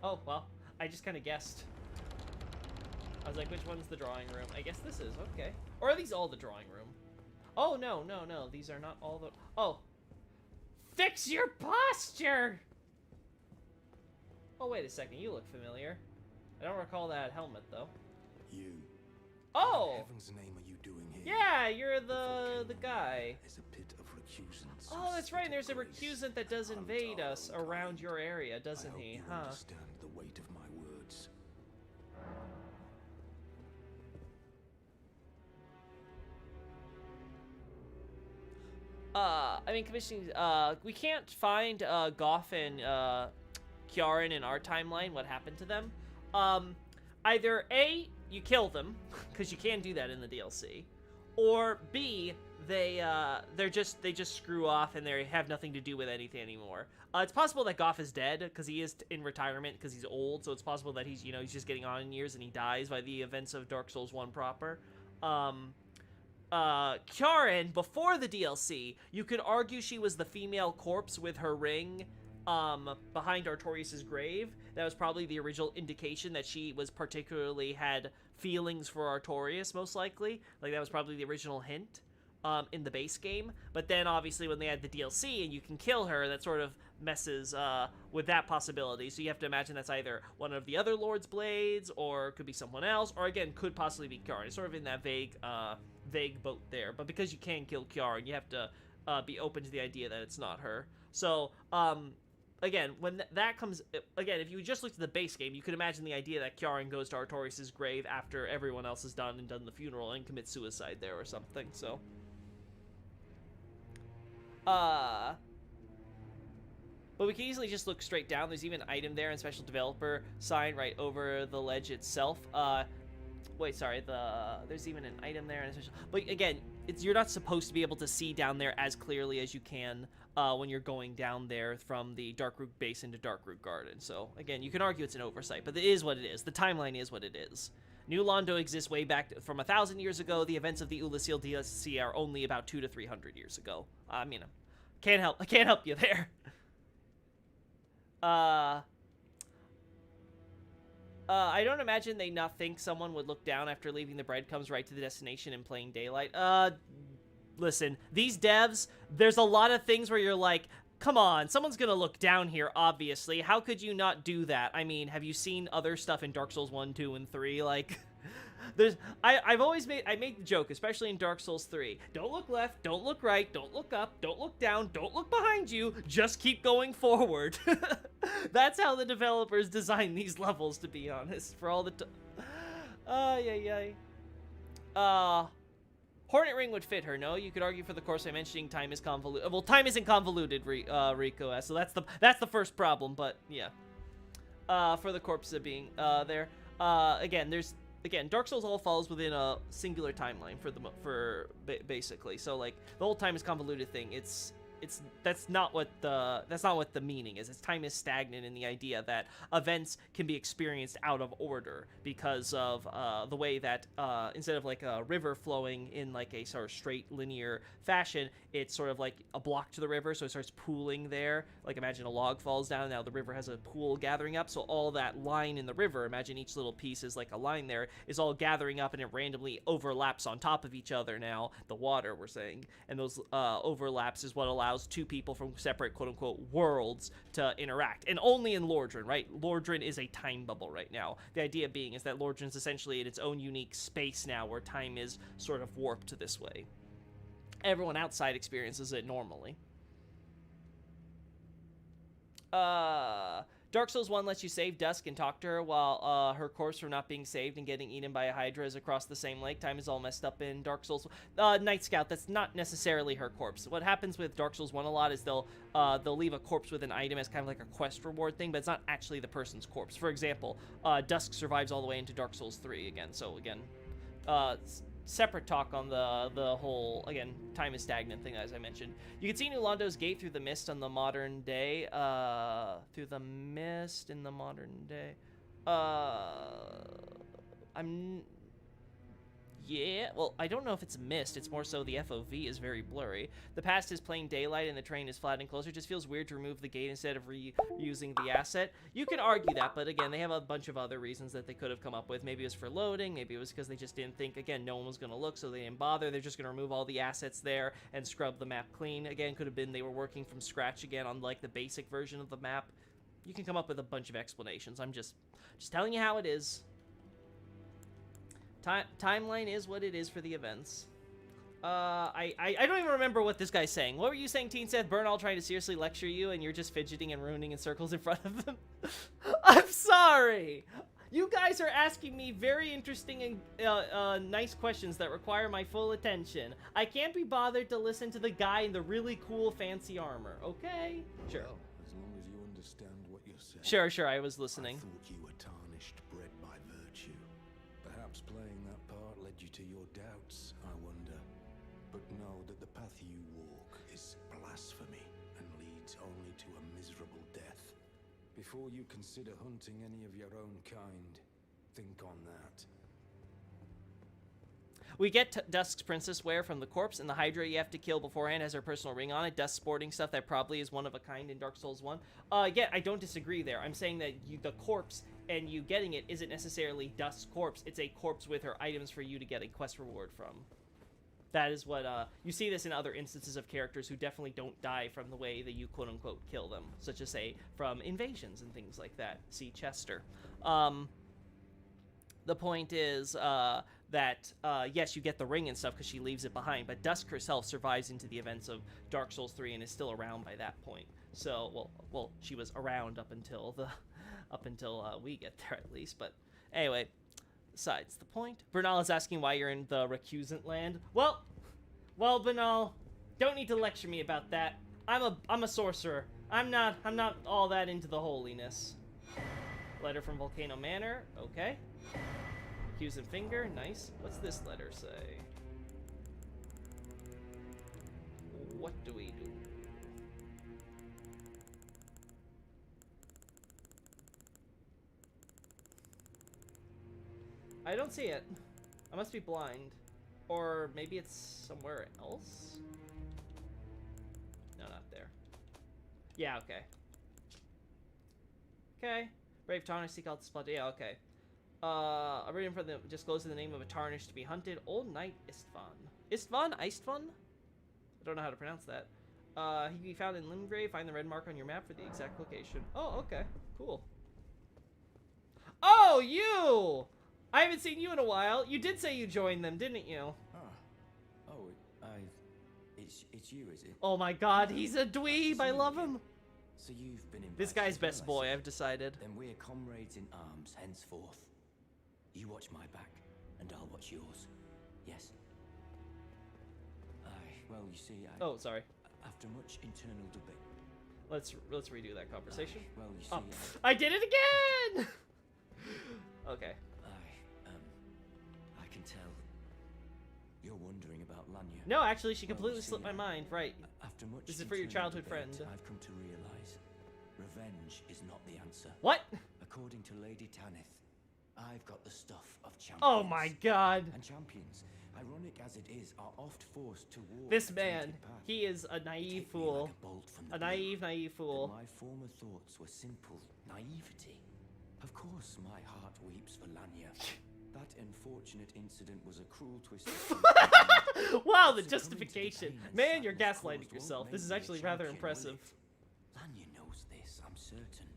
Oh, well. I just kind of guessed. I was like, which one's the drawing room? I guess this is. Okay. Or are these all the drawing room? Oh, no. These are not all the... Oh. Fix your posture! Oh, wait a second. You look familiar. I don't recall that helmet, though. You. Oh! What in heaven's name are you doing here? Yeah, you're the guy. There's a pit of recusants. Oh, that's right. There's a recusant that does invade us around your area, doesn't he? You Huh? understand the weight of my words. I mean, commissioning, we can't find, Goff and, Kjaran in our timeline, what happened to them. Either A, you kill them, because you can do that in the DLC, or B, they just screw off and they have nothing to do with anything anymore. It's possible that Goff is dead because he is in retirement because he's old, so it's possible that he's he's just getting on in years and he dies by the events of Dark Souls 1 proper. Kjaren, before the DLC, you could argue she was the female corpse with her ring behind Artorias' grave. That was probably the original indication that she was particularly had feelings for Artorias, most likely. Like, that was probably the original hint in the base game. But then, obviously, when they add the DLC and you can kill her, that sort of messes with that possibility. So you have to imagine that's either one of the other Lord's Blades, or could be someone else, or again, could possibly be Kjaren. It's sort of in that vague boat there. But because you can kill Kjaren, you have to be open to the idea that it's not her. So, again, when that comes... Again, if you just looked at the base game, you could imagine the idea that Kjaren goes to Artorias' grave after everyone else has done the funeral and commits suicide there or something, so... But we can easily just look straight down. There's even an item there and special developer sign right over the ledge itself. Wait, sorry. There's even an item there and a special... But again, you're not supposed to be able to see down there as clearly as you can when you're going down there from the Darkroot base into Darkroot Garden. So again, you can argue it's an oversight, but it is what it is. The timeline is what it is. New Londo exists way back from 1,000 years ago. The events of the Ulasil DLC are only about 200 to 300 years ago. I mean, I can't help you there. I don't imagine they not think someone would look down after leaving the breadcrumbs right to the destination in plain daylight. Listen, these devs, there's a lot of things where you're like, come on, someone's gonna look down here, obviously. How could you not do that? I mean, have you seen other stuff in Dark Souls 1, 2, and 3? Like, I've always made the joke, especially in Dark Souls 3. Don't look left, don't look right, don't look up, don't look down, don't look behind you, just keep going forward. That's how the developers design these levels, to be honest, for all the Hornet Ring would fit her, no? You could argue for the course by mentioning time is convoluted. Well, time isn't convoluted, Rico, so that's the first problem, but yeah. For the corpse of being there. Again, Dark Souls all falls within a singular timeline for basically. So like the whole time is convoluted thing. That's not what the meaning is. Time is stagnant in the idea that events can be experienced out of order because of the way that instead of like a river flowing in like a sort of straight linear fashion, it's sort of like a block to the river, so it starts pooling there. Like imagine a log falls down, now the river has a pool gathering up, so all that line in the river, imagine each little piece is like a line there, is all gathering up and it randomly overlaps on top of each other now, the water we're saying, and those overlaps is what allows two people from separate quote-unquote worlds to interact, and only in Lordran, right? Lordran is a time bubble right now. The idea being is that Lordran's essentially in its own unique space now where time is sort of warped this way. Everyone outside experiences it normally. Dark Souls 1 lets you save Dusk and talk to her while her corpse from not being saved and getting eaten by a Hydra is across the same lake. Time is all messed up in Dark Souls. Night Scout, that's not necessarily her corpse. What happens with Dark Souls 1 a lot is they'll leave a corpse with an item as kind of like a quest reward thing, but it's not actually the person's corpse. For example, Dusk survives all the way into Dark Souls 3 again. So again, separate talk on the whole, again, time is stagnant thing, as I mentioned. You can see New Londo's gate through the mist on the modern day. Through the mist in the modern day. Yeah, well, I don't know if it's mist. It's more so the FOV is very blurry. The past is plain daylight and the train is flat and closer. It just feels weird to remove the gate instead of reusing the asset. You can argue that, but again, they have a bunch of other reasons that they could have come up with. Maybe it was for loading. Maybe it was because they just didn't think, again, no one was going to look, so they didn't bother. They're just going to remove all the assets there and scrub the map clean. Again, could have been they were working from scratch again on, like, the basic version of the map. You can come up with a bunch of explanations. I'm just telling you how it is. Timeline is what it is for the events. I don't even remember what this guy's saying. What were you saying, Teen Seth? Burnall trying to seriously lecture you and you're just fidgeting and ruining in circles in front of them? I'm sorry! You guys are asking me very interesting and nice questions that require my full attention. I can't be bothered to listen to the guy in the really cool fancy armor, okay? Sure. Well, as long as you understand what you're saying. Sure, I was listening. I thought you were tarnished, bred by virtue. Perhaps playing that part led you to your doubts, I wonder. but know that the path you walk is blasphemy and leads only to a miserable death. Before you consider hunting any of your own kind, think on that. We get Dusk's princess wear from the corpse, and the Hydra you have to kill beforehand has her personal ring on it. Dusk sporting stuff that probably is one of a kind in Dark Souls 1. Yeah, I don't disagree there. I'm saying that the corpse and you getting it isn't necessarily Dusk's corpse. It's a corpse with her items for you to get a quest reward from. That is what, you see this in other instances of characters who definitely don't die from the way that you quote-unquote kill them. Such as, say, from invasions and things like that. See Chester. The point is, that, yes, you get the ring and stuff because she leaves it behind, but Dusk herself survives into the events of Dark Souls 3 and is still around by that point. So, well, she was around up until we get there at least, but anyway, besides the point. Bernal is asking why you're in the recusant land. Well, Bernal, don't need to lecture me about that. I'm a sorcerer. I'm not all that into the holiness. Letter from Volcano Manor, okay. Recusant finger, nice. What's this letter say? What do we do? I don't see it. I must be blind. Or maybe it's somewhere else? No, not there. Yeah, okay. Okay. Brave Tarnish, seek out the spot. Yeah, okay. A reading for the disclosing the name of a Tarnish to be hunted. Old Knight Istvan. Istvan? I don't know how to pronounce that. He can be found in Limgrave. Find the red mark on your map for the exact location. Oh, okay. Cool. Oh, you! I haven't seen you in a while. You did say you joined them, didn't you? It's you, is it? Oh my god, he's a dweeb. I love him. So you've been invited. This guy's best as well, I boy, see. I've decided. Then we're comrades in arms henceforth. You watch my back, and I'll watch yours. Yes. Well, you see, Oh, sorry. after much internal debate. Let's redo that conversation. Well, you see, Oh, I did it again. Okay. I can tell you're wondering about Lanya. No, actually, she Well, completely you see, slipped my mind. Right. After much This is for your internal childhood debate, friend. I've come to realize revenge is not the answer. What? According to Lady Tanith, I've got the stuff of champions. Oh my god. And champions, ironic as it is, are oft forced to walk This a man, tainted path. he is a naive Take me fool. like a bolt from the A blue. naive fool. But my former thoughts were simple naivety. Of course, my heart weeps for Lanya. That unfortunate incident was a cruel twist. Wow, the Succumb to justification. pain and Man, you're sadness gaslighting caused yourself. won't This is make me a actually rather champion, will impressive. it? Lanya knows this, I'm certain.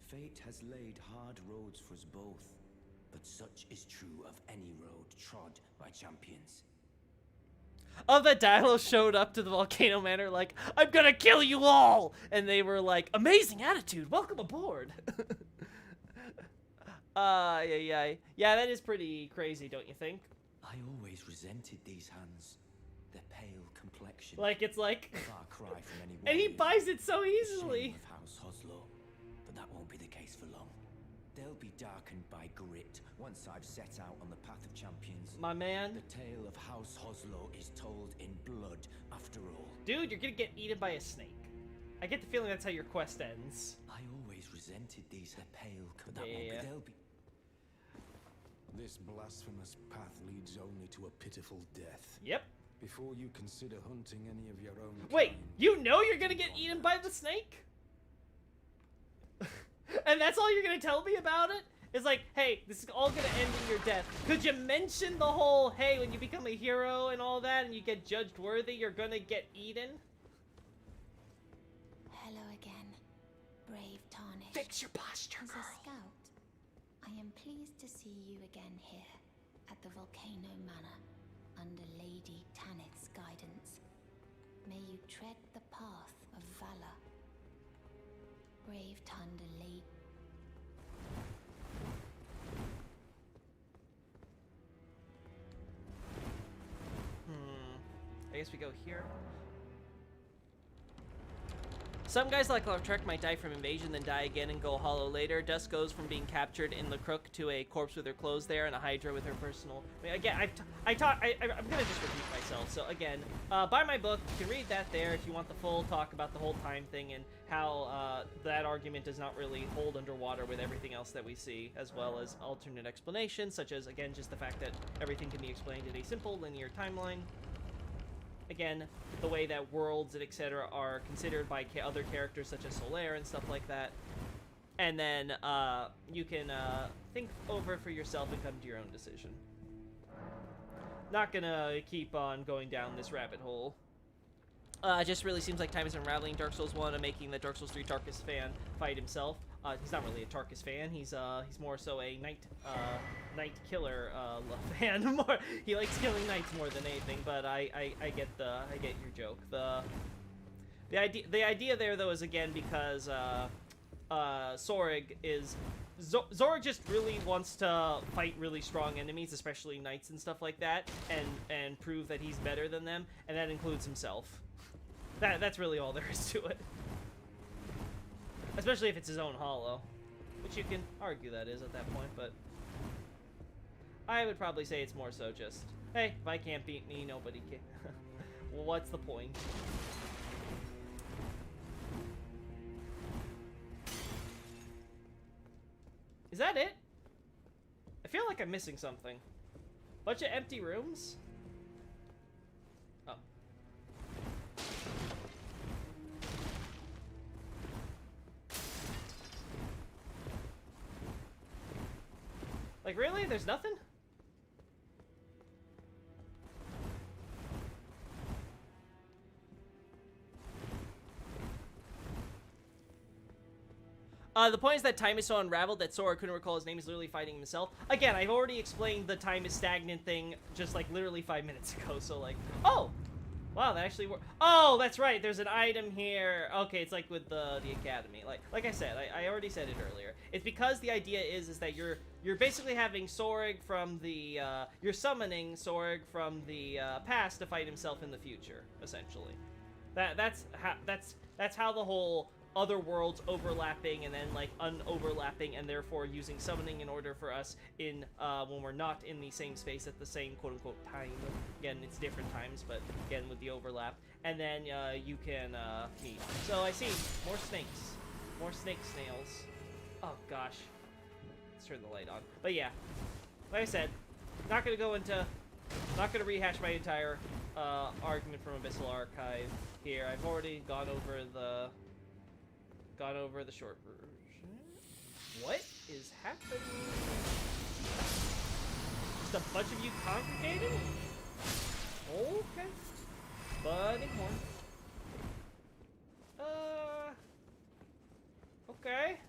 Fate has laid hard roads for us both, but such is true of any road trod by champions. Oh, that Dilo showed up to the Volcano Manor like, I'm gonna kill you all! And they were like, amazing attitude, welcome aboard. Yeah, that is pretty crazy, don't you think? I always resented these hands. Their pale complexion. Like, it's like... Far cry from any And he warrior. buys it so The easily. shame of House Hoslow, but that won't be the case for long. They'll be darkened by grit once I've set out on the path of champions. My man. The tale of House Hoslow is told in blood, after all. Dude, you're gonna get eaten by a snake. I get the feeling that's how your quest ends. I always resented these pale, but that Yeah. they'll be. This blasphemous path leads only to a pitiful death. Yep. Before you consider hunting any of your own Wait, kind, you know you're gonna get eaten by the snake? And that's all you're gonna tell me about it? It's like, hey, this is all gonna end in your death. Could you mention the whole, hey, when you become a hero and all that and you get judged worthy, you're gonna get eaten? Hello again, brave Tarnish. Fix your posture, As girl. a scout, I am pleased to see you again here at the Volcano Manor under Lady Tanith's guidance. May you tread the path of valor. Brave Thunder Lady. I guess we go here. Some guys like Lautrec might die from invasion, then die again and go hollow later. Dust goes from being captured in the crook to a corpse with her clothes there, and a Hydra with her personal. I mean, again, I'm gonna just repeat myself. So again, buy my book. You can read that there if you want the full talk about the whole time thing and how that argument does not really hold underwater with everything else that we see, as well as alternate explanations, such as again just the fact that everything can be explained in a simple linear timeline. Again, the way that worlds and etc. are considered by other characters such as Solaire and stuff like that. And then you can think over for yourself and come to your own decision. Not gonna keep on going down this rabbit hole. It just really seems like time is unraveling Dark Souls 1 and making the Dark Souls 3 Tarkus fan fight himself. He's not really a Tarkus fan. He's more so a Knight Killer fan. He likes killing knights more than anything. But I get your joke. The idea there though is again because Zorg just really wants to fight really strong enemies, especially knights and stuff like that, and prove that he's better than them, and that includes himself. That's really all there is to it. Especially if it's his own hollow, which you can argue that is at that point, but I would probably say it's more so just, hey, if I can't beat me, nobody can. Well, what's the point? Is that it? I feel like I'm missing something. Bunch of empty rooms? Oh. Like, really? There's nothing? The point is that time is so unraveled that Sora couldn't recall his name. He's literally fighting himself. Again, I've already explained the time is stagnant thing just, like, literally 5 minutes ago, so, like... Oh! Wow, that actually worked. Oh, that's right. There's an item here. Okay, it's like with the academy. Like I said, I already said it earlier. It's because the idea is that you're basically having Sorg from the you're summoning Sorg from the past to fight himself in the future, essentially. That's how the whole other worlds overlapping and then like unoverlapping and therefore using summoning in order for us in when we're not in the same space at the same quote-unquote time. Again, it's different times, but again with the overlap. And then you can meet. So I see more snakes. More snake snails. Oh gosh. Let's turn the light on. But yeah, like I said, not gonna rehash my entire argument from Abyssal Archive here. I've already gone over the short version. What is happening? Just a bunch of you congregating? Okay. Budding horn. Okay.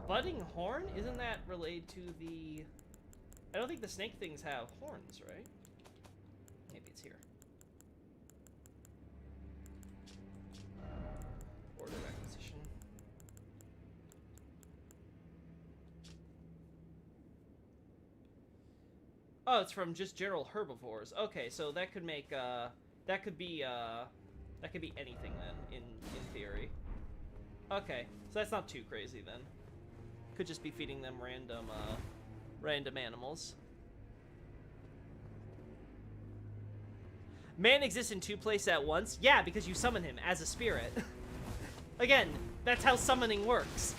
Budding horn? Isn't that related to the... I don't think the snake things have horns, right? Maybe it's here. Order acquisition. Oh, it's from just general herbivores. Okay, so that could make that could be anything then in theory. Okay, so that's not too crazy then. Could just be feeding them random animals. Man exists in two places at once? Yeah, because you summon him as a spirit. Again, that's how summoning works.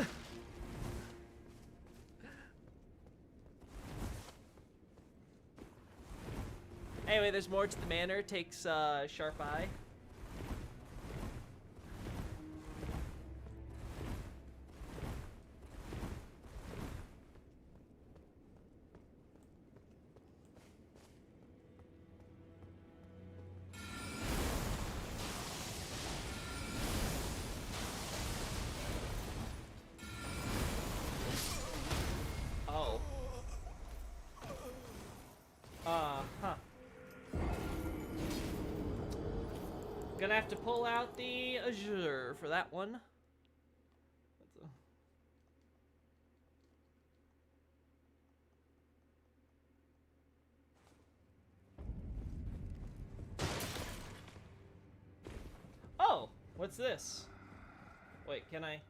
Anyway, there's more to the manor. Takes sharp eye. Gonna have to pull out the Azure for that one. Oh, what's this? Wait, can I?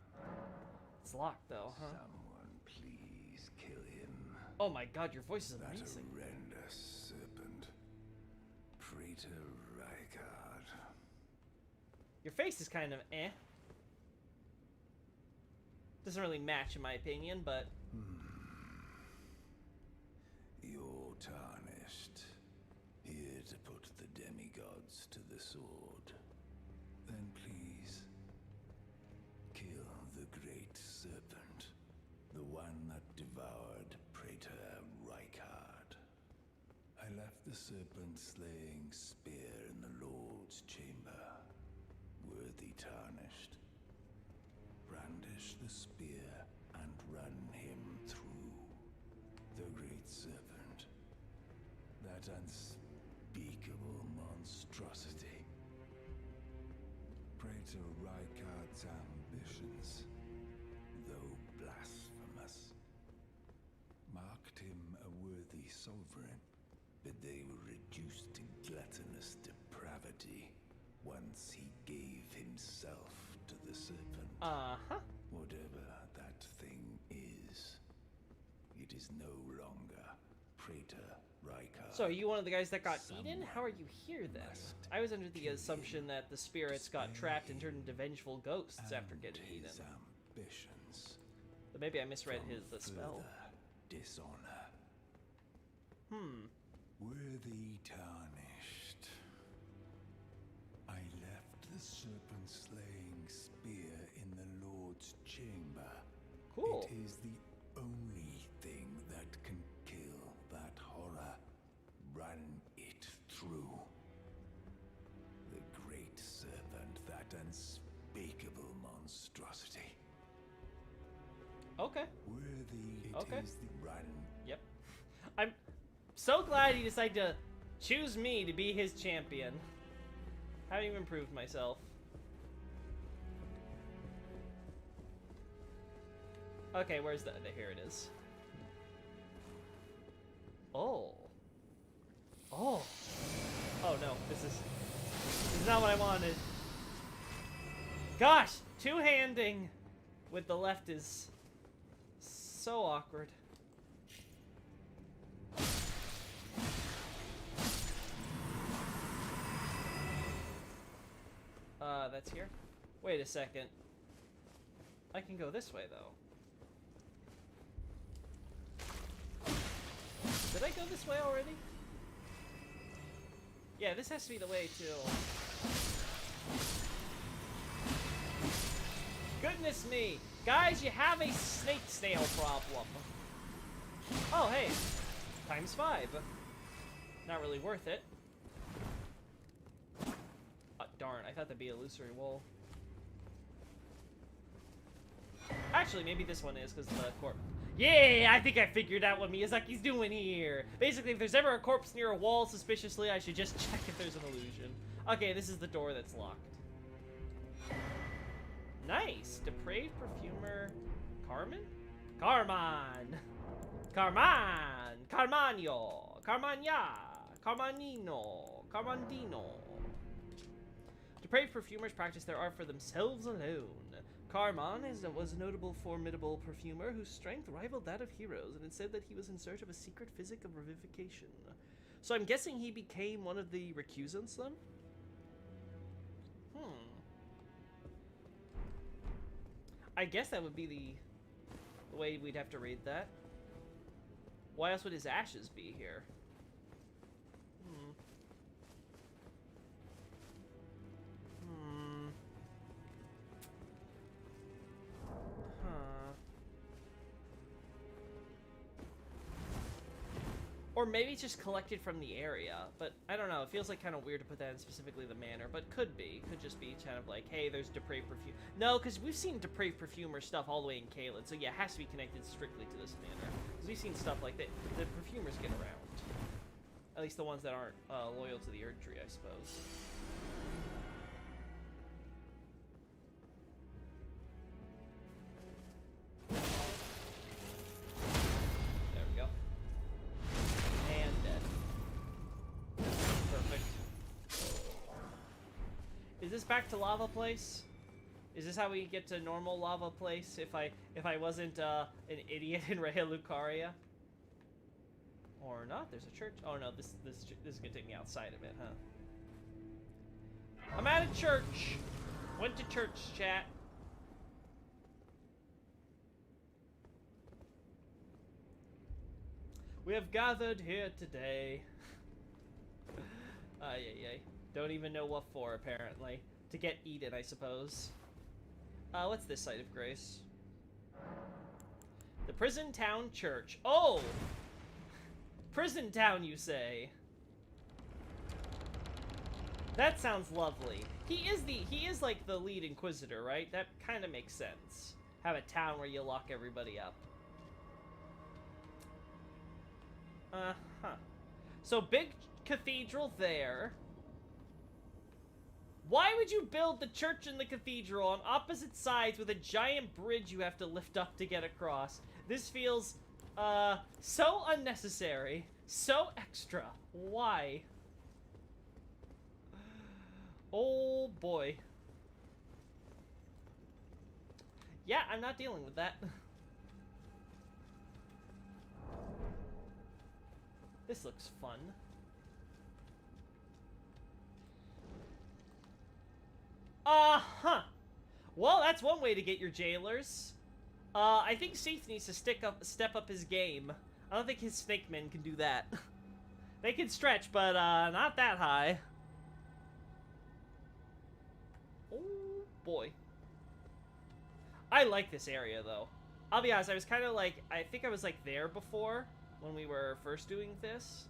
It's locked though, huh? Someone please kill him. Oh my god, your voice is That amazing. horrendous serpent. Praetor Rykard. Your face is kind of eh. Doesn't really match in my opinion, but You're tarnished. Here to put the demigods to the sword. Then please, kill the great serpent. The one that devoured Praetor Rykard. I left the serpent-slaying spear in the Lord's chamber. Worthy tarnished. Brandish the spear and run him through. The great serpent. That unspeakable monstrosity. Praetor Rykard's ambitions, though blasphemous, marked him a worthy sovereign, but they were reduced to gluttonous depravity once he gave himself to the serpent. uh-huh. Whatever that thing is, it is no longer Praetor Rykard. So are you one of the guys that got eaten? Someone How are you here then? must I was under the kill assumption him. that the spirits got trapped and turned into vengeful ghosts after And getting eaten. his ambitions But maybe I misread from the spell. further dishonor. Worthy tarnished. I left the serpent-slaying spear in the Lord's chamber. Cool. It is the only thing that can kill that horror. Run it through. The great serpent, that unspeakable monstrosity. Okay. Worthy it Okay. is the run. Yep. I'm so glad he decided to choose me to be his champion. Haven't even proved myself. Okay, where's the here it is. Oh. Oh. Oh no, this is not what I wanted. Gosh, two-handing with the left is so awkward. That's here? Wait a second. I can go this way, though. Did I go this way already? Yeah, this has to be the way, too. Goodness me! Guys, you have a snake snail problem. Oh, hey. ×5. Not really worth it. Darn, I thought that'd be a illusory wall. Actually, maybe this one is, because the corpse... Yeah, I think I figured out what Miyazaki's doing here. Basically, if there's ever a corpse near a wall suspiciously, I should just check if there's an illusion. Okay, this is the door that's locked. Nice! Depraved perfumer... Carmen? Carman! Carman! Carmanio! Carmania! Carmanino! Carmandino! Depraved perfumers practice their art for themselves alone. Carman was a notable, formidable perfumer whose strength rivaled that of heroes, and it said that he was in search of a secret physic of revivification. So I'm guessing he became one of the recusants then? I guess that would be the way we'd have to read that. Why else would his ashes be here? Or maybe it's just collected from the area, but I don't know. It feels like kind of weird to put that in specifically the manor, but could be. Could just be kind of like, hey, there's depraved perfume. No, because we've seen depraved perfumer stuff all the way in Caelid, so yeah, it has to be connected strictly to this manor. Because we've seen stuff like that. The perfumers get around. At least the ones that aren't loyal to the Erdtree, I suppose. Is this back to lava place? Is this how we get to normal lava place if I wasn't an idiot in Raya Lucaria? Or not? There's a church. Oh no, this is gonna take me outside of it, huh? I'm at a church. Went to church, chat. We have gathered here today. Ay. Don't even know what for, apparently. To get eaten, I suppose. What's this site of grace? The Prison Town Church. Oh! Prison Town, you say? That sounds lovely. He is like the lead inquisitor, right? That kind of makes sense. Have a town where you lock everybody up. Uh-huh. So big cathedral there. Why would you build the church and the cathedral on opposite sides with a giant bridge you have to lift up to get across? This feels, so unnecessary. So extra. Why? Oh, boy. Yeah, I'm not dealing with that. This looks fun. Uh-huh. Well, that's one way to get your jailers. I think Seath needs to step up his game. I don't think his snake men can do that. They can stretch, but, not that high. Oh, boy. I like this area, though. I'll be honest, I was kind of like, I think I was, like, there before when we were first doing this.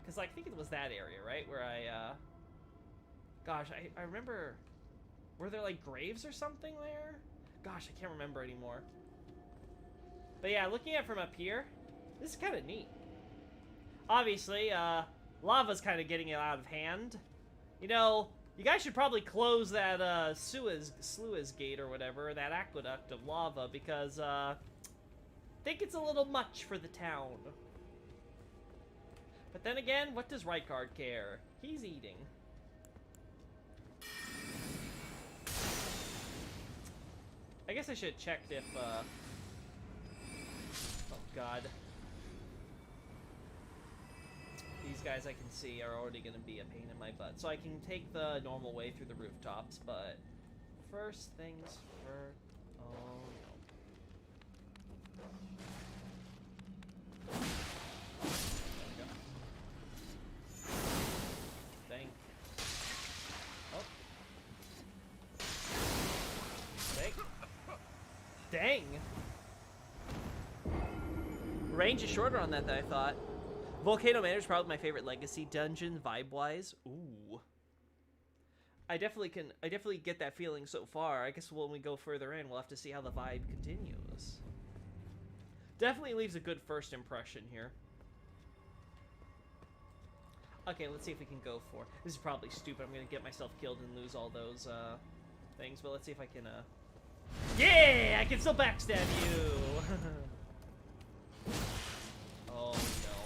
Because I think it was that area, right? Where gosh, I remember, were there, like, graves or something there? Gosh, I can't remember anymore. But yeah, looking at it from up here, this is kind of neat. Obviously, lava's kind of getting it out of hand. You know, you guys should probably close that, sluice gate or whatever, that aqueduct of lava, because, I think it's a little much for the town. But then again, what does Rykard care? He's eating. I guess I should have checked if, oh god. These guys I can see are already going to be a pain in my butt. So I can take the normal way through the rooftops, but first things first. Oh no. Dang. Oh. Dang. Range is shorter on that than I thought. Volcano Manor is probably my favorite legacy dungeon, vibe-wise. Ooh. I definitely get that feeling so far. I guess when we go further in, we'll have to see how the vibe continues. Definitely leaves a good first impression here. Okay, let's see if we can go for... This is probably stupid. I'm gonna get myself killed and lose all those, things. But let's see if I can, Yeah! I can still backstab you! Oh, no.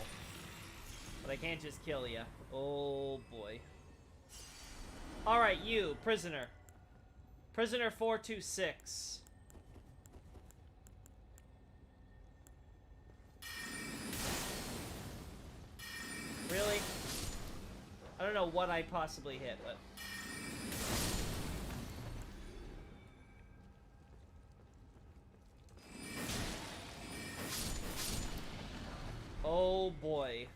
But I can't just kill you. Oh, boy. Alright, you, prisoner. Prisoner 426. Really? I don't know what I possibly hit, but... Oh boy.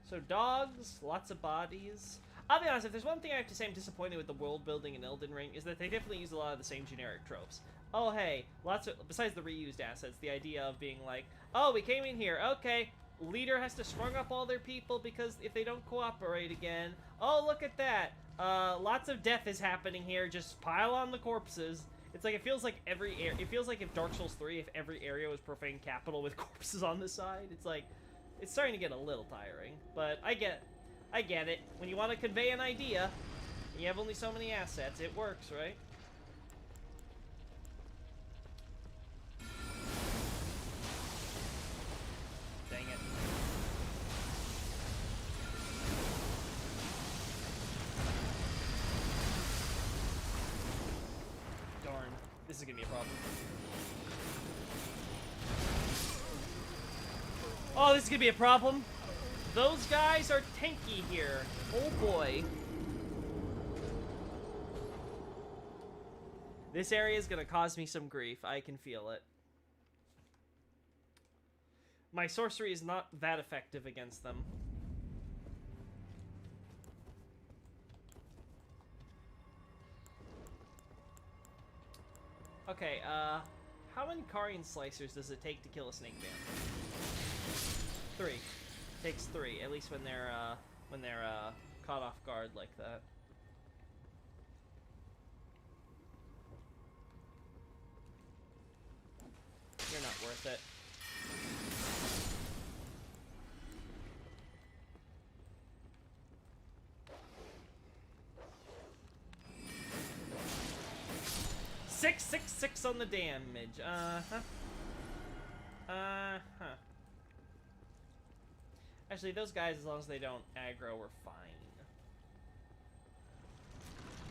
So dogs, lots of bodies. I'll be honest, if there's one thing I have to say I'm disappointed with the world building in Elden Ring is that they definitely use a lot of the same generic tropes. Oh hey, lots of, besides the reused assets, the idea of being like, oh, we came in here, okay, leader has to strung up all their people because if they don't cooperate again, oh, look at that, lots of death is happening here, just pile on the corpses. It's like, it feels like it feels like if Dark Souls 3, if every area was profane capital with corpses on the side. It's like, it's starting to get a little tiring, but I get it. When you want to convey an idea, and you have only so many assets, it works, right? Dang it. This is gonna be a problem. Oh, this is gonna be a problem. Those guys are tanky here. Oh boy. This area is gonna cause me some grief. I can feel it. My sorcery is not that effective against them. Okay, how many Carian slicers does it take to kill a snake man? 3. Takes 3, at least when they're caught off guard like that. You're not worth it. Six on the damage. Actually, those guys, as long as they don't aggro, we're fine.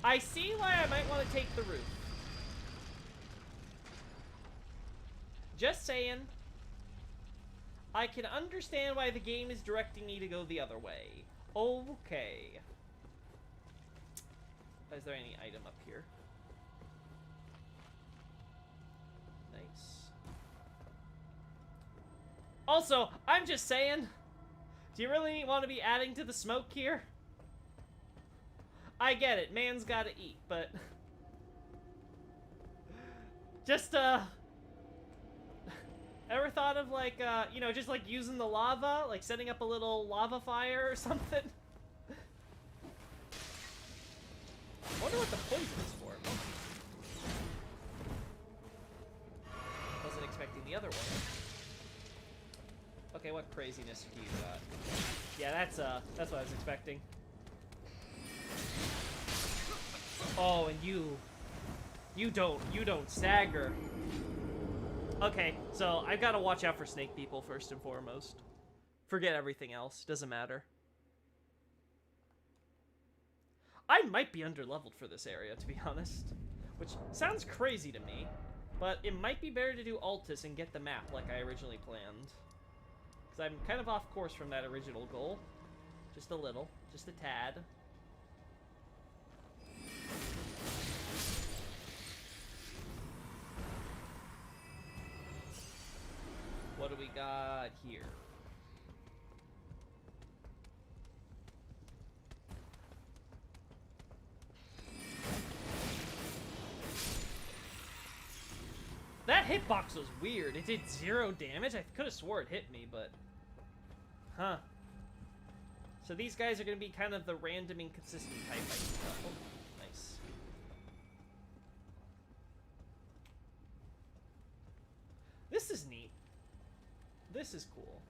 I see why I might want to take the roof. Just saying. I can understand why the game is directing me to go the other way. Okay. Is there any item up here? Nice. Also, I'm just saying, do you really want to be adding to the smoke here? I get it, man's gotta eat, but just, ever thought of, like, you know, just, like, using the lava? Like, setting up a little lava fire or something? I wonder what the poison is for. Wasn't expecting the other one. Okay, what craziness do you got? Yeah, that's what I was expecting. Oh, and you don't stagger. Okay, so I've got to watch out for snake people first and foremost. Forget everything else, doesn't matter. I might be underleveled for this area, to be honest. Which sounds crazy to me, but it might be better to do Altus and get the map like I originally planned. Because I'm kind of off course from that original goal. Just a little, just a tad. What do we got here? That hitbox was weird. It did 0 damage. I could have swore it hit me, but... Huh. So these guys are going to be kind of the random inconsistent type, I can tell. Oh, nice. This is neat. This is cool.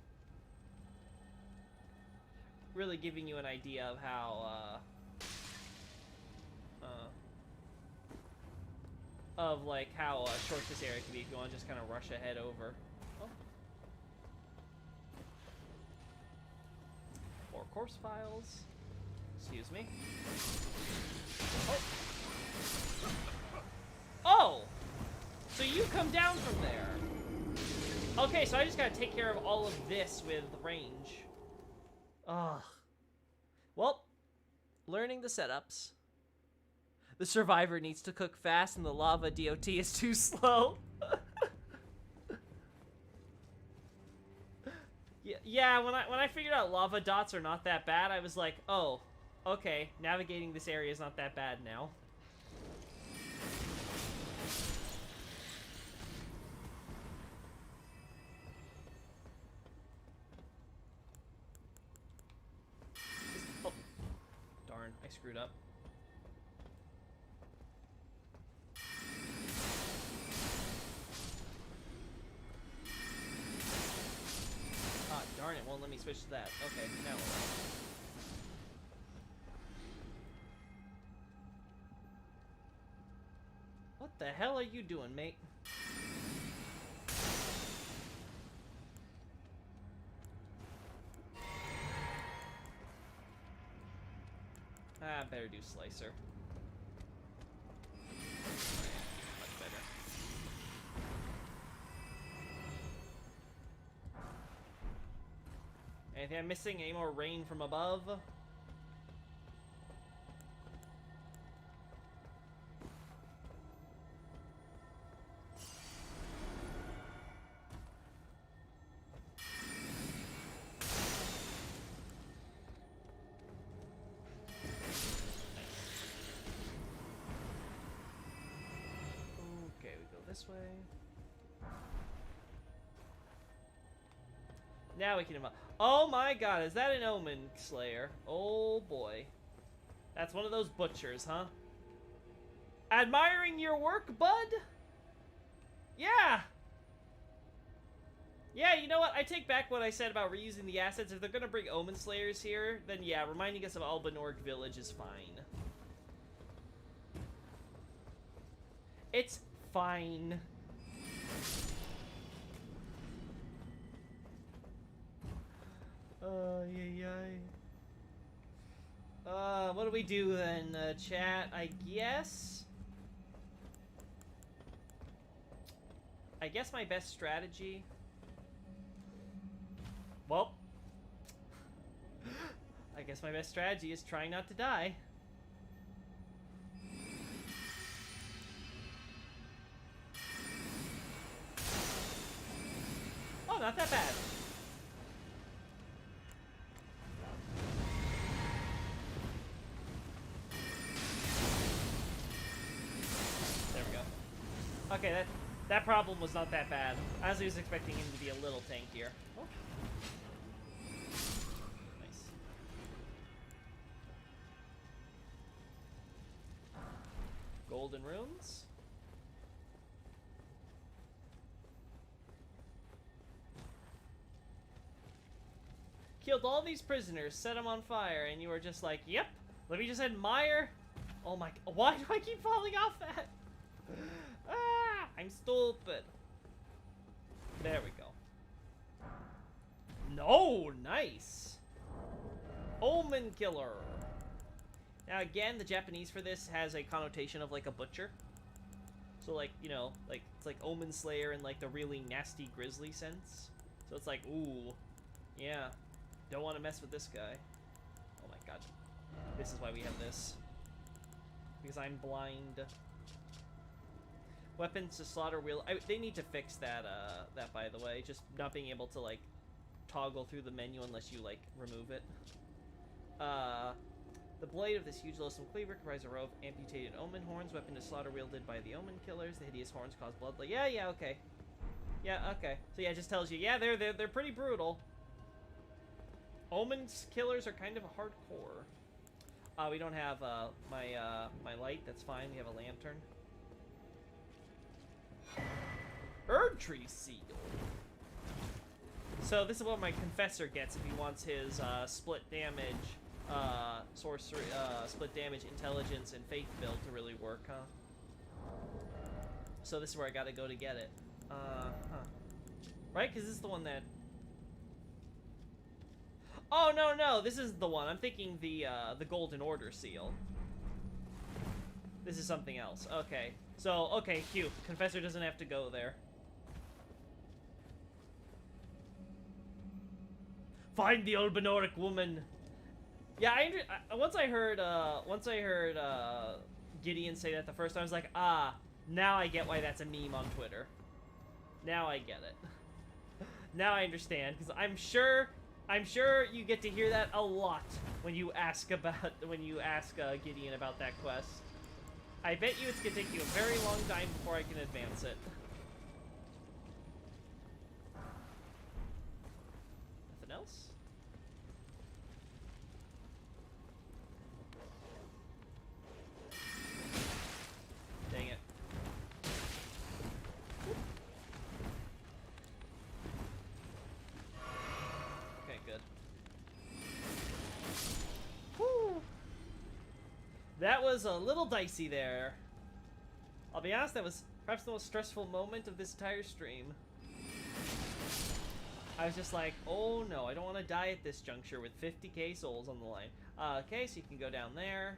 Really giving you an idea of how, how short this area can be if you want to just kind of rush ahead over. Oh. More course files. Excuse me. Oh! Oh! So you come down from there. Okay, so I just gotta take care of all of this with range. Ugh. Well, learning the setups. The survivor needs to cook fast and the lava DOT is too slow. Yeah, when I figured out lava dots are not that bad, I was like, oh, okay, navigating this area is not that bad now. Oh, darn, I screwed up. Darn it, won't let me switch to that. Okay, now we're on. What the hell are you doing, mate? Better do Slicer. Much better. Anything I'm missing? Any more rain from above? Okay, we go this way. Now we can... Oh my god, is that an Omen Slayer? Oh boy. That's one of those butchers, huh? Admiring your work, bud? Yeah! Yeah, you know what? I take back what I said about reusing the assets. If they're gonna bring Omen Slayers here, then yeah, reminding us of Albanorg Village is fine. It's fine. What do we do then, chat? I guess my best strategy... Well... I guess my best strategy is trying not to die. Oh, not that bad. There we go. Okay, that problem was not that bad. I was expecting him to be a little tankier. Oh. Nice. Golden runes. Killed all these prisoners, set them on fire, and you were just like, yep, let me just admire. Oh my, why do I keep falling off that? Ah, I'm stupid. There we go. No, nice. Omen Killer. Now again, the Japanese for this has a connotation of like a butcher. So like, you know, like it's like Omen Slayer in like the really nasty grisly sense. So it's like, ooh, yeah. Don't want to mess with this guy. Oh my god. This is why we have this. Because I'm blind. Weapons to slaughter wheel. They need to fix that, that by the way. Just not being able to, like, toggle through the menu unless you, like, remove it. The blade of this huge loathsome cleaver comprises a row of amputated omen horns. Weapon to slaughter wielded by the omen killers. The hideous horns cause blood. Yeah, okay. Yeah, okay. So yeah, it just tells you, yeah, they're pretty brutal. Omen's killers are kind of hardcore. We don't have my light. That's fine. We have a lantern. Erdtree Seal. So this is what my confessor gets if he wants his split damage, sorcery, split damage, intelligence, and faith build to really work, huh? So this is where I gotta go to get it. Right? Because this is the one that... Oh, no, this is the one. I'm thinking the Golden Order seal. This is something else. Okay. So, okay, cute. Confessor doesn't have to go there. Find the Albanoric woman. Yeah, once I heard Gideon say that the first time, I was like, ah, now I get why that's a meme on Twitter. Now I get it. Now I understand, because I'm sure you get to hear that a lot when you ask Gideon about that quest. I bet you it's gonna take you a very long time before I can advance it. Nothing else? Dang it. Okay, good. Whew. That was a little dicey there. I'll be honest, that was perhaps the most stressful moment of this entire stream. I was just like, oh no, I don't want to die at this juncture with 50k souls on the line. Okay, so you can go down there.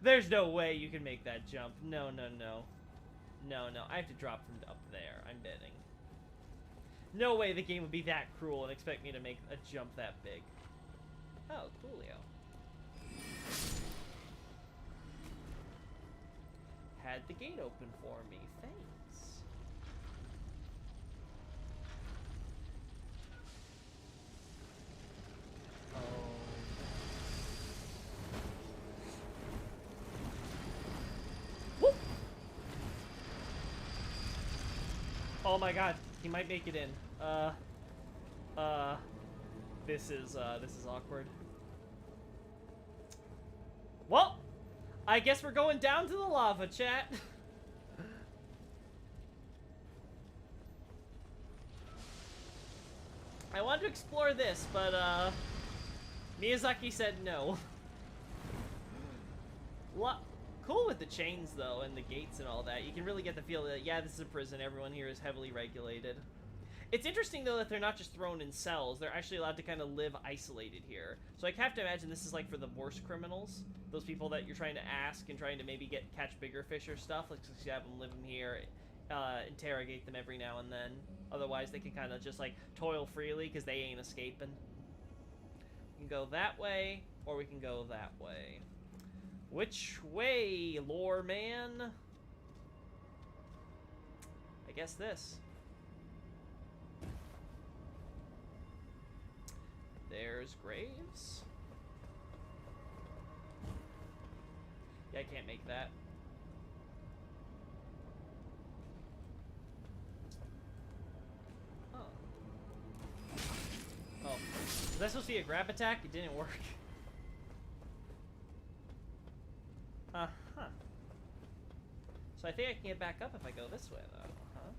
There's no way you can make that jump. No. No, I have to drop from up there. I'm betting. No way the game would be that cruel and expect me to make a jump that big. Oh, coolio. Had the gate open for me. Thanks. Oh. Whoop! Oh my god, he might make it in. This is awkward. Well, I guess we're going down to the lava, chat. I wanted to explore this, but, Miyazaki said no. Cool with the chains, though, and the gates and all that. You can really get the feel that, yeah, this is a prison. Everyone here is heavily regulated. It's interesting, though, that they're not just thrown in cells. They're actually allowed to kind of live isolated here. So I have to imagine this is, like, for the worst criminals. Those people that you're trying to ask and trying to maybe catch bigger fish or stuff. Like, just have them live in here, interrogate them every now and then. Otherwise, they can kind of just, like, toil freely because they ain't escaping. We can go that way, or we can go that way. Which way, lore man? I guess this. There's graves. Yeah, I can't make that. Huh. Oh. Was that supposed to be a grab attack? It didn't work. Uh-huh. So I think I can get back up if I go this way, though. Huh?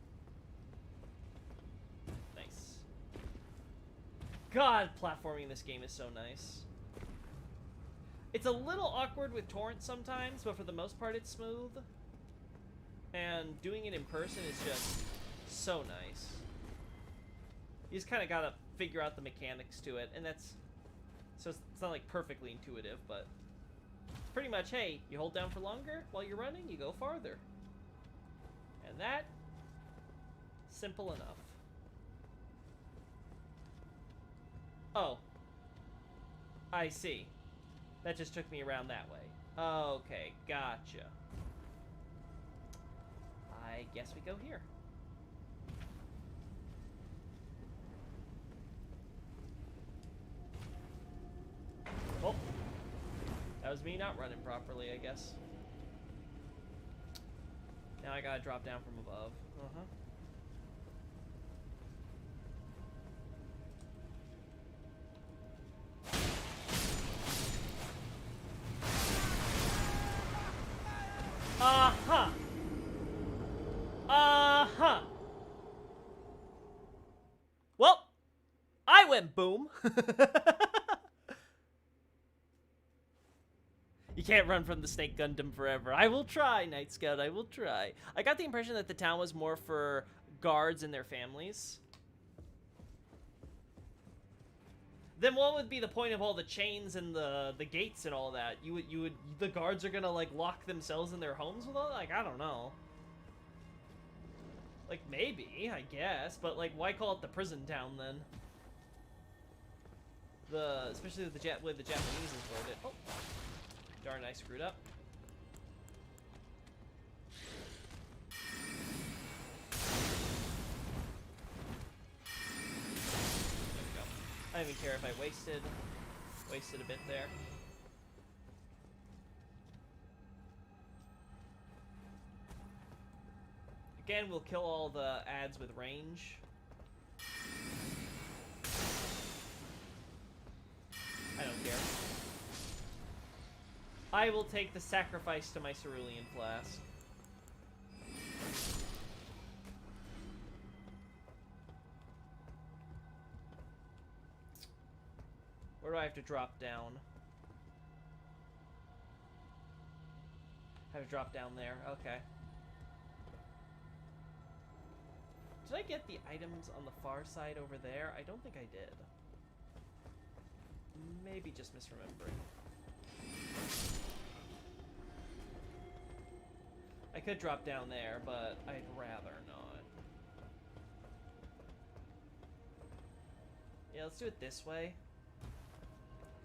Nice. God, platforming in this game is so nice. It's a little awkward with torrents sometimes, but for the most part it's smooth. And doing it in person is just so nice. You just kind of gotta figure out the mechanics to it, and that's... So it's not like perfectly intuitive, but... Pretty much, hey, you hold down for longer while you're running, you go farther. And that... Simple enough. Oh. I see. That just took me around that way. Okay, gotcha. I guess we go here. Oh. That was me not running properly, I guess. Now I gotta drop down from above. Uh-huh. Uh-huh. Uh-huh. Well, I went boom. You can't run from the Snake Gundam forever. I will try, Night Scout, I will try. I got the impression that the town was more for guards and their families. Then what would be the point of all the chains and the gates and all that? The guards are gonna, like, lock themselves in their homes with all that? Like, I don't know. Like, maybe, I guess, but, like, why call it the prison town, then? Especially with the way the Japanese has wrote it. Oh. Darn, I screwed up. There we go. I don't even care if I wasted a bit there. Again, we'll kill all the ads with range. I don't care. I will take the sacrifice to my cerulean flask. Where do I have to drop down? I have to drop down there. Okay. Did I get the items on the far side over there? I don't think I did. Maybe just misremembering. I could drop down there, but I'd rather not. Yeah, let's do it this way.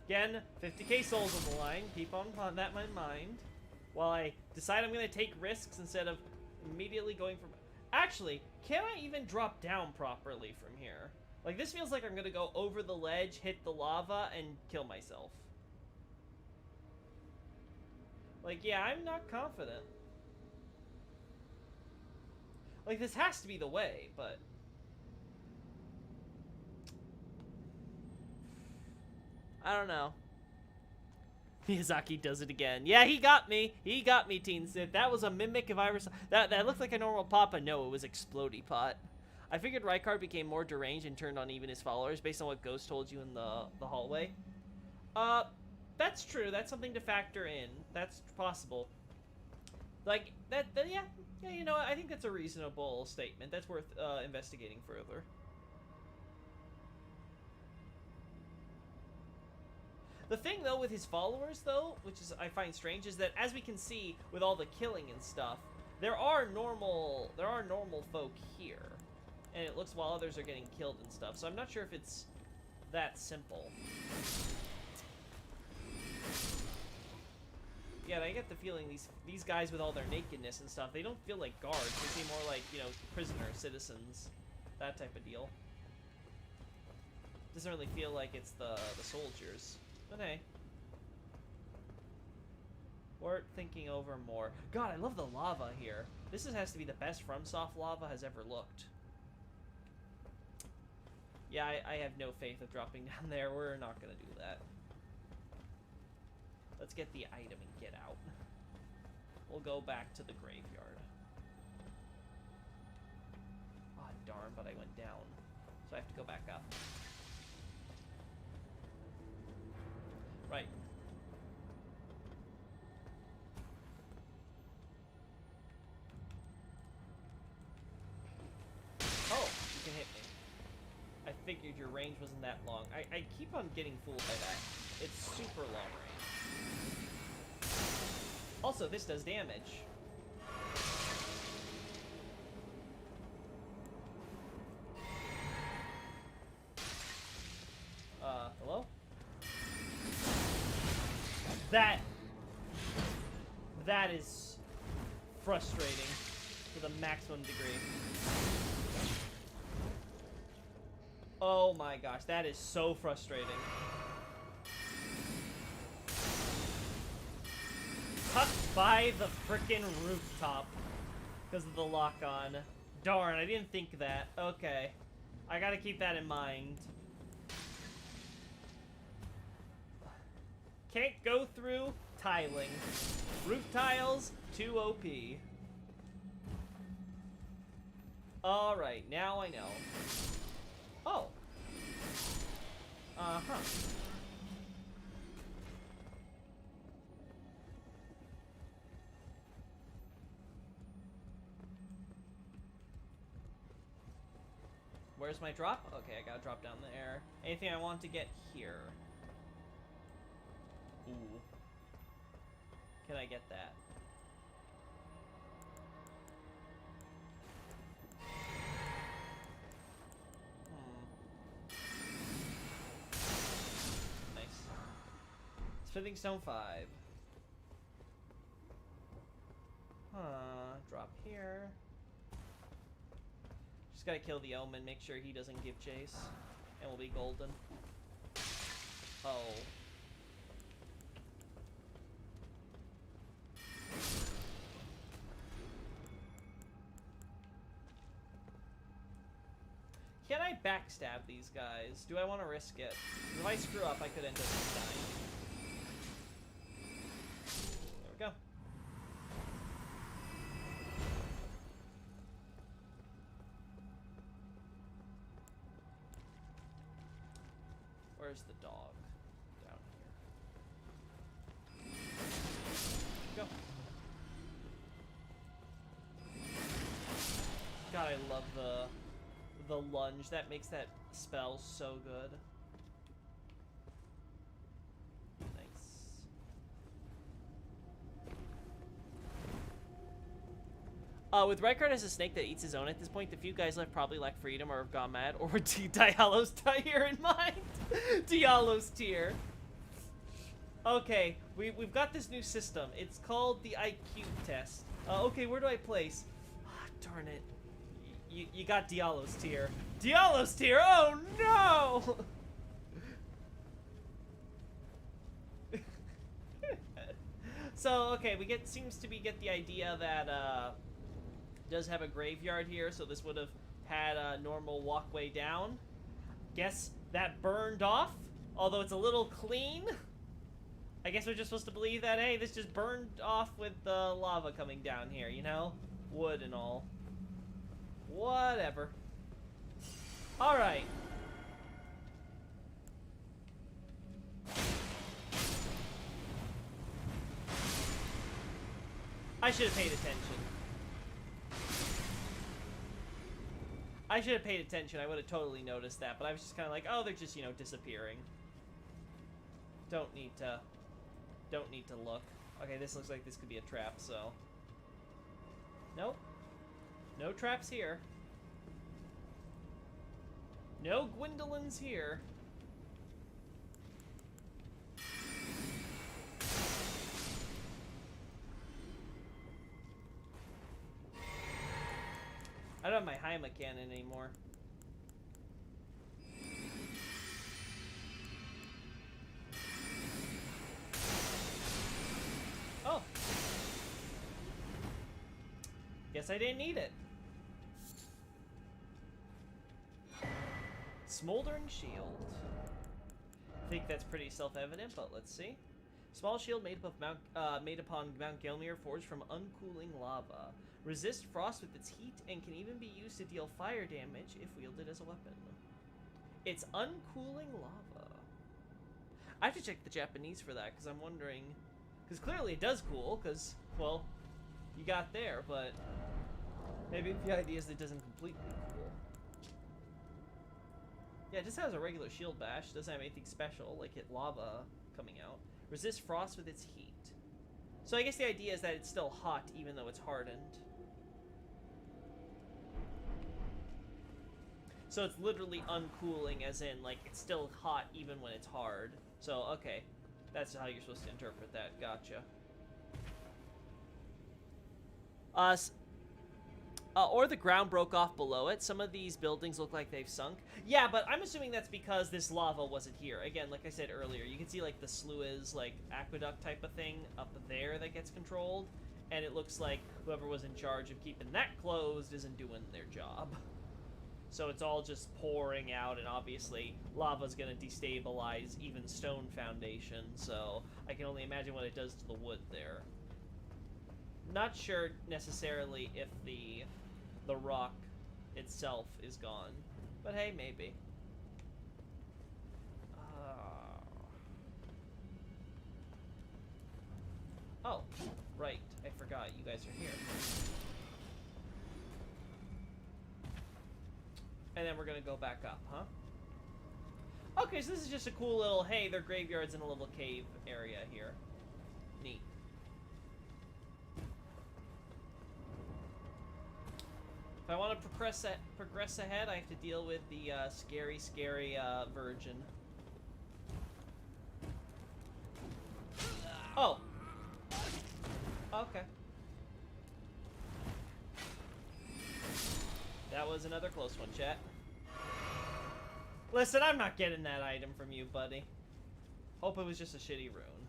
Again, 50k souls on the line. Keep on that in mind. While I decide I'm going to take risks instead of immediately going for... Actually, can I even drop down properly from here? Like, this feels like I'm going to go over the ledge, hit the lava, and kill myself. Like, yeah, I'm not confident. Like, this has to be the way, but... I don't know. Miyazaki does it again. Yeah, he got me. He got me, Teen Sith. That was a mimic if I ever saw... That looked like a normal Papa. No, it was Explodey Pot. I figured Rykard became more deranged and turned on even his followers based on what Ghost told you in the hallway. That's true. That's something to factor in. That's possible. Like, yeah, you know, I think that's a reasonable statement. That's worth investigating further. The thing, though, with his followers, though, which is I find strange, is that as we can see with all the killing and stuff, there are normal folk here, and it looks while others are getting killed and stuff. So I'm not sure if it's that simple. Yeah, I get the feeling these guys with all their nakedness and stuff, they don't feel like guards. They seem more like, you know, prisoners, citizens, that type of deal. Doesn't really feel like it's the soldiers. But hey. We're thinking over more. God, I love the lava here. This has to be the best FromSoft lava has ever looked. Yeah, I have no faith of dropping down there. We're not gonna do that. Let's get the item and get out. We'll go back to the graveyard. Ah, darn, but I went down. So I have to go back up. Right. Oh, you can hit me. I figured your range wasn't that long. I keep on getting fooled by that. It's super long range. Also, this does damage. Hello? That is frustrating to the maximum degree. Oh my gosh, that is so frustrating. Tucked by the frickin' rooftop because of the lock-on. Darn, I didn't think that. Okay. I gotta keep that in mind. Can't go through tiling. Roof tiles, too OP. Alright, now I know. Oh. Uh-huh. Where's my drop? Okay, I gotta drop down there. Anything I want to get here? Ooh. Can I get that? Nice. Smithing Stone 5. Drop here. Just gotta kill the Omen, make sure he doesn't give chase. And we'll be golden. Oh. Can I backstab these guys? Do I want to risk it? If I screw up, I could end up dying. There we go. Where's the dog? Down here. Go. God, I love the lunge. That makes that spell so good. Nice. With Rykard as a snake that eats his own at this point, the few guys left probably lack freedom or have gone mad, or with Diallo's tier in mind. Diallo's tier. Okay, we've got this new system. It's called the IQ test. Okay, where do I place? Ah, darn it. You got Diallo's tier. Diallo's tier! Oh no! So, okay, we seems to get the idea that, does have a graveyard here, so this would have had a normal walkway down. Guess that burned off, although it's a little clean. I guess we're just supposed to believe that, hey, this just burned off with the lava coming down here, you know? Wood and all. Whatever. Alright. I should have paid attention. I should have paid attention. I would have totally noticed that, but I was just kind of like, oh, they're just, you know, disappearing. Don't need to look. Okay, this looks like this could be a trap, so. Nope. No traps here. No Gwendolyn's here. I don't have my Haima cannon anymore. Oh. Guess I didn't need it. Smoldering shield. I think that's pretty self-evident, but let's see. Small shield made upon Mount Gelmir, forged from uncooling lava. Resist frost with its heat and can even be used to deal fire damage if wielded as a weapon. It's uncooling lava. I have to check the Japanese for that, because I'm wondering... Because clearly it does cool, because, well, you got there, but... Maybe the idea is that it doesn't completely cool. Yeah, it just has a regular shield bash. It doesn't have anything special, like it lava coming out. Resist frost with its heat. So I guess the idea is that it's still hot, even though it's hardened. So it's literally uncooling, as in, like, it's still hot even when it's hard. So, okay. That's how you're supposed to interpret that. Gotcha. Or the ground broke off below it. Some of these buildings look like they've sunk. Yeah, but I'm assuming that's because this lava wasn't here. Again, like I said earlier, you can see, like, the sluice, like, aqueduct type of thing up there that gets controlled. And it looks like whoever was in charge of keeping that closed isn't doing their job. So it's all just pouring out, and obviously lava's gonna destabilize even stone foundation, so I can only imagine what it does to the wood there. Not sure necessarily if the rock itself is gone, but hey, maybe. Oh, right, I forgot you guys are here. And then we're gonna go back up, huh? Okay, so this is just a cool little, hey, their graveyard's in a little cave area here. Neat. If I want to progress ahead, I have to deal with the scary virgin. Oh. Okay. That was another close one, chat. Listen, I'm not getting that item from you, buddy. Hope it was just a shitty rune.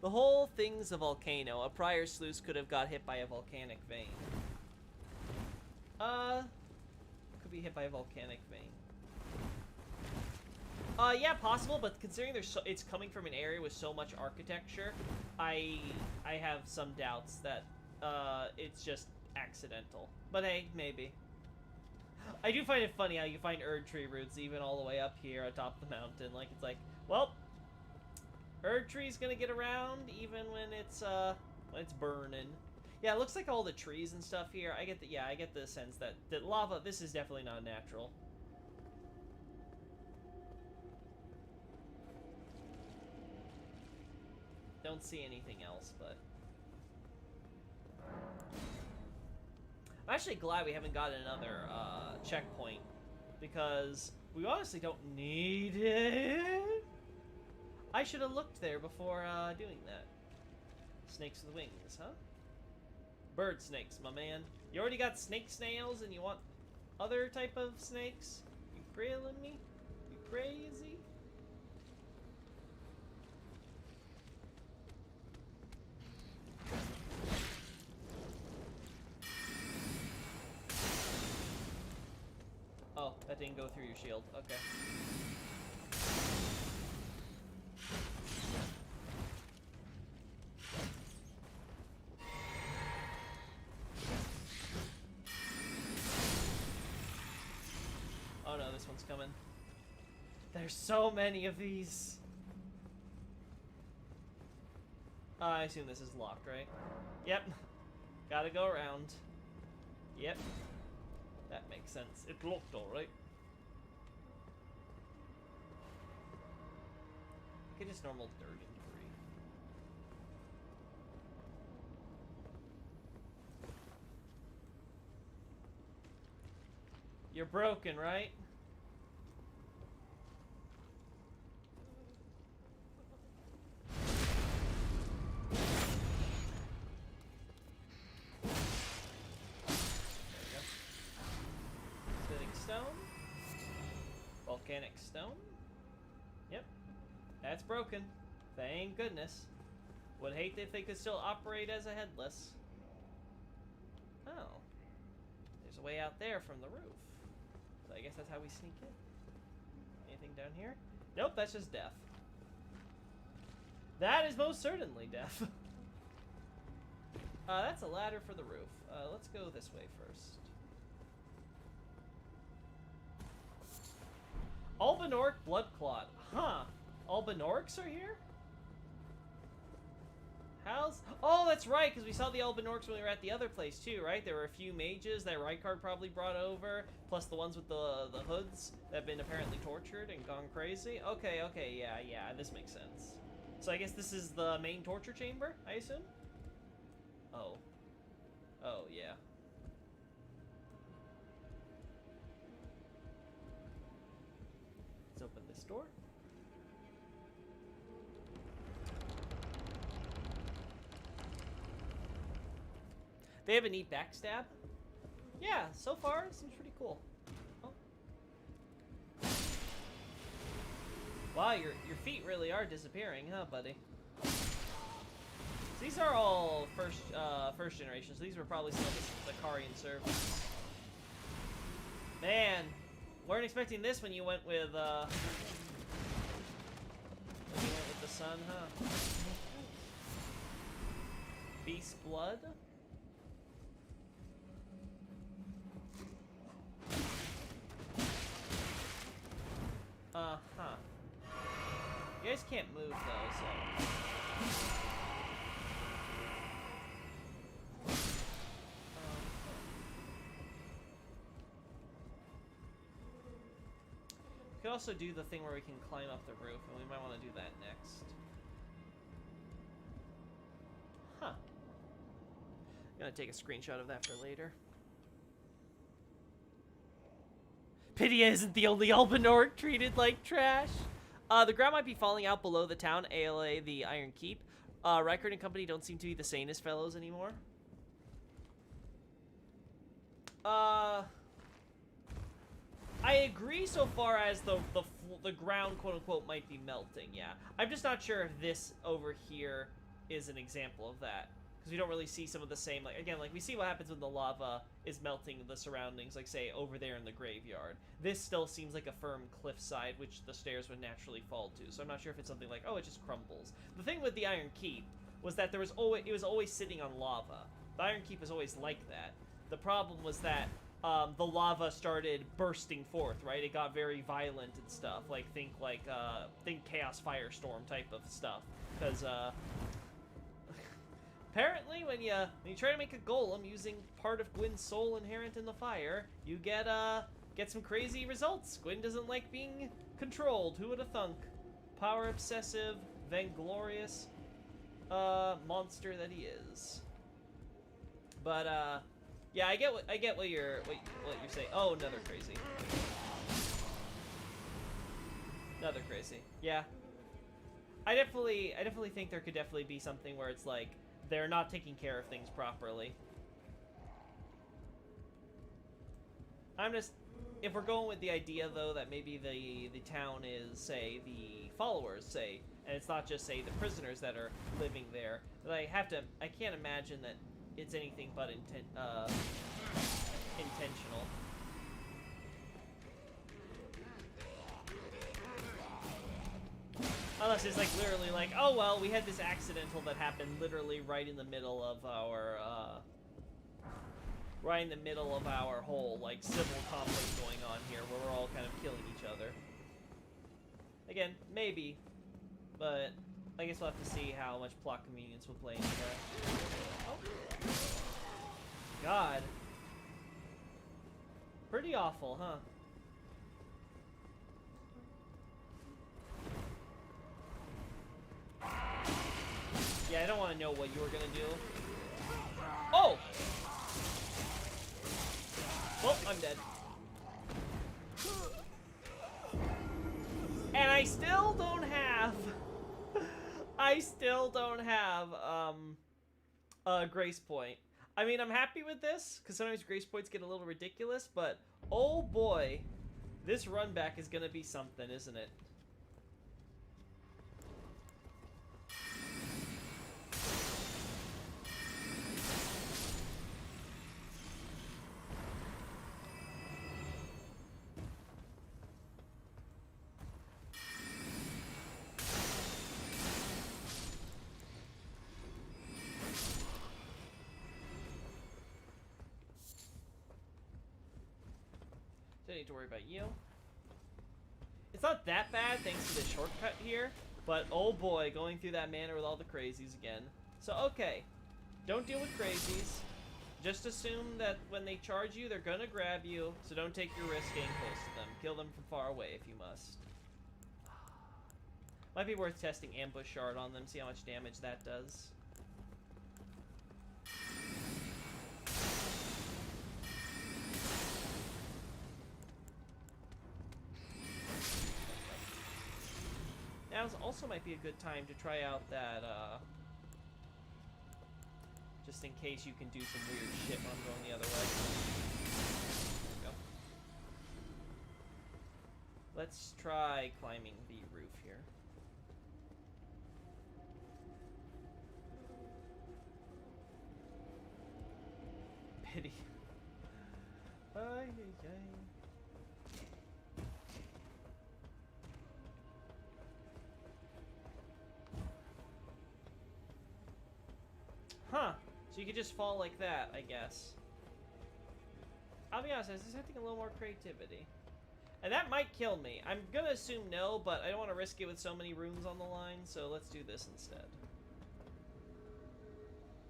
The whole thing's a volcano. A prior sluice could have got hit by a volcanic vein. Could be hit by a volcanic vein. Yeah, possible, but considering it's coming from an area with so much architecture, I have some doubts that it's just accidental. But hey, maybe. I do find it funny how you find Erd Tree roots even all the way up here atop the mountain. Like, it's like, well, Erd Tree's gonna get around even when it's burning. Yeah, it looks like all the trees and stuff here. I get the sense that lava, this is definitely not natural. don't see anything else, but... I'm actually glad we haven't got another checkpoint, because we honestly don't need it. I should have looked there before doing that. Snakes with wings, huh? Bird snakes, my man. You already got snake snails and you want other type of snakes? You grilling me? You crazy? Oh, that didn't go through your shield. Okay. Oh no, this one's coming. There's so many of these. I assume this is locked, right? Yep. Gotta go around. Yep. That makes sense. It's locked, alright. I could just normal dirt and debris. You're broken, right? Volcanic stone? Yep. That's broken. Thank goodness. Would hate if they could still operate as a headless. Oh. There's a way out there from the roof. So I guess that's how we sneak in. Anything down here? Nope, that's just death. That is most certainly death. That's a ladder for the roof. Let's go this way first. Albinork Bloodclot. Huh. Albinorks are here? How's... Oh, that's right, because we saw the Albinorks when we were at the other place, too, right? There were a few mages that Rykard probably brought over, plus the ones with the hoods that have been apparently tortured and gone crazy. Okay, yeah, this makes sense. So I guess this is the main torture chamber, I assume? Oh. Oh, yeah. Let's open this door. They have a neat backstab. Yeah, so far it seems pretty cool. Oh. Wow, your feet really are disappearing, huh, buddy? These are all first generation, so these were probably some of the Karian servants. Man, weren't expecting this when you went with the sun, huh? Beast blood? Huh. You guys can't move though, so. We could also do the thing where we can climb up the roof, and we might want to do that next. Huh. I'm gonna take a screenshot of that for later. Pitia isn't the only Albinork treated like trash. The ground might be falling out below the town, ALA, the Iron Keep. Rykard and company don't seem to be the sanest fellows anymore. I agree so far as the ground, quote-unquote, might be melting, yeah. I'm just not sure if this over here is an example of that. Because we don't really see some of the same, like, again, like, we see what happens when the lava is melting the surroundings, like, say, over there in the graveyard. This still seems like a firm cliffside, which the stairs would naturally fall to. So I'm not sure if it's something like, oh, it just crumbles. The thing with the Iron Keep was that it was always sitting on lava. The Iron Keep was always like that. The problem was that the lava started bursting forth, right? It got very violent and stuff. Like, think Chaos Firestorm type of stuff. Because, apparently, when you try to make a golem using part of Gwyn's soul inherent in the fire, you get some crazy results. Gwyn doesn't like being controlled. Who would have thunk? Power obsessive, vainglorious. monster that he is. But yeah, I get what you're saying. Oh, another crazy. Another crazy. Yeah. I definitely think there could definitely be something where it's like they're not taking care of things properly. If we're going with the idea though that maybe the town is, say, the followers, say, and it's not just, say, the prisoners that are living there, but I can't imagine that it's anything but intentional. Unless it's like literally like, oh well, we had this accidental that happened literally right in the middle of our whole like civil conflict going on here, where we're all kind of killing each other. Again, maybe, but I guess we'll have to see how much plot convenience will play into that. Oh. God. Pretty awful, huh? Yeah, I don't want to know what you were gonna do. Oh! Well, I'm dead. And I still don't have a grace point. I mean, I'm happy with this, because sometimes grace points get a little ridiculous, but oh boy, this run back is gonna be something, isn't it? Don't need to worry about you. It's not that bad thanks to the shortcut here, but oh boy, going through that manor with all the crazies again. So okay, don't deal with crazies. Just assume that when they charge you, they're gonna grab you, so don't take your risk getting close to them. Kill them from far away if you must. Might be worth testing ambush shard on them, see how much damage that does. Now also might be a good time to try out that, just in case you can do some weird shit when I'm going the other way. There we go. Let's try climbing the roof here. Pity. Ay, ay, ay. Huh. So you could just fall like that, I guess. I'll be honest, I was expecting a little more creativity. And that might kill me. I'm gonna assume no, but I don't want to risk it with so many runes on the line, so let's do this instead.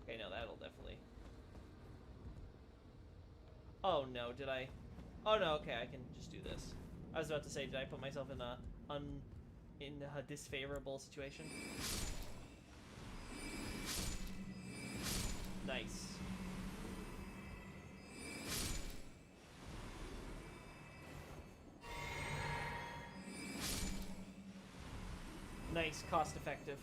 Okay, no, that'll definitely... Oh, no, did I... Oh, no, okay, I can just do this. I was about to say, did I put myself in a disfavorable situation? Nice. Nice, cost effective.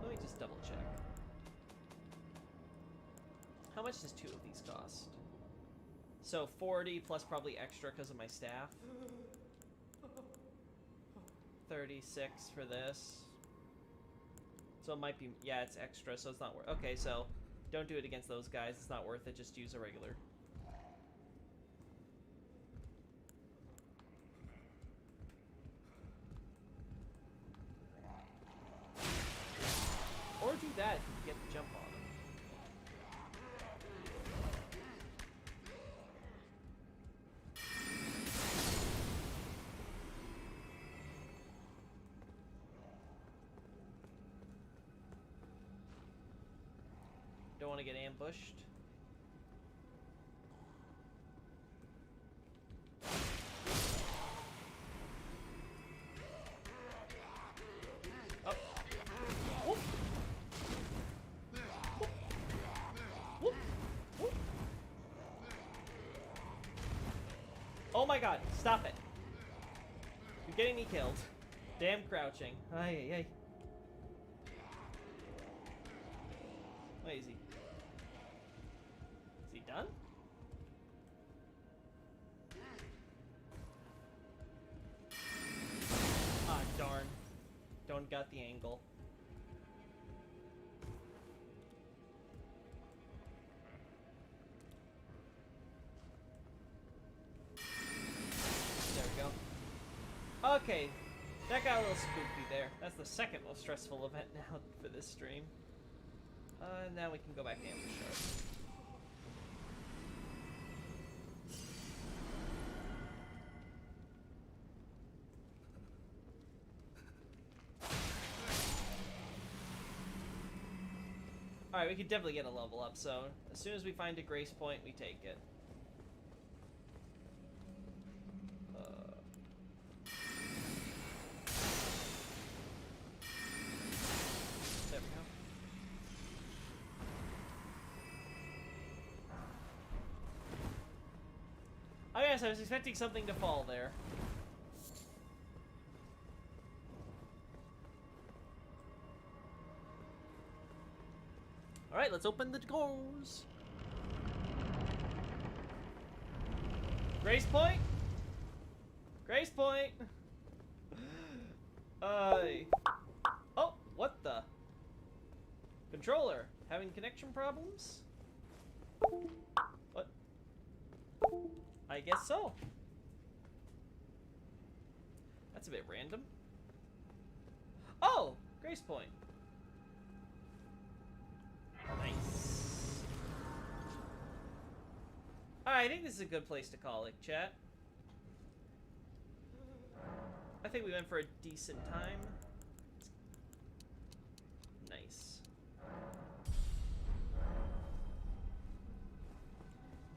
Let me just double check. How much does 2 of these cost? So 40 plus probably extra because of my staff. 36 for this. So it might be, yeah, it's extra, so it's not worth. Okay, so don't do it against those guys. It's not worth it. Just use a regular. Or do that if you get the jump on them. get ambushed. Oh. Whoop. Whoop. Whoop. Whoop. Oh my god, stop it. You're getting me killed. Damn crouching. Ay, ay, ay. Wait, is he done? Ah, darn. Don't got the angle. There we go. Okay, that got a little spooky there. That's the second most stressful event now for this stream. Now we can go back to ambush her. Alright, we could definitely get a level up, so as soon as we find a grace point, we take it. There we go. Oh yes, I was expecting something to fall there. Alright, let's open the doors. Grace point? Grace point! Oh, what the? Controller, having connection problems? What? I guess so. That's a bit random. Oh! Grace point. Nice. Alright, I think this is a good place to call it, chat. I think we went for a decent time. Nice.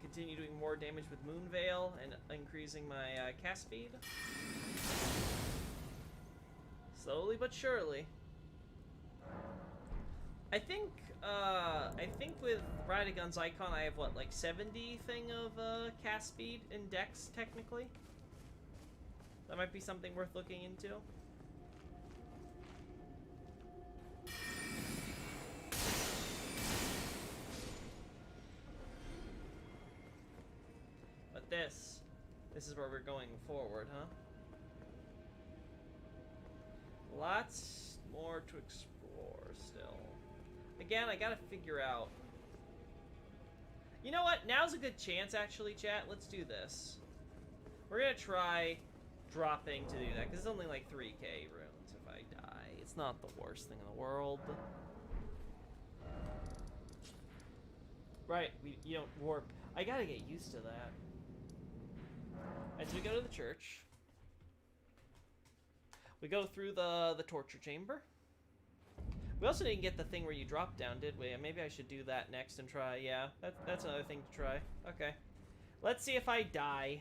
Continue doing more damage with Moonveil and increasing my cast speed. Slowly but surely. I think with Radagon's icon I have what, like 70 thing of cast speed in Dex technically? That might be something worth looking into. But this is where we're going forward, huh? Lots more to explore still. Again, I gotta figure out. You know what? Now's a good chance, actually, chat. Let's do this. We're gonna try dropping to do that, because it's only like 3k runes if I die. It's not the worst thing in the world. Right, you don't warp. I gotta get used to that. As we go to the church, we go through the torture chamber. We also didn't get the thing where you drop down, did we? Maybe I should do that next and try. Yeah, that's another thing to try. Okay. Let's see if I die.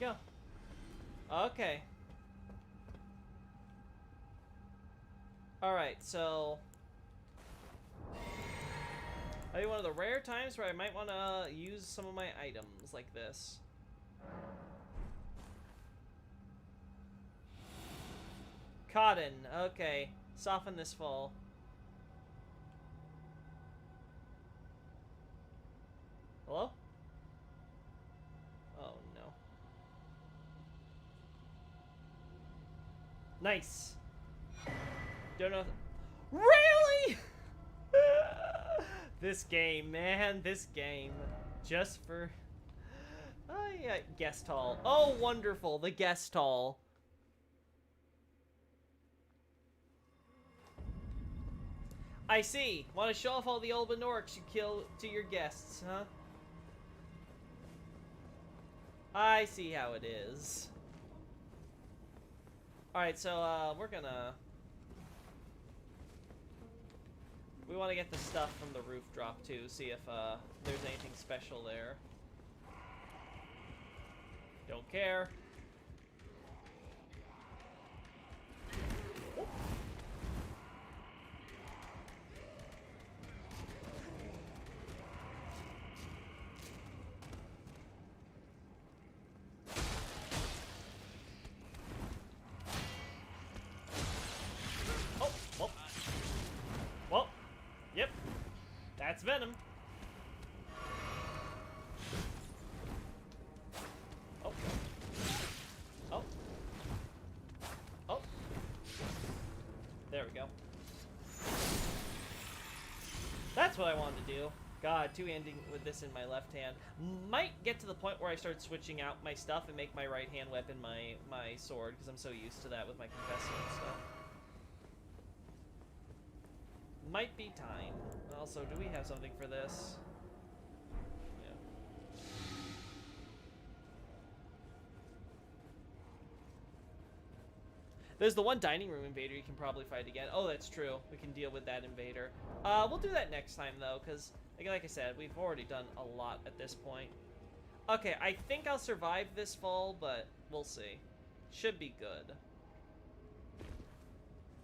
Go. Okay. Alright, so I think one of the rare times where I might want to use some of my items like this. Cotton. Okay. Soften this fall. Hello? Oh, no. Nice. Don't know. Really? This game, man. This game. Just for... Oh, yeah. Guest hall. Oh, wonderful. The guest hall. I see. Want to show off all the Elben orcs you kill to your guests, huh? I see how it is. Alright, so, we're gonna... We want to get the stuff from the roof drop, too. See if, there's anything special there. Don't care. That's venom. Oh. Oh. Oh. There we go. That's what I wanted to do. God, two-handing with this in my left hand. Might get to the point where I start switching out my stuff and make my right-hand weapon my sword, because I'm so used to that with my confessor and stuff. Might be time. Also, do we have something for this? Yeah. There's the one dining room invader you can probably fight again. Oh, that's true. We can deal with that invader. We'll do that next time, though, because, like I said, we've already done a lot at this point. Okay, I think I'll survive this fall, but we'll see. Should be good.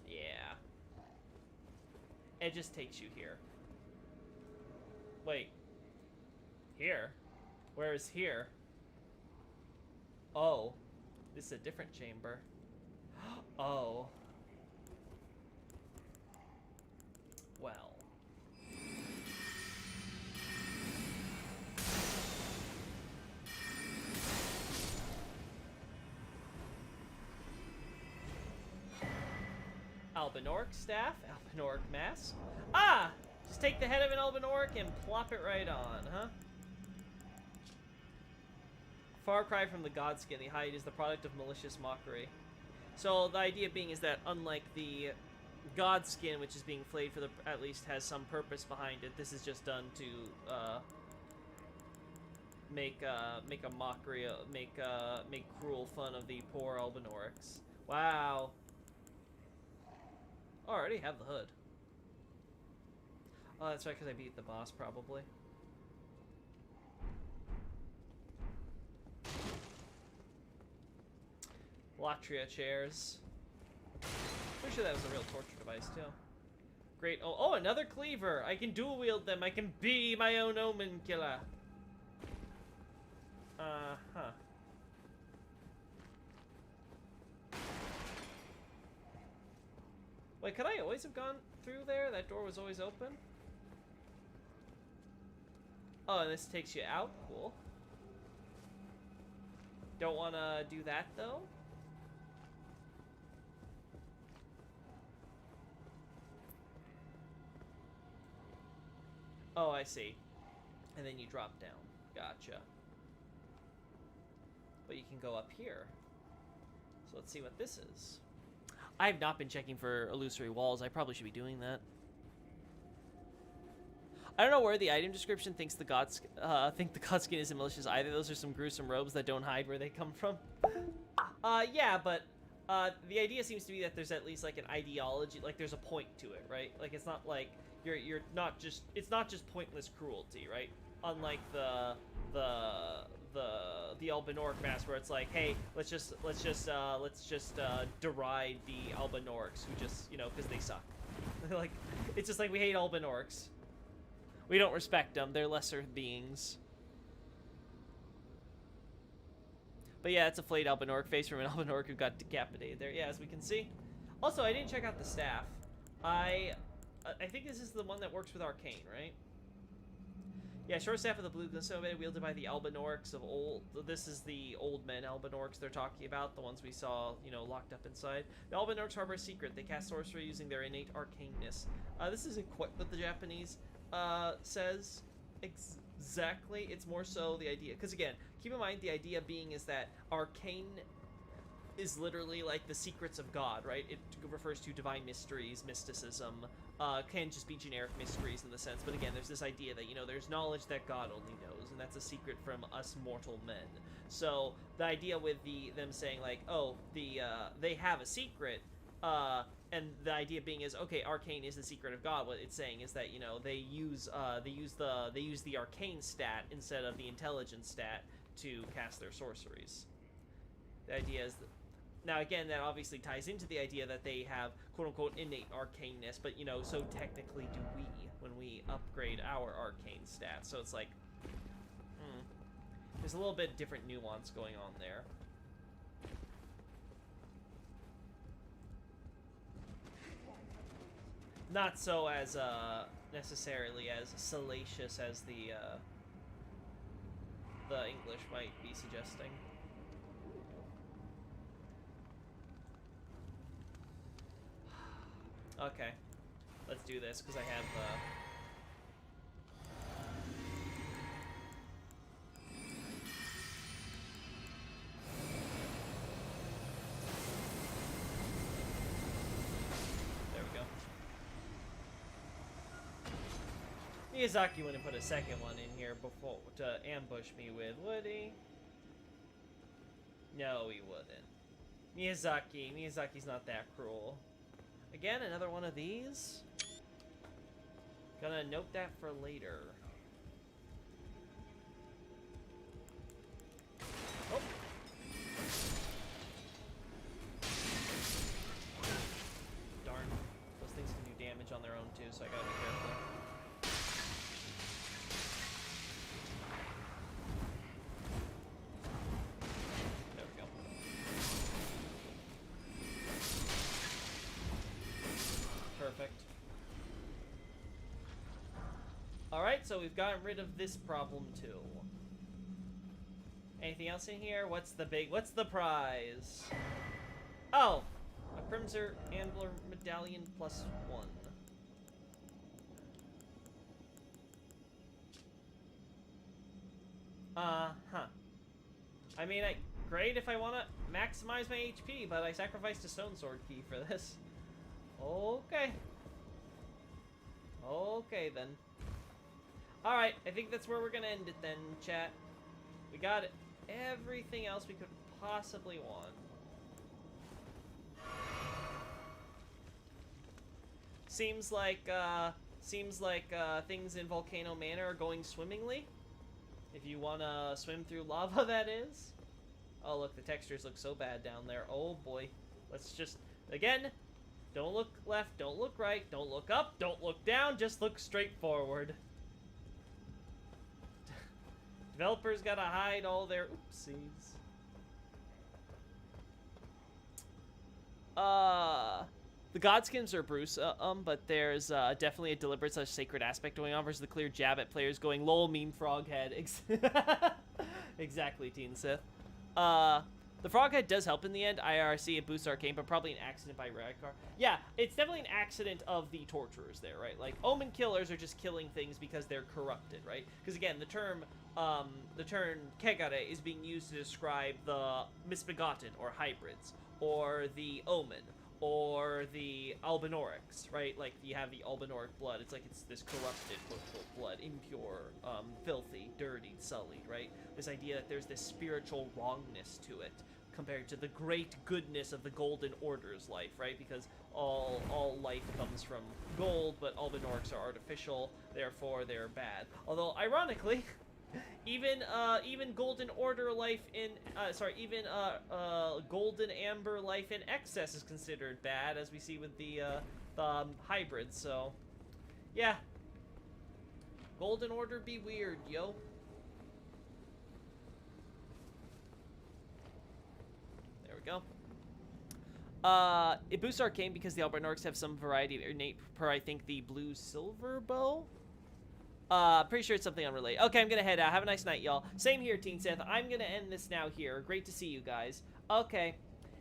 Yeah. It just takes you here. Wait. Here? Where is here? Oh. This is a different chamber. Oh. Well. Elben orc staff, Elben orc mask. Ah! Just take the head of an Elben orc and plop it right on, huh? Far cry from the godskin, the hide is the product of malicious mockery. So the idea being is that unlike the godskin, which is being flayed for the, at least has some purpose behind it, this is just done to make a mockery, make cruel fun of the poor Elben orcs. Wow. Oh, I already have the hood. Oh, that's right, because I beat the boss, probably. Latria chairs. Pretty sure that was a real torture device, too. Great. Oh, another cleaver! I can dual wield them. I can be my own omen killer. Uh-huh. Wait, could I always have gone through there? That door was always open? Oh, and this takes you out? Cool. Don't want to do that, though? Oh, I see. And then you drop down. Gotcha. But you can go up here. So let's see what this is. I have not been checking for illusory walls. I probably should be doing that. I don't know where the item description thinks the godskin isn't malicious either. Those are some gruesome robes that don't hide where they come from. Yeah, but the idea seems to be that there's at least like an ideology, like there's a point to it, right? Like it's not like you're not just, it's not just pointless cruelty, right? Unlike the Elben orc mask, where it's like, hey, let's just deride the Elben orcs who just, you know, because they suck. Like, it's just like we hate Elben orcs. We don't respect them. They're lesser beings. But yeah, it's a flayed Elben orc face from an Elben orc who got decapitated there. Yeah, as we can see. Also, I didn't check out the staff. I think this is the one that works with arcane, right? Yeah, short staff of the blue glissomid wielded by the Albinorcs of old. This is the old men Albinorcs they're talking about, the ones we saw, you know, locked up inside. The Albinorcs harbor a secret. They cast sorcery using their innate arcaneness. This isn't quite what the Japanese says exactly. It's more so the idea, because again, keep in mind the idea being is that arcane is literally like the secrets of God, right? It refers to divine mysteries, mysticism. Can just be generic mysteries in the sense, but again, there's this idea that, you know, there's knowledge that God only knows, and that's a secret from us mortal men. So the idea with them saying like, oh, they have a secret, and the idea being is, okay, arcane is the secret of God. What it's saying is that, you know, they use the arcane stat instead of the intelligence stat to cast their sorceries. The idea is that, now again, that obviously ties into the idea that they have quote-unquote innate arcaneness, but, you know, so technically do we when we upgrade our arcane stats. So it's like, there's a little bit different nuance going on there. Not so as necessarily as salacious as the English might be suggesting. Okay, let's do this, because I have, there we go. Miyazaki wouldn't put a second one in here before to ambush me with, would he? No, he wouldn't. Miyazaki's not that cruel. Again, another one of these. Gonna note that for later. Oh. Darn. Those things can do damage on their own too, so I gotta be careful. There we go. Perfect. Alright, so we've gotten rid of this problem too. Anything else in here? What's the prize? Oh! A Crimson Ambler Medallion +1. Uh-huh. I mean, great if I want to maximize my HP, but I sacrificed a Stone Sword key for this. Okay. Okay, then. Alright, I think that's where we're gonna end it then, chat. We got everything else we could possibly want. Seems like things in Volcano Manor are going swimmingly. If you wanna swim through lava, that is. Oh, look, the textures look so bad down there. Oh, boy. Let's just, again, don't look left, don't look right, don't look up, don't look down, just look straight forward. Developers gotta hide all their oopsies. The Godskins are Bruce, but there's definitely a deliberate such sacred aspect going on versus the clear jab at players going, lol, mean frog head. Exactly, Teen Sith. The frog head does help in the end. IRC, it boosts arcane, but probably an accident by Radcar. Yeah, it's definitely an accident of the torturers there, right? Like, omen killers are just killing things because they're corrupted, right? Because again, the term Kegare is being used to describe the misbegotten or hybrids, or the omen, or the Albinorics, right? Like, you have the Albinoric blood. It's like it's this corrupted, quote-unquote, blood, impure, filthy, dirty, sullied, right? This idea that there's this spiritual wrongness to it compared to the great goodness of the Golden Order's life, right? Because all life comes from gold, but Albinorics are artificial, therefore they're bad. Although, ironically, even Golden Order life in, Golden Amber life in excess is considered bad, as we see with the hybrids, so, yeah. Golden Order be weird, yo. There we go. It boosts arcane because the Albinorics have some variety of innate per, I think, the blue-silver bow. Pretty sure it's something unrelated. Okay, I'm gonna head out. Have a nice night, y'all. Same here, Teen Sith. I'm gonna end this now here. Great to see you guys. Okay.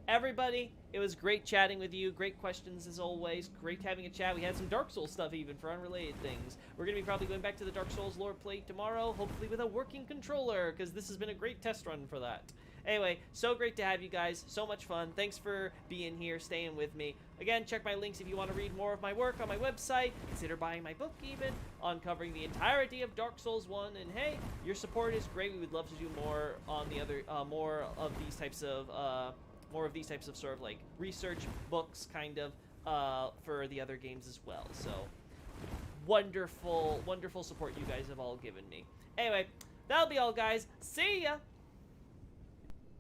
Everybody, it was great chatting with you. Great questions as always. Great having a chat. We had some Dark Souls stuff even for unrelated things. We're going to be probably going back to the Dark Souls lore play tomorrow, hopefully with a working controller, because this has been a great test run for that. Anyway, so great to have you guys. So much fun. Thanks for being here, staying with me. Again, check my links if you want to read more of my work on my website. Consider buying my book even on covering the entirety of Dark Souls 1. And hey, your support is great. We would love to do more on the other, more of these types of sort of like research books kind of for the other games as well. So wonderful support you guys have all given me. Anyway, that'll be all, guys. See ya.